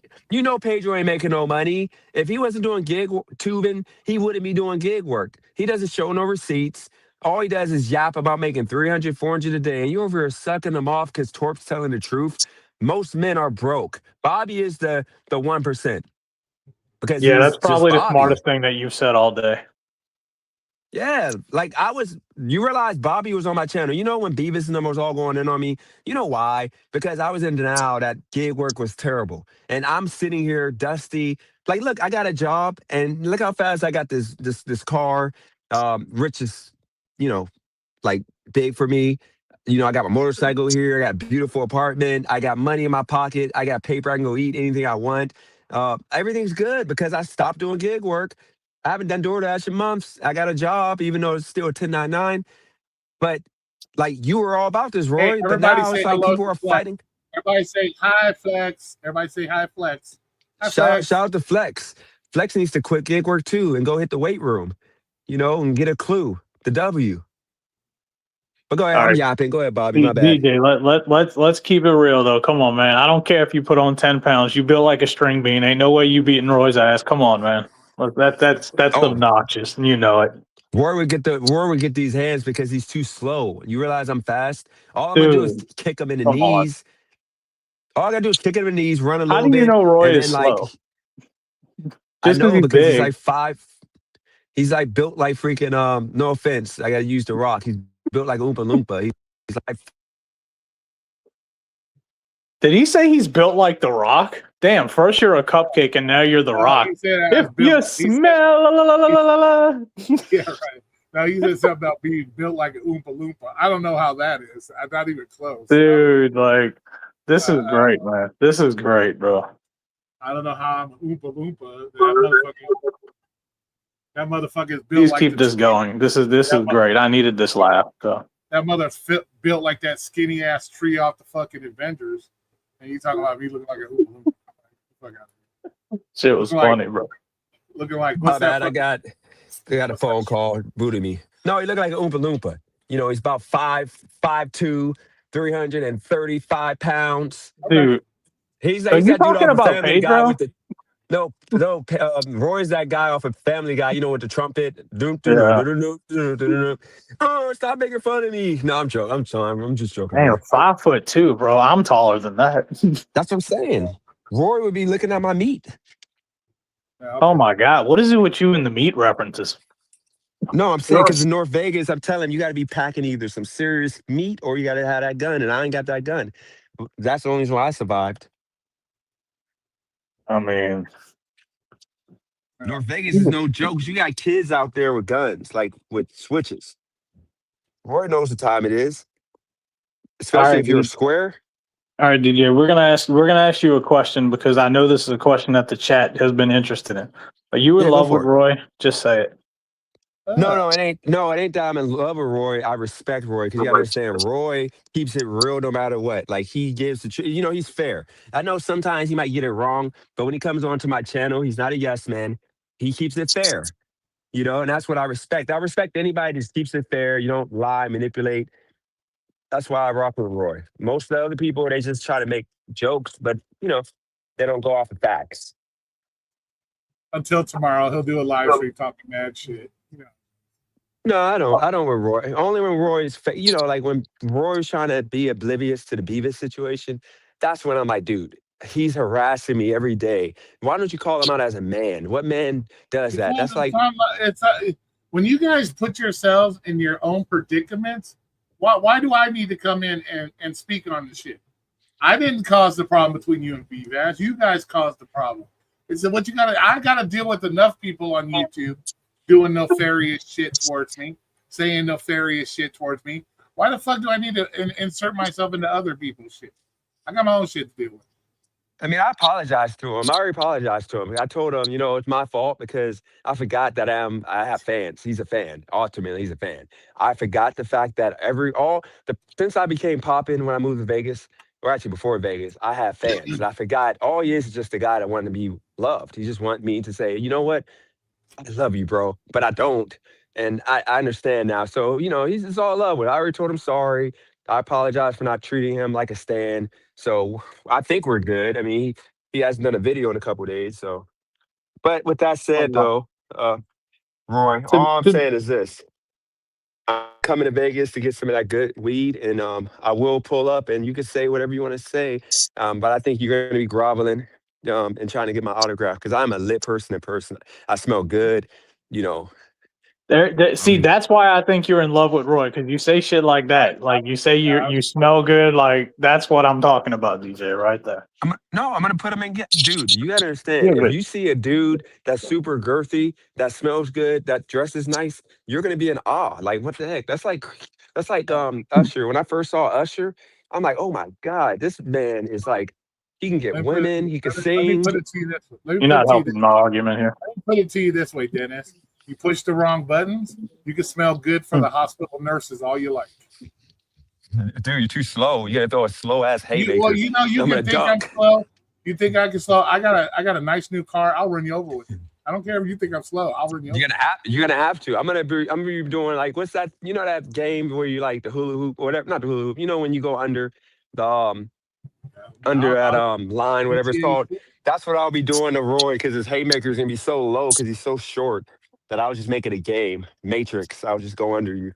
S10: Pedro ain't making no money. If he wasn't doing gig tubing, he wouldn't be doing gig work. He doesn't show no receipts. All he does is yap about making 300, 400 a day. And you over here sucking them off because Torp's telling the truth. Most men are broke. Bobby is the 1% because
S11: Yeah, that's
S10: he's just
S11: probably the
S10: Bobby.
S11: smartest thing that you've said all day.
S10: Yeah, like you realize Bobby was on my channel. When Beavis and them was all going in on me, why? Because I was in denial that gig work was terrible. And I'm sitting here dusty. Like, look, I got a job and look how fast I got this car. Rich is, you know, like big for me. I got my motorcycle here. I got a beautiful apartment. I got money in my pocket. I got paper. I can go eat anything I want. Everything's good because I stopped doing gig work. I haven't done DoorDash in months. I got a job, even though it's still a 1099. But like you were all about this,
S1: Hey,
S10: Roy. But
S1: everybody
S10: now
S1: say
S10: it's like
S1: hello
S10: people
S1: to
S10: are
S1: Flex.
S10: fighting.
S1: Everybody say hi, Flex. Everybody say hi, Flex. Hi,
S10: Shout
S1: Flex.
S10: out to Flex. Flex needs to quit gig work too and go hit the weight room, and get a clue, the W. But go ahead,
S11: All
S10: I'm
S11: right,
S10: yapping. Go ahead, Bobby. My bad.
S11: DJ, let's keep it real though. Come on, man. I don't care if you put on 10 pounds. You built like a string bean. Ain't no way you beating Roy's ass. Come on, man. Look, that's
S10: Oh,
S11: obnoxious, and you know it,
S10: Roy would get these hands because he's too slow. You realize I'm fast. All I'm gonna do is
S11: dude.
S10: kick him in the
S11: Come on.
S10: knees. All I gotta do is kick him in the knees, run a
S11: How
S10: little
S11: do you
S10: bit,
S11: know Roy
S10: and
S11: is
S10: then like
S11: slow?
S10: I
S11: Just because
S10: know
S11: he's
S10: because he's
S11: big.
S10: like 5. He's like built like freaking no offense, I gotta use the rock. He's built like Oompa Loompa. He's like
S11: Did he say he's built like the Rock? Damn! First you're a cupcake, and now you're the Rock.
S1: He said I
S11: If
S1: was
S11: you
S1: built.
S11: smell, la, la, la, la, la, la.
S1: Yeah, right. Now he said something about being built like an Oompa Loompa. I don't know how that is. I'm not even close.
S11: Dude, like this is great, man. This is great, bro.
S1: I don't know how I'm an Oompa Loompa. That motherfucker is built
S11: Please
S1: like
S11: keep this going. This is great. I needed this laugh. So.
S1: That mother's built like that skinny ass tree off the fucking Avengers, and you talking about me looking like a Oompa Loompa. Fuck out of here.
S11: Shit was funny, bro.
S1: Looking like
S10: my bad. I got a phone call booted me. No, he looked like an Oompa Loompa. He's about 5'2", 335 pounds.
S11: Dude,
S10: He's
S11: are you
S10: that dude
S11: talking
S10: off of
S11: about
S10: Family Guy
S11: Pedro?
S10: with the no. Roy's that guy off of Family Guy. With the trumpet.
S11: Yeah.
S10: Oh, stop making fun of me. No, I'm joking. I'm sorry. I'm just joking.
S11: Man,
S10: Roy.
S11: 5'2", bro. I'm taller than that.
S10: That's what I'm saying. Roy would be looking at my meat.
S11: Oh my God, what is it with you and the meat references?
S10: No, I'm saying because in North Vegas, I'm telling you got to be packing either some serious meat or you got to have that gun, and I ain't got that gun. That's the only reason why I survived.
S11: I mean,
S10: North Vegas is no joke. You got kids out there with guns, like with switches. Roy knows what time it is, especially if you're a square.
S11: All right, DJ, we're gonna ask you a question because I know this is a question that the chat has been interested in. Are you in
S10: Yeah, go
S11: love with
S10: for it.
S11: Roy? Just say it.
S10: No, it ain't. No, it ain't that I'm in love with Roy. I respect Roy because you gotta understand, Roy keeps it real no matter what. Like he gives the truth. He's fair. I know sometimes he might get it wrong, but when he comes onto my channel, he's not a yes man. He keeps it fair. And that's what I respect. I respect anybody that just keeps it fair. You don't lie, manipulate. That's why I rock with Roy. Most of the other people, they just try to make jokes, but they don't go off of facts.
S1: Until tomorrow, he'll do a live stream talking mad shit.
S10: No, I don't. I don't with Roy. Only when Roy's, like when Roy's trying to be oblivious to the Beavis situation. That's when I'm like, dude, he's harassing me every day. Why don't you call him out as a man? What man does that? That's like,
S1: when you guys put yourselves in your own predicaments. Why do I need to come in and speak on the shit? I didn't cause the problem between you and Beavis. You guys caused the problem. It's what I gotta deal with enough people on YouTube doing nefarious shit towards me, saying nefarious shit towards me. Why the fuck do I need to insert myself into other people's shit? I got my own shit to deal with.
S10: I mean, I apologized to him. I already apologized to him. I told him, it's my fault because I forgot that I have fans. He's a fan. Ultimately, he's a fan. I forgot the fact that since I became popping when I moved to Vegas, or actually before Vegas, I have fans. And I forgot all he is just a guy that wanted to be loved. He just wanted me to say, you know what? I love you, bro. But I don't. And I understand now. So, he's just all love with it. I already told him sorry. I apologize for not treating him like a stan. So I think we're good. I mean, he hasn't done a video in a couple of days. So, but with that said, though, Roy, all I'm saying is this. I'm coming to Vegas to get some of that good weed, and I will pull up, and you can say whatever you want to say. But I think you're going to be groveling and trying to get my autograph because I'm a lit person in person. I smell good,
S11: See, that's why I think you're in love with Roy, because you say shit like that. Like you say you smell good. Like that's what I'm talking about, DJ, right there.
S10: I'm gonna put him in. Dude, you gotta understand. If you see a dude that's super girthy, that smells good, that dresses nice, you're gonna be in awe. Like what the heck? That's like Usher. When I first saw Usher, I'm like, oh my god, this man is like, he can get women, he can sing.
S1: Let me put it to you this way.
S11: You're not helping my argument here.
S1: Let me put it to you this way, Dennis. You push the wrong buttons, you can smell good for the hospital nurses all you like.
S10: Dude, you're too slow. You gotta throw a slow ass haymaker.
S1: You can think I'm slow. You think I can slow? I got a nice new car. I'll run you over with it. I don't care if you think I'm slow. I'll run you over.
S10: You're gonna have to. I'm gonna be doing like, what's that? You know that game where you like the hula hoop or whatever? Not the hula hoop. You know when you go under the line, whatever it's called. That's what I'll be doing to Roy because his haymaker is gonna be so low because he's so short that I was just making a game. Matrix. I'll just go under you.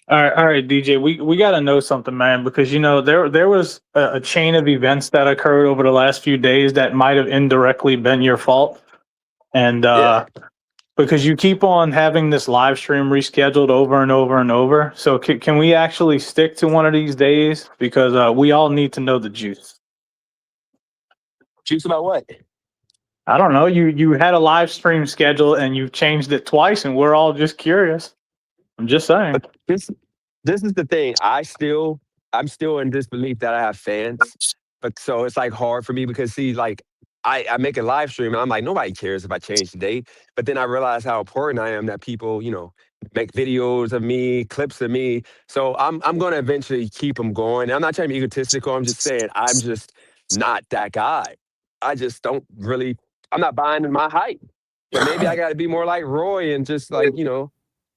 S11: All right, DJ. We got to know something, man, because there was a chain of events that occurred over the last few days that might have indirectly been your fault, and because you keep on having this live stream rescheduled over and over and over. So can we actually stick to one of these days? Because we all need to know the juice.
S10: Juice about what?
S11: I don't know. You had a live stream schedule and you've changed it twice, and we're all just curious. I'm just saying.
S10: But this is the thing. I'm still in disbelief that I have fans. But so it's like hard for me because see, like I make a live stream and I'm like, nobody cares if I change the date. But then I realize how important I am that people, make videos of me, clips of me. So I'm gonna eventually keep them going. And I'm not trying to be egotistical. I'm just saying I'm just not that guy. I just don't really. I'm not buying in my hype. But maybe I got to be more like Roy and just like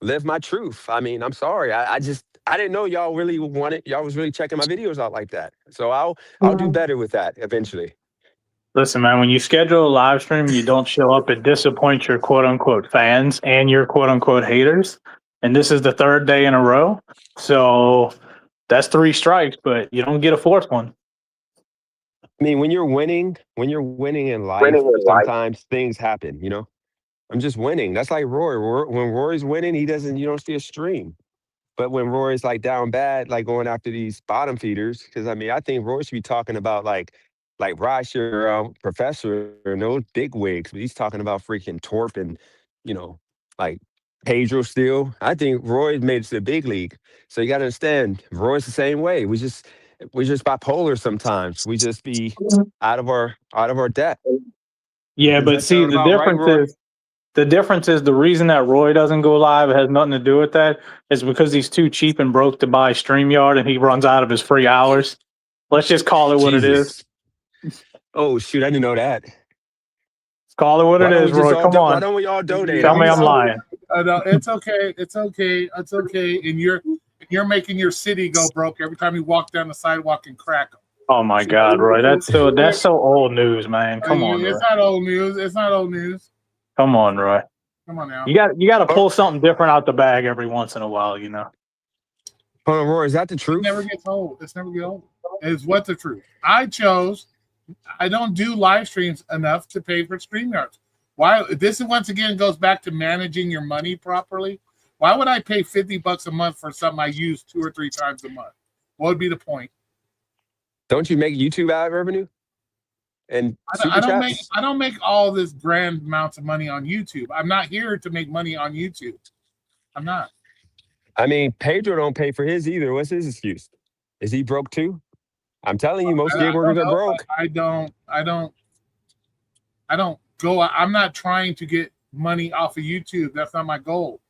S10: live my truth. I mean, I'm sorry. I didn't know y'all really y'all was really checking my videos out like that. So I'll do better with that eventually.
S11: Listen, man, when you schedule a live stream, you don't show up and disappoint your quote unquote fans and your quote unquote haters. And this is the third day in a row. So that's 3 strikes, but you don't get a 4th one.
S10: I mean, when you're winning in life, sometimes things happen, I'm just winning. That's like Roy. When Roy's winning, you don't see a stream. But when Roy's like down bad, like going after these bottom feeders, because I think Roy should be talking about like Rasher, Professor, and those big wigs, but he's talking about freaking Torp and, like Pedro still. I think Roy's made it to the big league. So you got to understand, Roy's the same way. We're just bipolar sometimes. We just be out of our depth.
S11: Yeah, but see, the difference is the reason that Roy doesn't go live has nothing to do with that. Is because he's too cheap and broke to buy StreamYard and he runs out of his free hours. Let's just call it what it is.
S10: Oh shoot, I didn't know that.
S11: Call it what it is, Roy. Come
S10: Why
S11: on.
S10: don't we all donate?
S11: Tell me I'm lying.
S1: No, it's okay. It's okay. It's okay. And you're making your city go broke every time you walk down the sidewalk and crack them.
S11: Oh my God, Roy. That's so old news, man. Come on, Roy.
S1: It's not old news. It's not old news.
S11: Come on, Roy.
S1: Come on now.
S11: You got to pull something different out the bag every once in a while, you know.
S10: Hold on, Roy. Is that the
S1: It
S10: truth?
S1: never gets old. It's never get old. It's what the truth. I don't do live streams enough to pay for StreamYards. Why? This once again goes back to managing your money properly. Why would I pay $50 a month for something I use 2 or 3 times a month? What would be the point?
S10: Don't you make YouTube ad revenue? And
S1: I don't make all this grand amounts of money on YouTube. I'm not here to make money on YouTube. I'm not.
S10: I mean, Pedro don't pay for his either. What's his excuse? Is he broke too? I'm telling you, most gig workers are broke.
S1: I don't go. I'm not trying to get money off of YouTube. That's not my goal.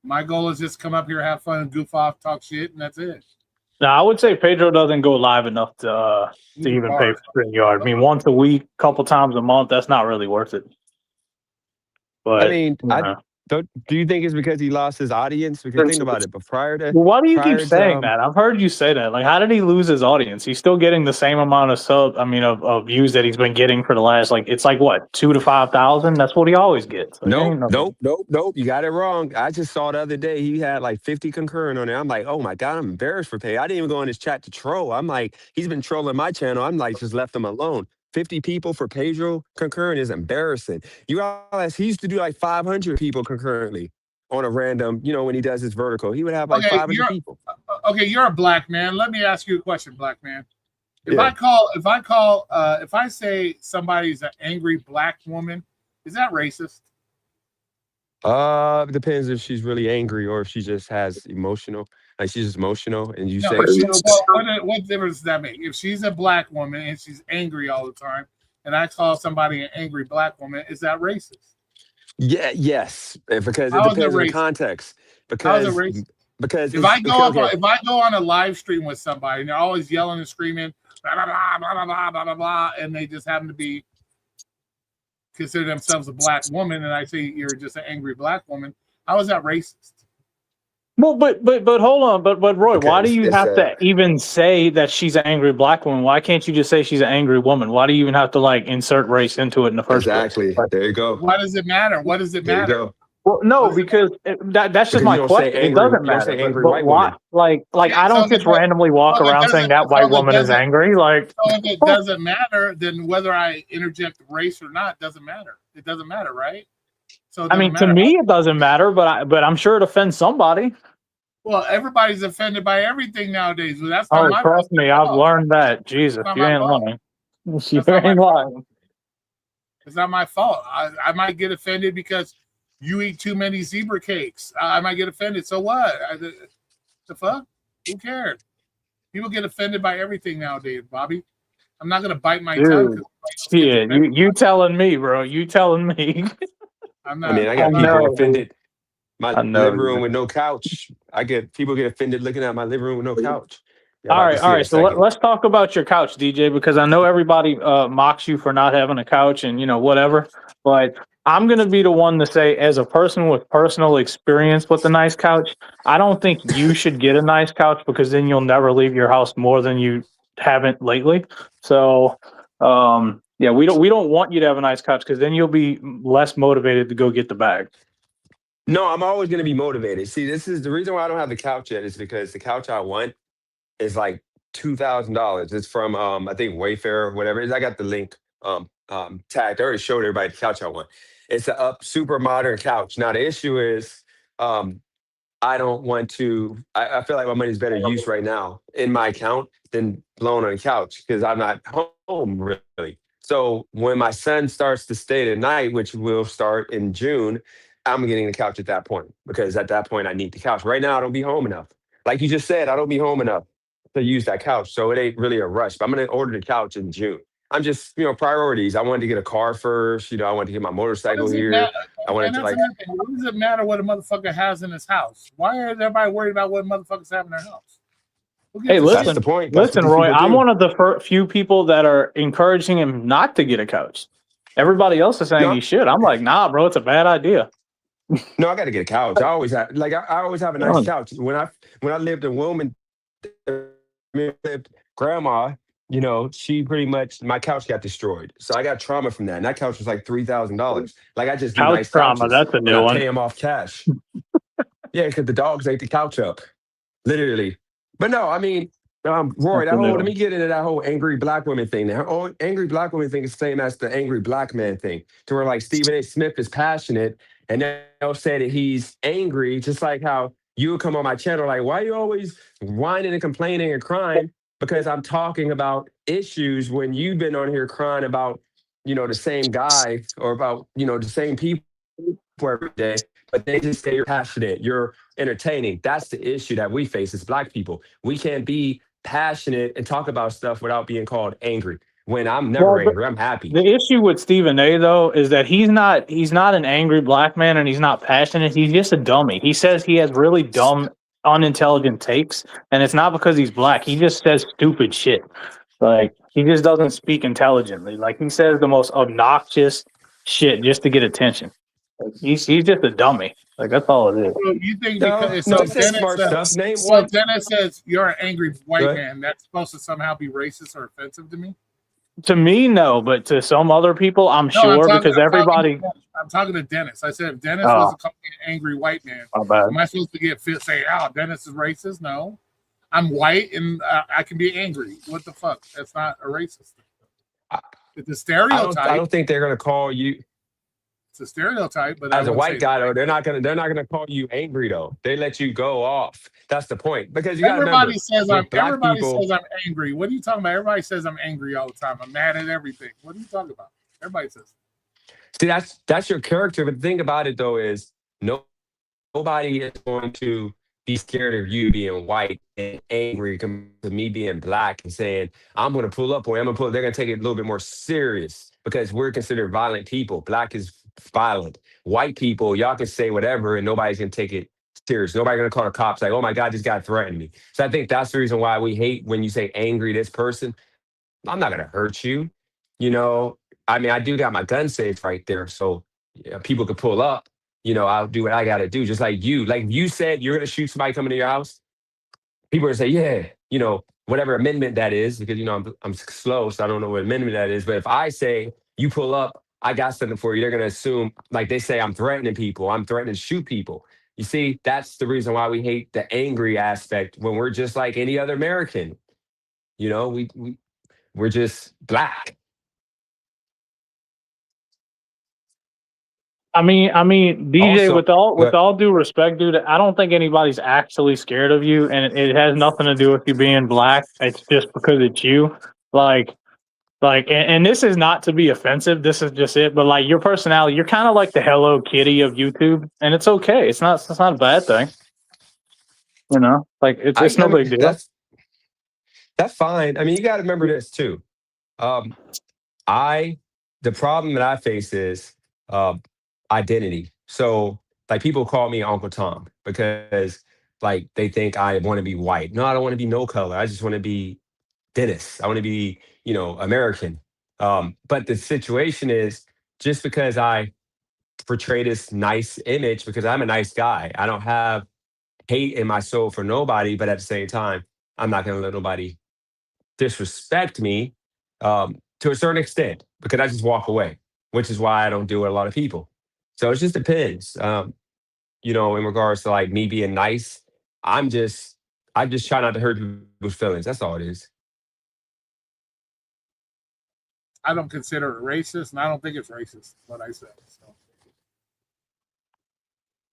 S1: My goal is just come up here, have fun, goof off, talk shit, and that's it.
S11: Now, I would say Pedro doesn't go live enough to even pay for StreamYard. I mean, once a week, couple times a month, that's not really worth it. But
S10: I mean, do you think it's because he lost his audience? Because think about it, but prior to
S11: why do you keep saying that? I've heard you say that. Like, how did he lose his audience? He's still getting the same amount of of views that he's been getting for the last it's like what, 2,000 to 5,000? That's what he always gets.
S10: Nope. You got it wrong. I just saw the other day he had like 50 concurrent on there. I'm like, oh my God, I'm embarrassed for pay. I didn't even go in his chat to troll. I'm like, he's been trolling my channel. I'm like, just left him alone. 50 people for Pedro concurrent is embarrassing. He used to do like 500 people concurrently on a random, when he does his vertical. He would have like 500 people.
S1: Okay, you're a black man. Let me ask you a question, black man. If I say somebody's an angry black woman, is that racist?
S10: It depends if she's really angry or if she just has emotional. Like she's just emotional, and you say,
S1: what difference does that make? If she's a black woman and she's angry all the time, and I call somebody an angry black woman, is that racist?
S10: Yeah, yes, because it depends on the context. Because
S1: if I go on a live stream with somebody and they're always yelling and screaming, blah blah blah blah blah blah blah blah, and they just happen to be consider themselves a black woman, and I say you're just an angry black woman, how is that racist?
S11: Well, but hold on, but Roy, why do you have to even say that she's an angry black woman? Why can't you just say she's an angry woman? Why do you even have to insert race into it in the first place?
S10: Exactly. There you go.
S1: Why does it matter? What does it matter?
S10: There you go.
S11: Well, no, because that's just my question. It doesn't matter. But why? I don't just randomly walk around saying that white woman is angry. So
S1: if it doesn't matter, then whether I interject race or not doesn't matter. It doesn't matter, right? So
S11: I mean, to me, it doesn't matter, but I'm sure it offends somebody.
S1: Well, everybody's offended by everything nowadays. Well, that's not my
S11: trust me, I've learned that. Jesus, you ain't lying. You ain't lying.
S1: It's not my fault. I might get offended because you eat too many zebra cakes. I might get offended. So what? The fuck? Who cares? People get offended by everything nowadays, Bobby. I'm not gonna bite my tongue.
S11: Yeah, you telling me, bro? You telling me?
S1: I'm not.
S10: I mean, I got people offended. My living room with no couch. People get offended looking at my living room with no couch.
S11: All right. So let's talk about your couch, DJ, because I know everybody mocks you for not having a couch and whatever. But I'm gonna be the one to say, as a person with personal experience with a nice couch, I don't think you should get a nice couch because then you'll never leave your house more than you haven't lately. So we don't want you to have a nice couch because then you'll be less motivated to go get the bag.
S10: No, I'm always going to be motivated. See, this is the reason why I don't have the couch yet is because the couch I want is like $2,000. It's from I think Wayfair or whatever it is. I got the link tagged. I already showed everybody the couch I want. It's a super modern couch. Now the issue is I don't want to. I feel like my money's better used right now in my account than blown on the couch because I'm not home really. So when my son starts to stay tonight, which will start in June, I'm getting the couch at that point because at that point I need the couch. Right now I don't be home enough. Like you just said, I don't be home enough to use that couch. So it ain't really a rush. But I'm gonna order the couch in June. I'm just, priorities. I wanted to get a car first. I wanted to get my motorcycle here. I wanted to
S1: what does it matter what a motherfucker has in his house? Why is everybody worried about what motherfuckers have in their house?
S11: Hey,
S1: to
S10: That's
S1: see
S10: the
S11: listen,
S1: it?
S10: point. That's what these
S11: Roy.
S10: people
S11: I'm
S10: do.
S11: one of the few people that are encouraging him not to get a coach. Everybody else is saying
S10: No,
S11: he should. I'm like, nah, bro, it's a bad idea.
S10: no, I got to get a couch. I always have I always have a nice
S11: Oh,
S10: couch. When I lived in Wilmington, lived grandma, she pretty much my couch got destroyed. So I got trauma from that. And that couch was like $3,000. Like I just do
S11: couch
S10: nice
S11: trauma.
S10: couches
S11: That's a
S10: and
S11: new
S10: I
S11: one.
S10: pay them off cash. Yeah, because the dogs ate the couch up. Literally. But no, I mean, Roy,
S11: That's a new
S10: let me
S11: one.
S10: get into that whole angry black women thing. The whole angry black women thing is the same as the angry black man thing, to where like Stephen A. Smith is passionate and they'll say that he's angry, just like how you would come on my channel, like, why are you always whining and complaining and crying? Because I'm talking about issues when you've been on here crying about, the same guy or about, the same people every day, but they just say you're passionate, you're entertaining. That's the issue that we face as black people. We can't be passionate and talk about stuff without being called angry. When I'm never
S11: Well,
S10: angry, I'm happy.
S11: the issue with Stephen A. though is that he's not an angry black man and he's not passionate. He's just a dummy. He says he has really dumb, unintelligent takes, and it's not because he's black. He just says stupid shit. Like he just doesn't speak intelligently. Like he says the most obnoxious shit just to get attention. Like, he's just a dummy. Like that's all it is.
S1: So you think
S10: No,
S1: because
S10: no,
S1: so
S10: he says
S1: Dennis
S10: smart stuff. Name
S1: so
S10: one.
S1: Dennis says you're an angry
S10: Go
S1: white
S10: ahead.
S1: man. That's supposed to somehow be racist or offensive to me?
S11: To me, no, but to some other people, I'm
S1: No,
S11: sure because everybody.
S1: I'm talking to Dennis. I said if Dennis was
S11: Oh,
S1: a angry white man,
S11: my bad.
S1: am I supposed to get fit? Say, "Oh, Dennis is racist"? No, I'm white and I can be angry. What the fuck? That's not a racist thing.
S10: I,
S1: It's a
S10: I
S1: stereotype.
S10: don't think they're gonna call you
S1: It's a stereotype, but I
S10: as a
S1: wouldn't say
S10: white
S1: it's
S10: guy though.
S1: racist.
S10: They're not gonna call you angry though. They let you go off. That's the point. Because you gotta
S1: Everybody
S10: remember
S1: says I'm.
S10: with black
S1: Everybody
S10: people.
S1: says I'm angry. What are you talking about? Everybody says I'm angry all the time. I'm mad at everything. What are you talking about? Everybody says.
S10: See, that's your character. But the thing about it though is nobody is going to be scared of you being white and angry compared to me being black and saying, I'm gonna pull up or I'm gonna pull, they're gonna take it a little bit more serious because we're considered violent people. Black is violent. White people, y'all can say whatever and nobody's gonna take it serious. Nobody's gonna call the cops like, oh my God, this guy threatened me. So I think that's the reason why we hate when you say angry this person. I'm not gonna hurt you. You know, I mean, I do got my gun safe right there, so people could pull up. I'll do what I gotta do. Just like you, said, you're gonna shoot somebody coming to your house. People are gonna say, yeah, whatever amendment that is, because I'm slow, so I don't know what amendment that is. But if I say you pull up, I got something for you, they're gonna assume like they say I'm threatening people. I'm threatening to shoot people. You see, that's the reason why we hate the angry aspect when we're just like any other American. We're just black.
S11: I mean, DJ,
S10: Also,
S11: with
S10: but
S11: all due respect, dude, I don't think anybody's actually scared of you, and it has nothing to do with you being black. It's just because it's you. Like, and this is not to be offensive. This is just it. But like your personality, you're kind of like the Hello Kitty of YouTube, and it's okay. It's not a bad thing. Like it's
S10: I
S11: no
S10: mean
S11: big deal.
S10: that's fine. I mean, you got to remember this too. Um, I the problem that I face is uh, identity. So like people call me Uncle Tom because like they think I want to be white. No, I don't want to be no color. I just want to be Dennis. I want to be, American. But the situation is just because I portray this nice image, because I'm a nice guy, I don't have hate in my soul for nobody, but at the same time, I'm not going to let nobody disrespect me to a certain extent because I just walk away, which is why I don't deal with a lot of people. So it just depends. In regards to like me being nice, I'm just I just try not to hurt people's feelings. That's all it is.
S1: I don't consider it racist, and I don't think it's racist. What I said. So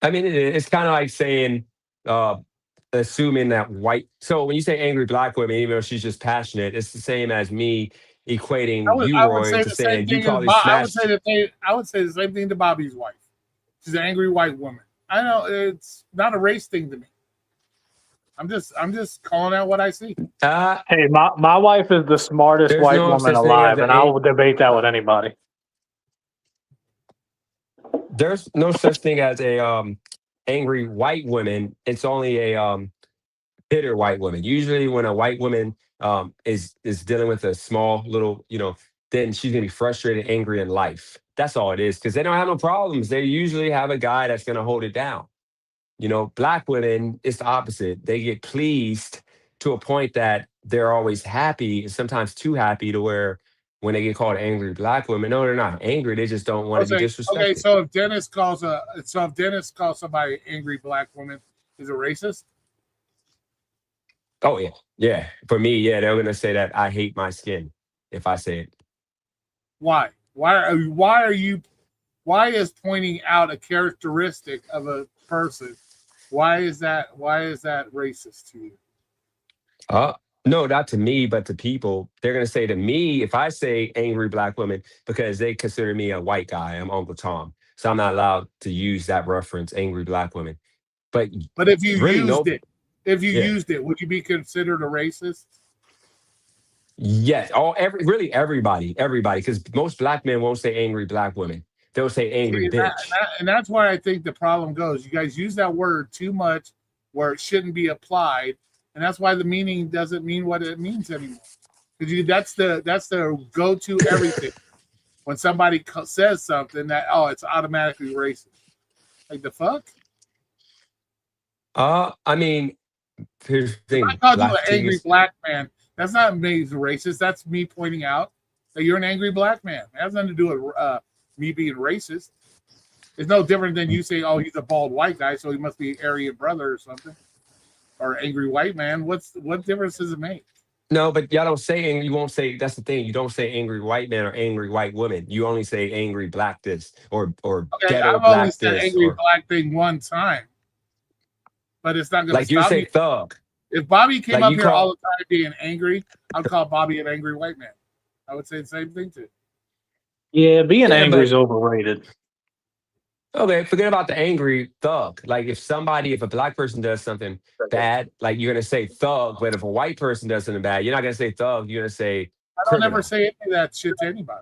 S10: I mean, it's kind of like saying, uh, assuming that white. So when you say angry black women, even though she's just passionate, it's the same as me
S1: I
S10: equating
S1: would
S10: you,
S1: I would
S10: Roy,
S1: say
S10: into
S1: the same
S10: saying you
S1: thing as
S10: probably
S1: Bob. I would say
S10: smashed.
S1: I would say the same thing to Bobby's wife. She's an angry white woman. I know it's not a race thing to me. I'm just calling out what I see.
S10: Uh,
S11: Hey, my wife is the smartest
S10: there's
S11: white
S10: no
S11: woman
S10: such thing as
S11: alive, and I will debate that with anybody.
S10: there's no such thing as a angry white woman. It's only a bitter white woman. Usually, when a white woman is dealing with a small little, then she's gonna be frustrated, angry in life. That's all it is, because they don't have no problems. They usually have a guy that's gonna hold it down. Black women, it's the opposite. They get pleased to a point that they're always happy, and sometimes too happy to where when they get called angry black women, no, they're not angry. They just don't want to be
S1: Okay,
S10: disrespected.
S1: so if Dennis calls somebody angry black woman, is it racist?
S10: Oh yeah, yeah. For me, yeah, they're gonna say that I hate my skin if I say it.
S1: Why? Why is pointing out a characteristic of a person? Why is that racist to you?
S10: Uh, no, not to me, but to people. They're gonna say to me if I say angry black woman because they consider me a white guy. I'm Uncle Tom, so I'm not allowed to use that reference, angry black woman. But
S1: But if you
S10: really,
S1: used
S10: no.
S1: it,
S10: Yeah.
S1: would you be considered a racist?
S10: Yes. Everybody, because most black men won't say angry black women. They'll say angry
S1: See,
S10: bitch.
S1: and that's where I think the problem goes. You guys use that word too much where it shouldn't be applied, and that's why the meaning doesn't mean what it means anymore. Because that's the go-to everything. When somebody says something that it's automatically racist. Like the fuck?
S10: I mean, here's the
S1: If I
S10: thing.
S1: called you an
S10: Black thing
S1: angry
S10: is
S1: black man, that's not me as racist. That's me pointing out that you're an angry black man. It has nothing to do with me being racist. It's no different than you saying, "Oh, he's a bald white guy, so he must be Aryan brother or something," or angry white man. What difference does it make?
S10: no, but y'all don't say angry. You won't say that's the thing. You don't say angry white man or angry white woman. You only say angry black this or
S1: Okay,
S10: ghetto
S1: I've only
S10: black
S1: said
S10: this
S1: angry
S10: or
S1: black thing one time, but it's not going to
S10: like you
S1: stop
S10: say
S1: me.
S10: thug.
S1: If Bobby came
S10: Like
S1: up
S10: you
S1: here all
S10: call
S1: the time being angry, I'd call Bobby an angry white man. I would say the same thing too.
S11: Yeah, being
S10: yeah,
S11: angry
S10: but
S11: is overrated.
S10: okay, forget about the angry thug. Like if a black person does something bad, like you're gonna say thug, but if a white person does something bad, you're not gonna say thug. You're gonna say
S1: I don't ever
S10: criminal.
S1: say any of that shit to anybody.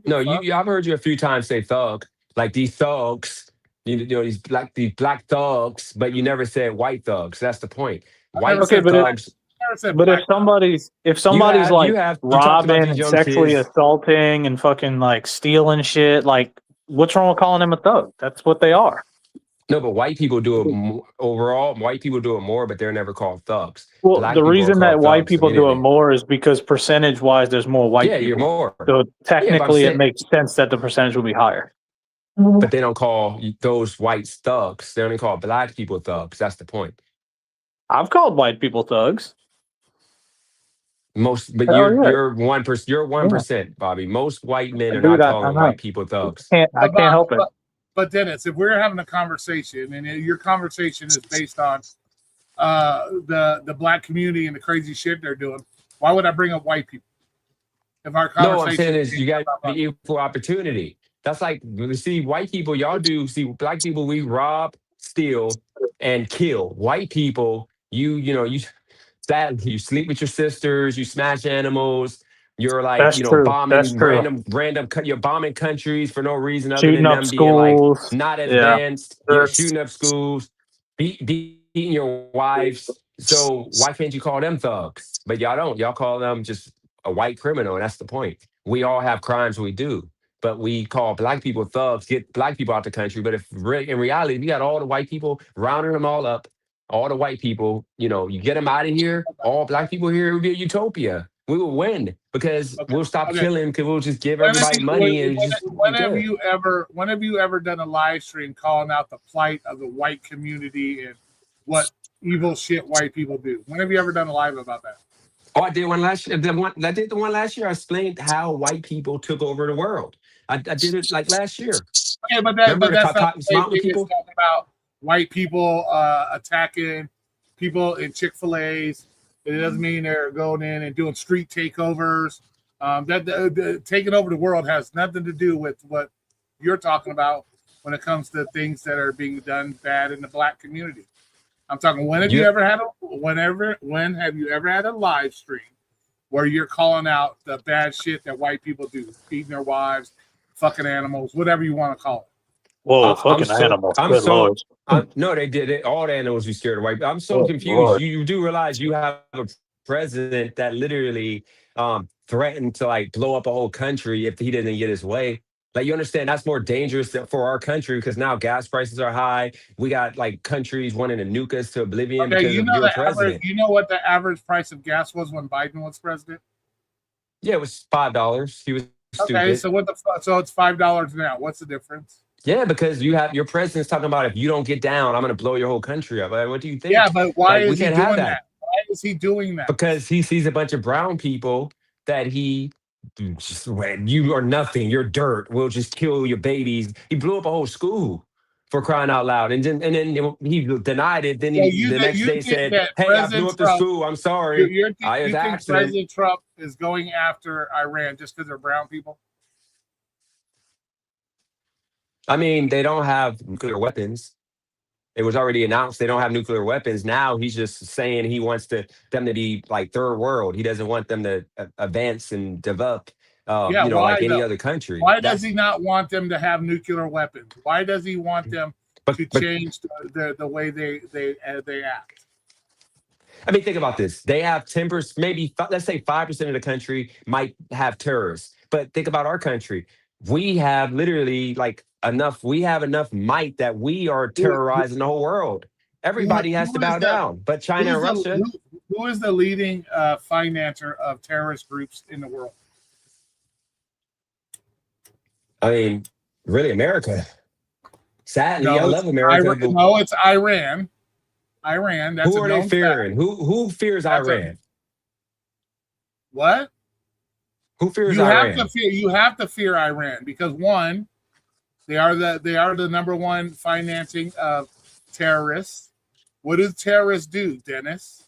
S10: No,
S1: Fuck.
S10: I've heard you a few times say thug, like these thugs, these black thugs, but you never said white thugs. That's the point.
S1: I never
S10: White
S11: Okay,
S1: said
S11: but
S1: black.
S10: thugs.
S1: I never said
S11: But if
S1: black.
S11: somebody's like
S10: You talked about
S11: robbing
S10: these
S11: and
S10: young
S11: sexually
S10: kids.
S11: assaulting and fucking like stealing shit, like what's wrong with calling them a thug? That's what they are.
S10: No, but white people do it overall. White people do it more, but they're never called thugs.
S11: Well, the
S10: Black people are
S11: reason that
S10: called
S11: white
S10: thugs
S11: people do it
S10: immediately.
S11: more is because percentage wise, there's more white
S10: Yeah, you're
S11: people.
S10: more.
S11: So
S10: Yeah, but I'm
S11: technically, it
S10: saying,
S11: makes sense that the percentage will be higher.
S10: but they don't call those whites thugs. They only call black people thugs. That's the point.
S11: I've called white people thugs.
S10: But
S11: Hell yeah,
S10: you're 1%. You're
S11: yeah.
S10: 1%, Bobby. Most white men are
S11: Dude,
S10: not
S11: I
S10: calling
S11: know.
S10: white people thugs.
S11: I can't help it.
S1: But Dennis, if we're having a conversation and your conversation is based on the black community and the crazy shit they're doing, why would I bring up white people? If our
S10: No, I'm
S1: conversation
S10: saying is you got the equal opportunity. That's like see white people. Y'all do see black people. We rob, steal, and kill. White people, sadly, you sleep with your sisters. You smash animals. You're like
S11: That's true. That's
S10: bombing
S11: true.
S10: you're bombing countries for no reason other
S11: Shooting
S10: than
S11: up
S10: them being like
S11: schools.
S10: not
S11: Yeah.
S10: advanced. You're shooting up schools, beating your wives. So why can't you call them thugs? But y'all don't. Y'all call them just a white criminal, and that's the point. We all have crimes we do, but we call black people thugs, get black people out the country. But in reality, we got all the white people rounding them all up, all the white people, you get them out of here, all black people here, it would be a utopia. We will win because we'll stop killing because we'll just give everybody money and just be good.
S1: when have you ever done a live stream calling out the plight of the white community and what evil shit white people do? When have you ever done a live about that?
S10: Oh, I did one last year. I did the one last year. I explained how white people took over the world. I did it like last year.
S1: Okay, but
S10: Remember
S1: that's not
S10: Cotton
S1: the same
S10: Mountain
S1: thing as
S10: people?
S1: talking about white people attacking people in Chick-fil-A's. It doesn't mean they're going in and doing street takeovers. Taking over the world has nothing to do with what you're talking about when it comes to things that are being done bad in the black community. I'm talking when have you ever had a live stream where you're calling out the bad shit that white people do, beating their wives, fucking animals, whatever you want to call it?
S11: Whoa,
S10: I'm
S11: fucking
S10: so
S11: animal.
S10: I'm
S11: Good
S10: so
S11: lord.
S10: no, they did it. All the animals be scared of white. I'm so
S11: Good
S10: confused.
S11: lord.
S10: You do realize you have a president that literally threatened to like blow up a whole country if he didn't get his way. Like you understand that's more dangerous for our country because now gas prices are high. We got like countries wanting to nuke us to oblivion
S1: Okay,
S10: because
S1: you
S10: of
S1: know
S10: your
S1: the average.
S10: president.
S1: You know what the average price of gas was when Biden was president?
S10: Yeah, it was $5. He was
S1: Okay,
S10: stupid.
S1: so so it's $5 now. What's the difference?
S10: Yeah, because you have your president's talking about if you don't get down, I'm gonna blow your whole country up. Like, what do you
S1: Yeah,
S10: think?
S1: but why
S10: Like, we
S1: is he
S10: can't have
S1: doing
S10: that
S1: that? Why is he doing that?
S10: because he sees a bunch of brown people that he just you are nothing, you're dirt. We'll just kill your babies. He blew up a whole school for crying out loud, and then he denied it. Then
S1: So
S10: he the next
S1: you
S10: day
S1: think
S10: said,
S1: that
S10: "Hey, I blew
S1: President
S10: up the
S1: Trump?
S10: school. I'm sorry. I was
S1: You
S10: an
S1: think
S10: accident."
S1: President Trump is going after Iran just because they're brown people?
S10: I mean, they don't have nuclear weapons. It was already announced they don't have nuclear weapons. Now he's just saying he wants them to be like third world. He doesn't want them to advance and develop,
S1: Yeah,
S10: like
S1: why
S10: any
S1: though?
S10: other country.
S1: Why does
S10: That's
S1: he not want them to have nuclear weapons? Why does he want them
S10: but
S1: to
S10: but
S1: change the way they act?
S10: I mean, think about this. They have 10%, maybe let's say 5% of the country might have terrorists. But think about our country. We have literally like enough. We have enough might that we are
S1: Who,
S10: terrorizing the whole world.
S1: who,
S10: Everybody has to
S1: who is
S10: bow
S1: the
S10: down. But
S1: who
S10: China
S1: is
S10: and
S1: the
S10: Russia.
S1: who is the leading financer of terrorist groups in the world?
S10: I mean, really, America. Sadly, I
S1: No, it's
S10: love America, but
S1: It's Iran. Iran. That's
S10: who
S1: a
S10: are they
S1: known fact.
S10: fearing? Who fears
S1: That's a
S10: Iran?
S1: what?
S10: Who fears Iran?
S1: You have to fear Iran because one, they are the number one financing of terrorists. What do terrorists do, Dennis?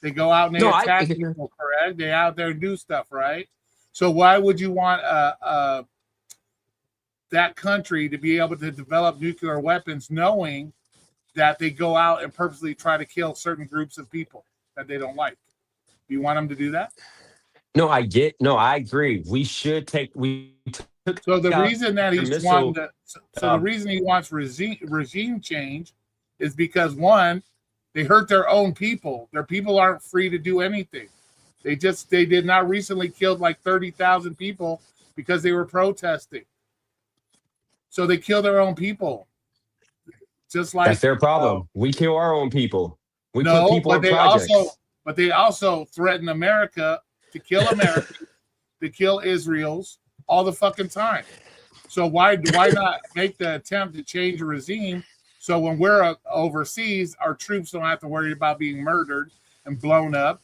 S1: They go out and they
S10: No,
S1: attack people, correct? They out there and do stuff, right? So why would you want that country to be able to develop nuclear weapons knowing that they go out and purposely try to kill certain groups of people that they don't like? Do you want them to do that?
S10: No, I agree. We took
S1: So the
S10: out
S1: reason that
S10: their
S1: he's wanting
S10: missile.
S1: to, so the reason he wants regime change is because one, they hurt their own people. Their people aren't free to do anything. They did not recently killed like 30,000 people because they were protesting. So they kill their own people. Just like
S10: That's their problem. We kill our own people. We put
S1: no,
S10: people in projects.
S1: but they also threaten America to kill America, to kill Israel's all the fucking time. So why not make the attempt to change the regime so when we're overseas, our troops don't have to worry about being murdered and blown up,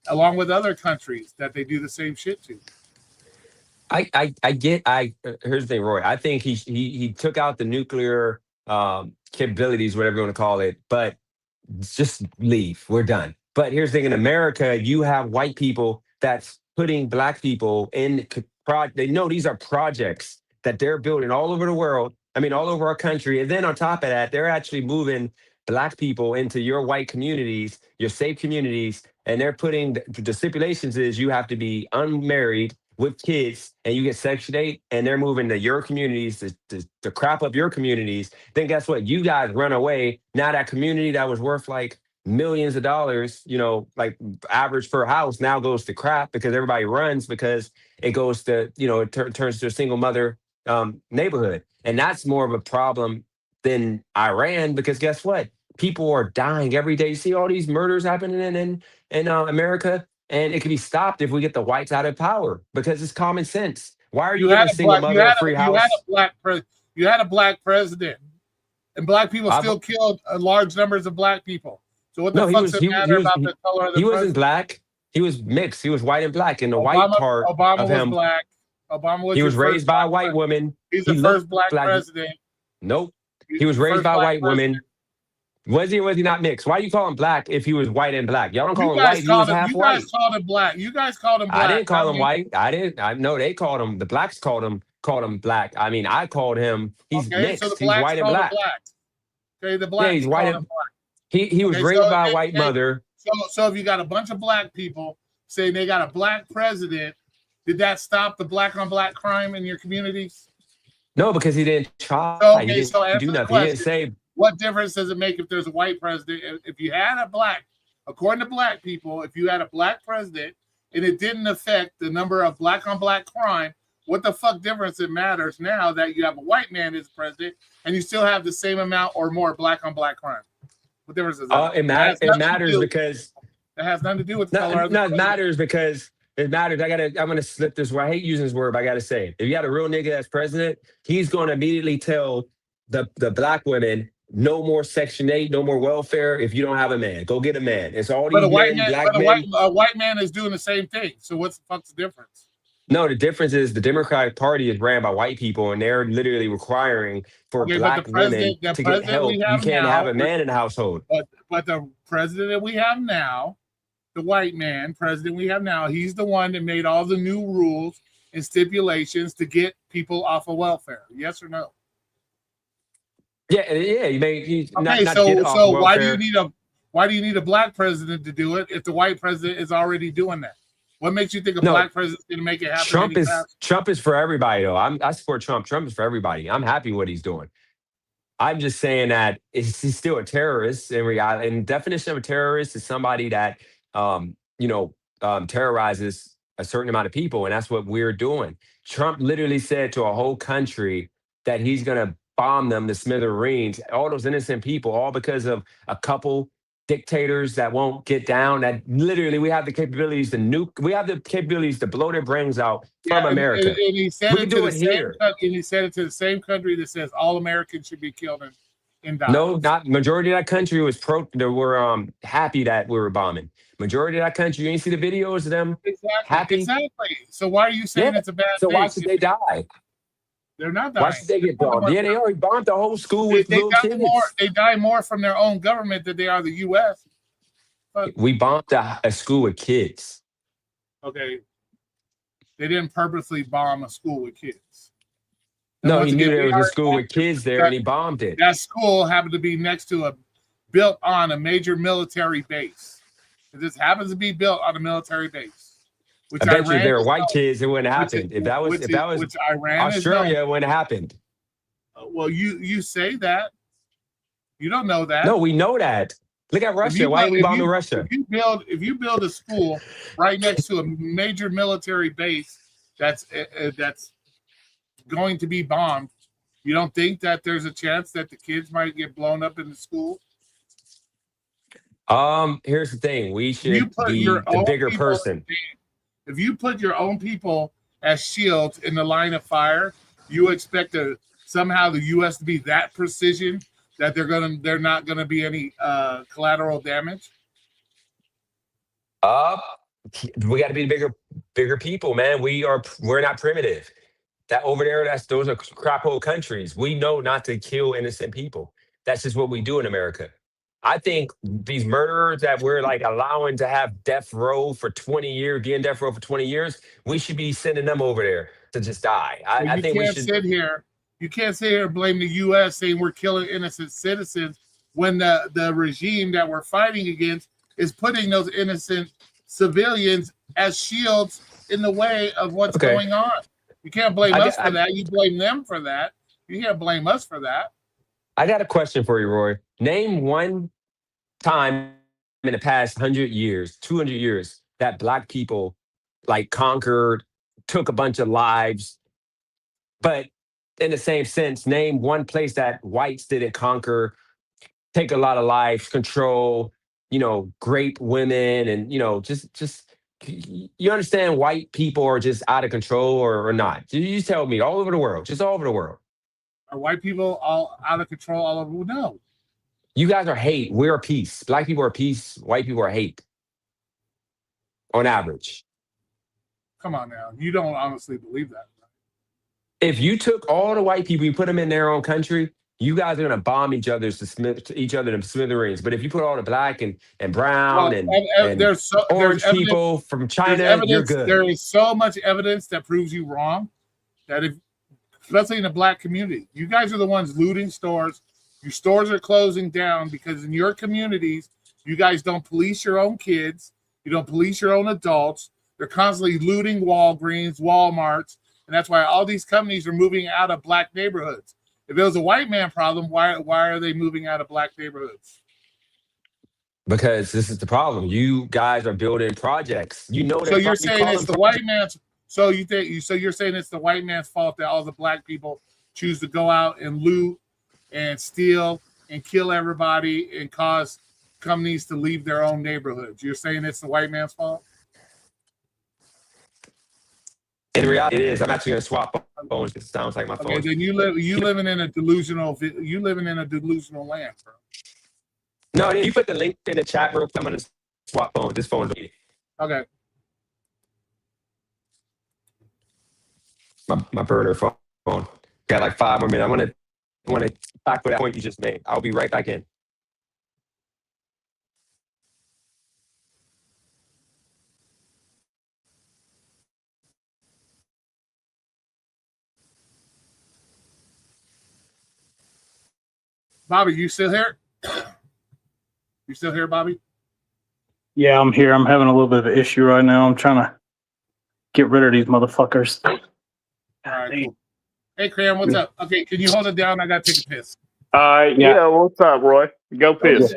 S1: along with other countries that they do the same shit to.
S10: Here's the thing, Roy. I think he took out the nuclear capabilities, whatever you want to call it, but just leave. We're done. But here's the thing: in America, you have white people that's putting black people in. They know these are projects that they're building all over the world. I mean, all over our country. And then on top of that, they're actually moving black people into your white communities, your safe communities, and they're putting the stipulations is you have to be unmarried with kids and you get Section 8 and they're moving to your communities to crap up your communities. Then guess what? You guys run away. Now that community that was worth like millions of dollars, like average per house now goes to crap because everybody runs because it goes to, it turns to a single mother neighborhood. And that's more of a problem than Iran because guess what? People are dying every day. You see all these murders happening in America, and it can be stopped if we get the whites out of power because it's common sense. Why are you giving a single mother a free house?
S1: You had a black president, and black people still killed large numbers of black people. So what the fuck's the matter about the color of the president?
S10: He wasn't black. He was mixed. He was white and black. And the white part
S1: Obama
S10: of him,
S1: was black. Obama was.
S10: He was raised by a white woman.
S1: He's the first black president.
S10: Nope. He was raised by a white woman. Was he or was he not mixed? Why do you call him black if he was white and black? Y'all don't call him white. He was half white.
S1: You guys called him black. You guys called him black.
S10: I didn't call him white. I didn't. I know they called him. The blacks called him black. I mean, I called him. He's mixed.
S1: So
S10: he's white and black.
S1: Okay, the black.
S10: Yeah, he's white and black. He was raised by a white mother.
S1: So if you got a bunch of black people saying they got a black president, did that stop the black on black crime in your communities?
S10: No, because he didn't try.
S1: So,
S10: He
S1: okay, so
S10: didn't
S1: answer
S10: do
S1: the
S10: nothing. He didn't
S1: question.
S10: say.
S1: What difference does it make if there's a white president? If you had a black, according to black people, if you had a black president and it didn't affect the number of black on black crime, what the fuck difference it matters now that you have a white man as president and you still have the same amount or more black on black crime? What difference does that?
S10: It matters because
S1: it has nothing to do with the color of the
S10: it matters because it matters. I'm gonna slip this word. I hate using this word, but I gotta say it. If you got a real nigga as president, he's gonna immediately tell the black women, no more Section 8, no more welfare. If you don't have a man, go get a man. It's all these
S1: a white man is doing the same thing. So what's the fuck's the difference?
S10: No, the difference is the Democratic Party is ran by white people, and they're literally requiring for black women to get help. You can't have a man in the household.
S1: But the president that we have now, the white man president we have now, he's the one that made all the new rules and stipulations to get people off of welfare. Yes or no?
S10: Yeah. You may
S1: okay. So why do you need a black president to do it if the white president is already doing that? What makes you think a black president's going to make it happen?
S10: Trump is for everybody though. I support Trump. Trump is for everybody. I'm happy with what he's doing. I'm just saying that he's still a terrorist in reality. And the definition of a terrorist is somebody that terrorizes a certain amount of people, and that's what we're doing. Trump literally said to a whole country that he's going to bomb them to smithereens, all those innocent people, all because of a couple dictators that won't get down. That literally we have the capabilities to nuke. We have the capabilities to blow their brains out from America.
S1: And he said it to the same country, and he said it to the same country that says all Americans should be killed and die.
S10: No, not majority of that country was they were happy that we were bombing. Majority of that country, you ain't see the videos of them happy.
S1: Exactly. So why are you saying it's a bad thing?
S10: So why should they die?
S1: They're not dying.
S10: Why should they get bombed? Yeah, they already bombed the whole school with little kids.
S1: They die more from their own government than they are the U.S. But,
S10: we bombed a school with kids.
S1: Okay. They didn't purposely bomb a school with kids.
S10: No, he knew there was a school with kids there, and he bombed it.
S1: That school happened to be built on a major military base. It just happens to be built on a military base.
S10: I bet you if there were white kids, it wouldn't have happened. If that was Australia, it wouldn't have happened.
S1: Well, you say that. You don't know that.
S10: No, we know that. Look at Russia. Why are we bombing Russia?
S1: If you build a school right next to a major military base that's going to be bombed, you don't think that there's a chance that the kids might get blown up in the school?
S10: Here's the thing. We should be the bigger person.
S1: If you put your own people as shields in the line of fire, you expect somehow the U.S. to be that precision that they're not gonna be any collateral damage?
S10: We got to be bigger people, man. We're not primitive. That over there, those are crap hole countries. We know not to kill innocent people. That's just what we do in America. I think these murderers that we're like allowing to have death row for 20 years, be in death row for 20 years, we should be sending them over there to just die. I think we should.
S1: You can't sit here and blame the U.S. saying we're killing innocent citizens when the regime that we're fighting against is putting those innocent civilians as shields in the way of what's going on. You can't blame us for that. You blame them for that. You can't blame us for that.
S10: I got a question for you, Roy. Name one time in the past 100 years, 200 years that Black people like conquered, took a bunch of lives, but in the same sense, name one place that whites didn't conquer, take a lot of lives, control, grape women, and just you understand white people are just out of control or not? You tell me, all over the world, just all over the world.
S1: Are white people all out of control all over? No.
S10: You guys are hate. We're peace. Black people are peace. White people are hate. On average.
S1: Come on now. You don't honestly believe that.
S10: If you took all the white people, you put them in their own country, you guys are going to bomb each other to smithereens. But if you put all the black and brown and orange people from China, you're good.
S1: There is so much evidence that proves you wrong that especially in the Black community, you guys are the ones looting stores. Your stores are closing down because in your communities, you guys don't police your own kids. You don't police your own adults. They're constantly looting Walgreens, Walmarts, and that's why all these companies are moving out of black neighborhoods. If it was a white man problem, why are they moving out of black neighborhoods?
S10: Because this is the problem. You guys are building projects. You know
S1: So
S10: that
S1: you're
S10: you
S1: saying
S10: call
S1: it's
S10: them
S1: the white man's. So you're saying it's the white man's fault that all the black people choose to go out and loot and steal and kill everybody and cause companies to leave their own neighborhoods. You're saying it's the white man's fault?
S10: in reality it is. I'm actually gonna swap phones because it sounds like my phone.
S1: Okay, then you living in a delusional land, bro.
S10: No, you put the link in the chat real quick. I'm gonna swap phones. This phone's
S1: Okay.
S10: my burner phone. Got like 5 more minutes. I want to back for that point you just made. I'll be right back in.
S1: Bobby, you still here? You still here, Bobby?
S11: Yeah, I'm here. I'm having a little bit of an issue right now. I'm trying to get rid of these motherfuckers.
S1: All right, cool. Hey, Cram, what's up? Okay, can you hold it down? I got to take a piss.
S12: Yeah, what's up, Roy? Go piss.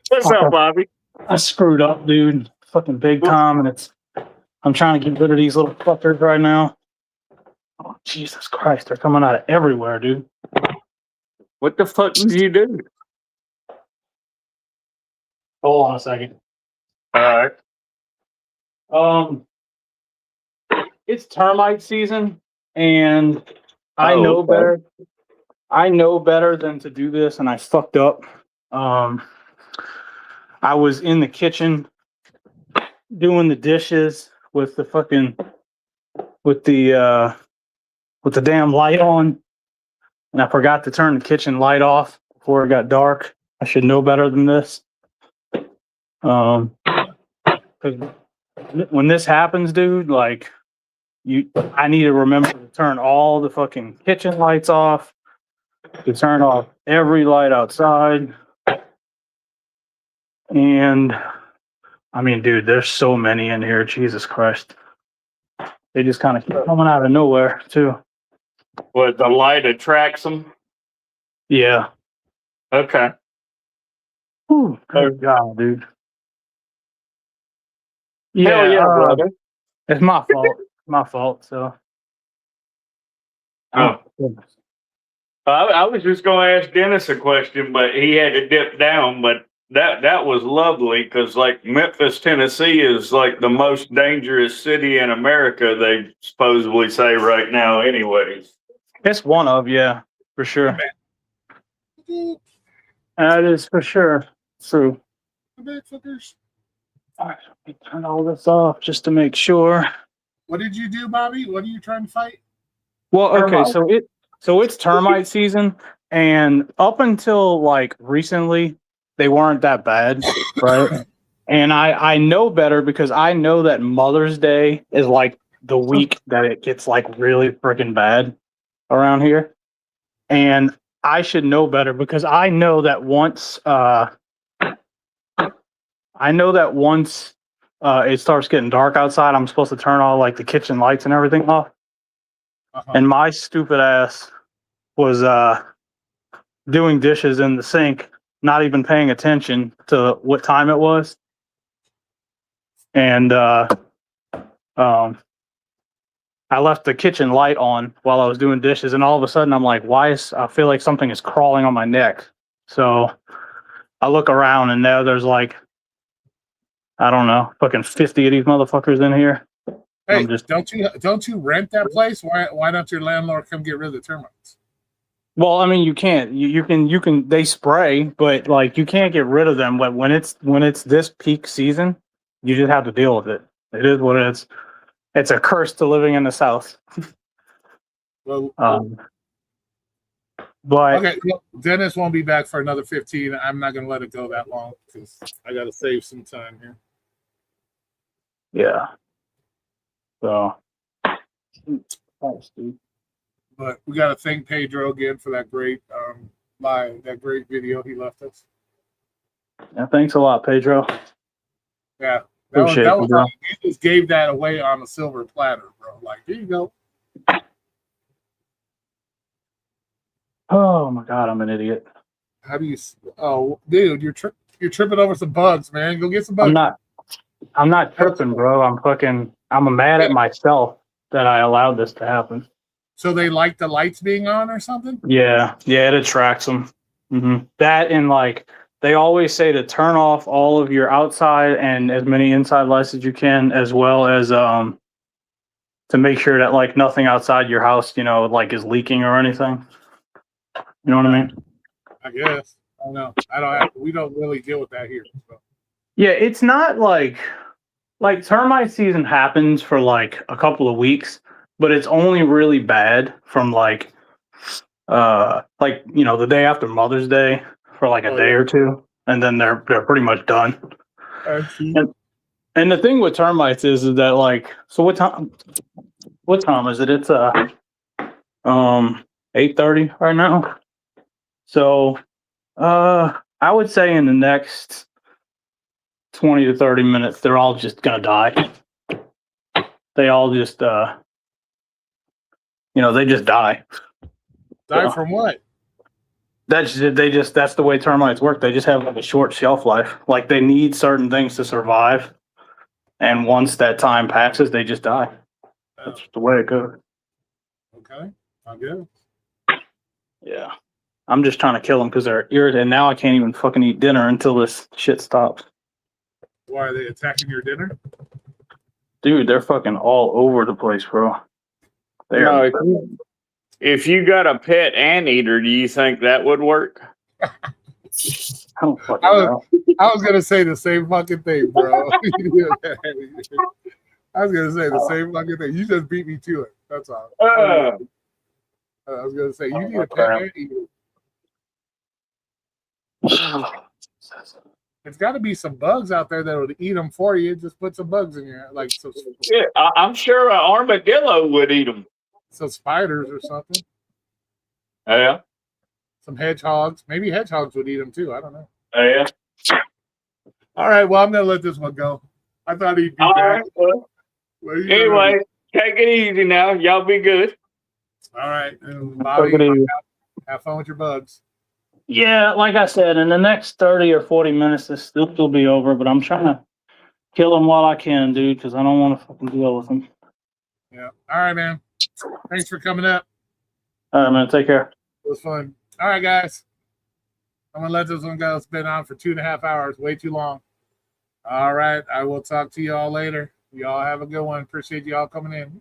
S12: What's up, Bobby?
S11: I screwed up, dude. Fucking big time, and I'm trying to get rid of these little fuckers right now. Oh, Jesus Christ, they're coming out of everywhere, dude.
S12: What the fuck did you do?
S11: Hold on a second.
S12: All right.
S11: It's termite season, and I know better. I know better than to do this, and I fucked up. I was in the kitchen doing the dishes with the damn light on, and I forgot to turn the kitchen light off before it got dark. I should know better than this. 'Cause when this happens, dude, like I need to remember to turn all the fucking kitchen lights off, to turn off every light outside. And I mean, dude, there's so many in here. Jesus Christ. They just kind of keep coming out of nowhere, too.
S12: What, the light attracts them?
S11: Yeah.
S12: Okay.
S11: Whew, good God, dude.
S12: Hell yeah, brother.
S11: It's my fault. My fault. So.
S12: Goodness. I was just going to ask Dennis a question, but he had to dip down. But that was lovely because, like, Memphis, Tennessee is like the most dangerous city in America. They supposedly say right now, anyways.
S11: It's one of, yeah, for sure. That is for sure true. All right, let me turn all this off just to make sure.
S1: What did you do, Bobby? What are you trying to fight?
S11: Well, okay, so it's termite season, and up until like recently, they weren't that bad, right? And I know better because I know that Mother's Day is like the week that it gets like really freaking bad around here, and I should know better because I know that once it starts getting dark outside, I'm supposed to turn all like the kitchen lights and everything off. And my stupid ass was doing dishes in the sink, not even paying attention to what time it was. And I left the kitchen light on while I was doing dishes, and all of a sudden I'm like, I feel like something is crawling on my neck. So I look around, and now there's like, I don't know, fucking 50 of these motherfuckers in here.
S1: Hey, don't you rent that place? Why don't your landlord come get rid of the termites?
S11: Well, I mean, you can't. You can. They spray, but like you can't get rid of them. But when it's this peak season, you just have to deal with it. It is what it is. It's a curse to living in the South.
S1: Well,
S11: but
S1: okay, well, Dennis won't be back for another 15. I'm not gonna let it go that long because I gotta save some time here.
S11: Yeah. So, thanks, dude.
S1: But we gotta thank Pedro again for that great that great video he left us.
S11: Yeah, thanks a lot, Pedro.
S1: Yeah,
S11: Appreciate it, bro.
S1: you just gave that away on a silver platter, bro. Like, here you go.
S11: Oh my God, I'm an idiot.
S1: How do you? Oh, dude, you're tripping over some bugs, man. Go get some bugs.
S11: I'm not tripping, bro. I'm mad at myself that I allowed this to happen.
S1: So they like the lights being on or something?
S11: Yeah, it attracts them. That and like they always say to turn off all of your outside and as many inside lights as you can, as well as to make sure that like nothing outside your house, like is leaking or anything. You know what I mean?
S1: I guess. I don't know. We don't really deal with that here. So.
S11: Yeah, it's not like termite season happens for like a couple of weeks, but it's only really bad from like the day after Mother's Day for like a day or two, and then they're pretty much done. And the thing with termites is that like, so what time is it? It's 8:30 right now. So I would say in the next 20 to 30 minutes they're all just gonna die. They all just they just die.
S1: Die from what?
S11: That's the way termites work. They just have like a short shelf life. Like they need certain things to survive, and once that time passes, they just die. That's the way it goes.
S1: Okay, I guess.
S11: Yeah, I'm just trying to kill them because they're irritated. Now I can't even fucking eat dinner until this shit stops.
S1: Why are they attacking your dinner?
S11: Dude, they're fucking all over the place, bro.
S12: If you got a pet anteater, do you think that would work?
S11: I don't fucking know.
S1: I was gonna say the same fucking thing, bro. I was gonna say the same fucking thing. You just beat me to it. That's all. I was gonna say you need a pet anteater. There's got to be some bugs out there that would eat them for you. Just put some bugs in your
S12: Yeah, I'm sure an armadillo would eat them.
S1: Some spiders or something.
S12: Yeah.
S1: Some hedgehogs. Maybe hedgehogs would eat them too. I don't know.
S12: Yeah.
S1: All right. Well, I'm gonna let this one go. I thought he'd be
S12: all
S1: back.
S12: Right, well, anyway, take it easy now. Y'all be good.
S1: All right. And Bobby, have fun with your bugs.
S11: Yeah, like I said, in the next 30 or 40 minutes, this will be over, but I'm trying to kill them while I can, dude, because I don't want to fucking deal with them.
S1: Yeah. All right, man. Thanks for coming up.
S11: All right, man. Take care.
S1: It was fun. All right, guys. I'm going to let this one go. It's been on for 2.5 hours. Way too long. All right. I will talk to you all later. Y'all have a good one. Appreciate you all coming in.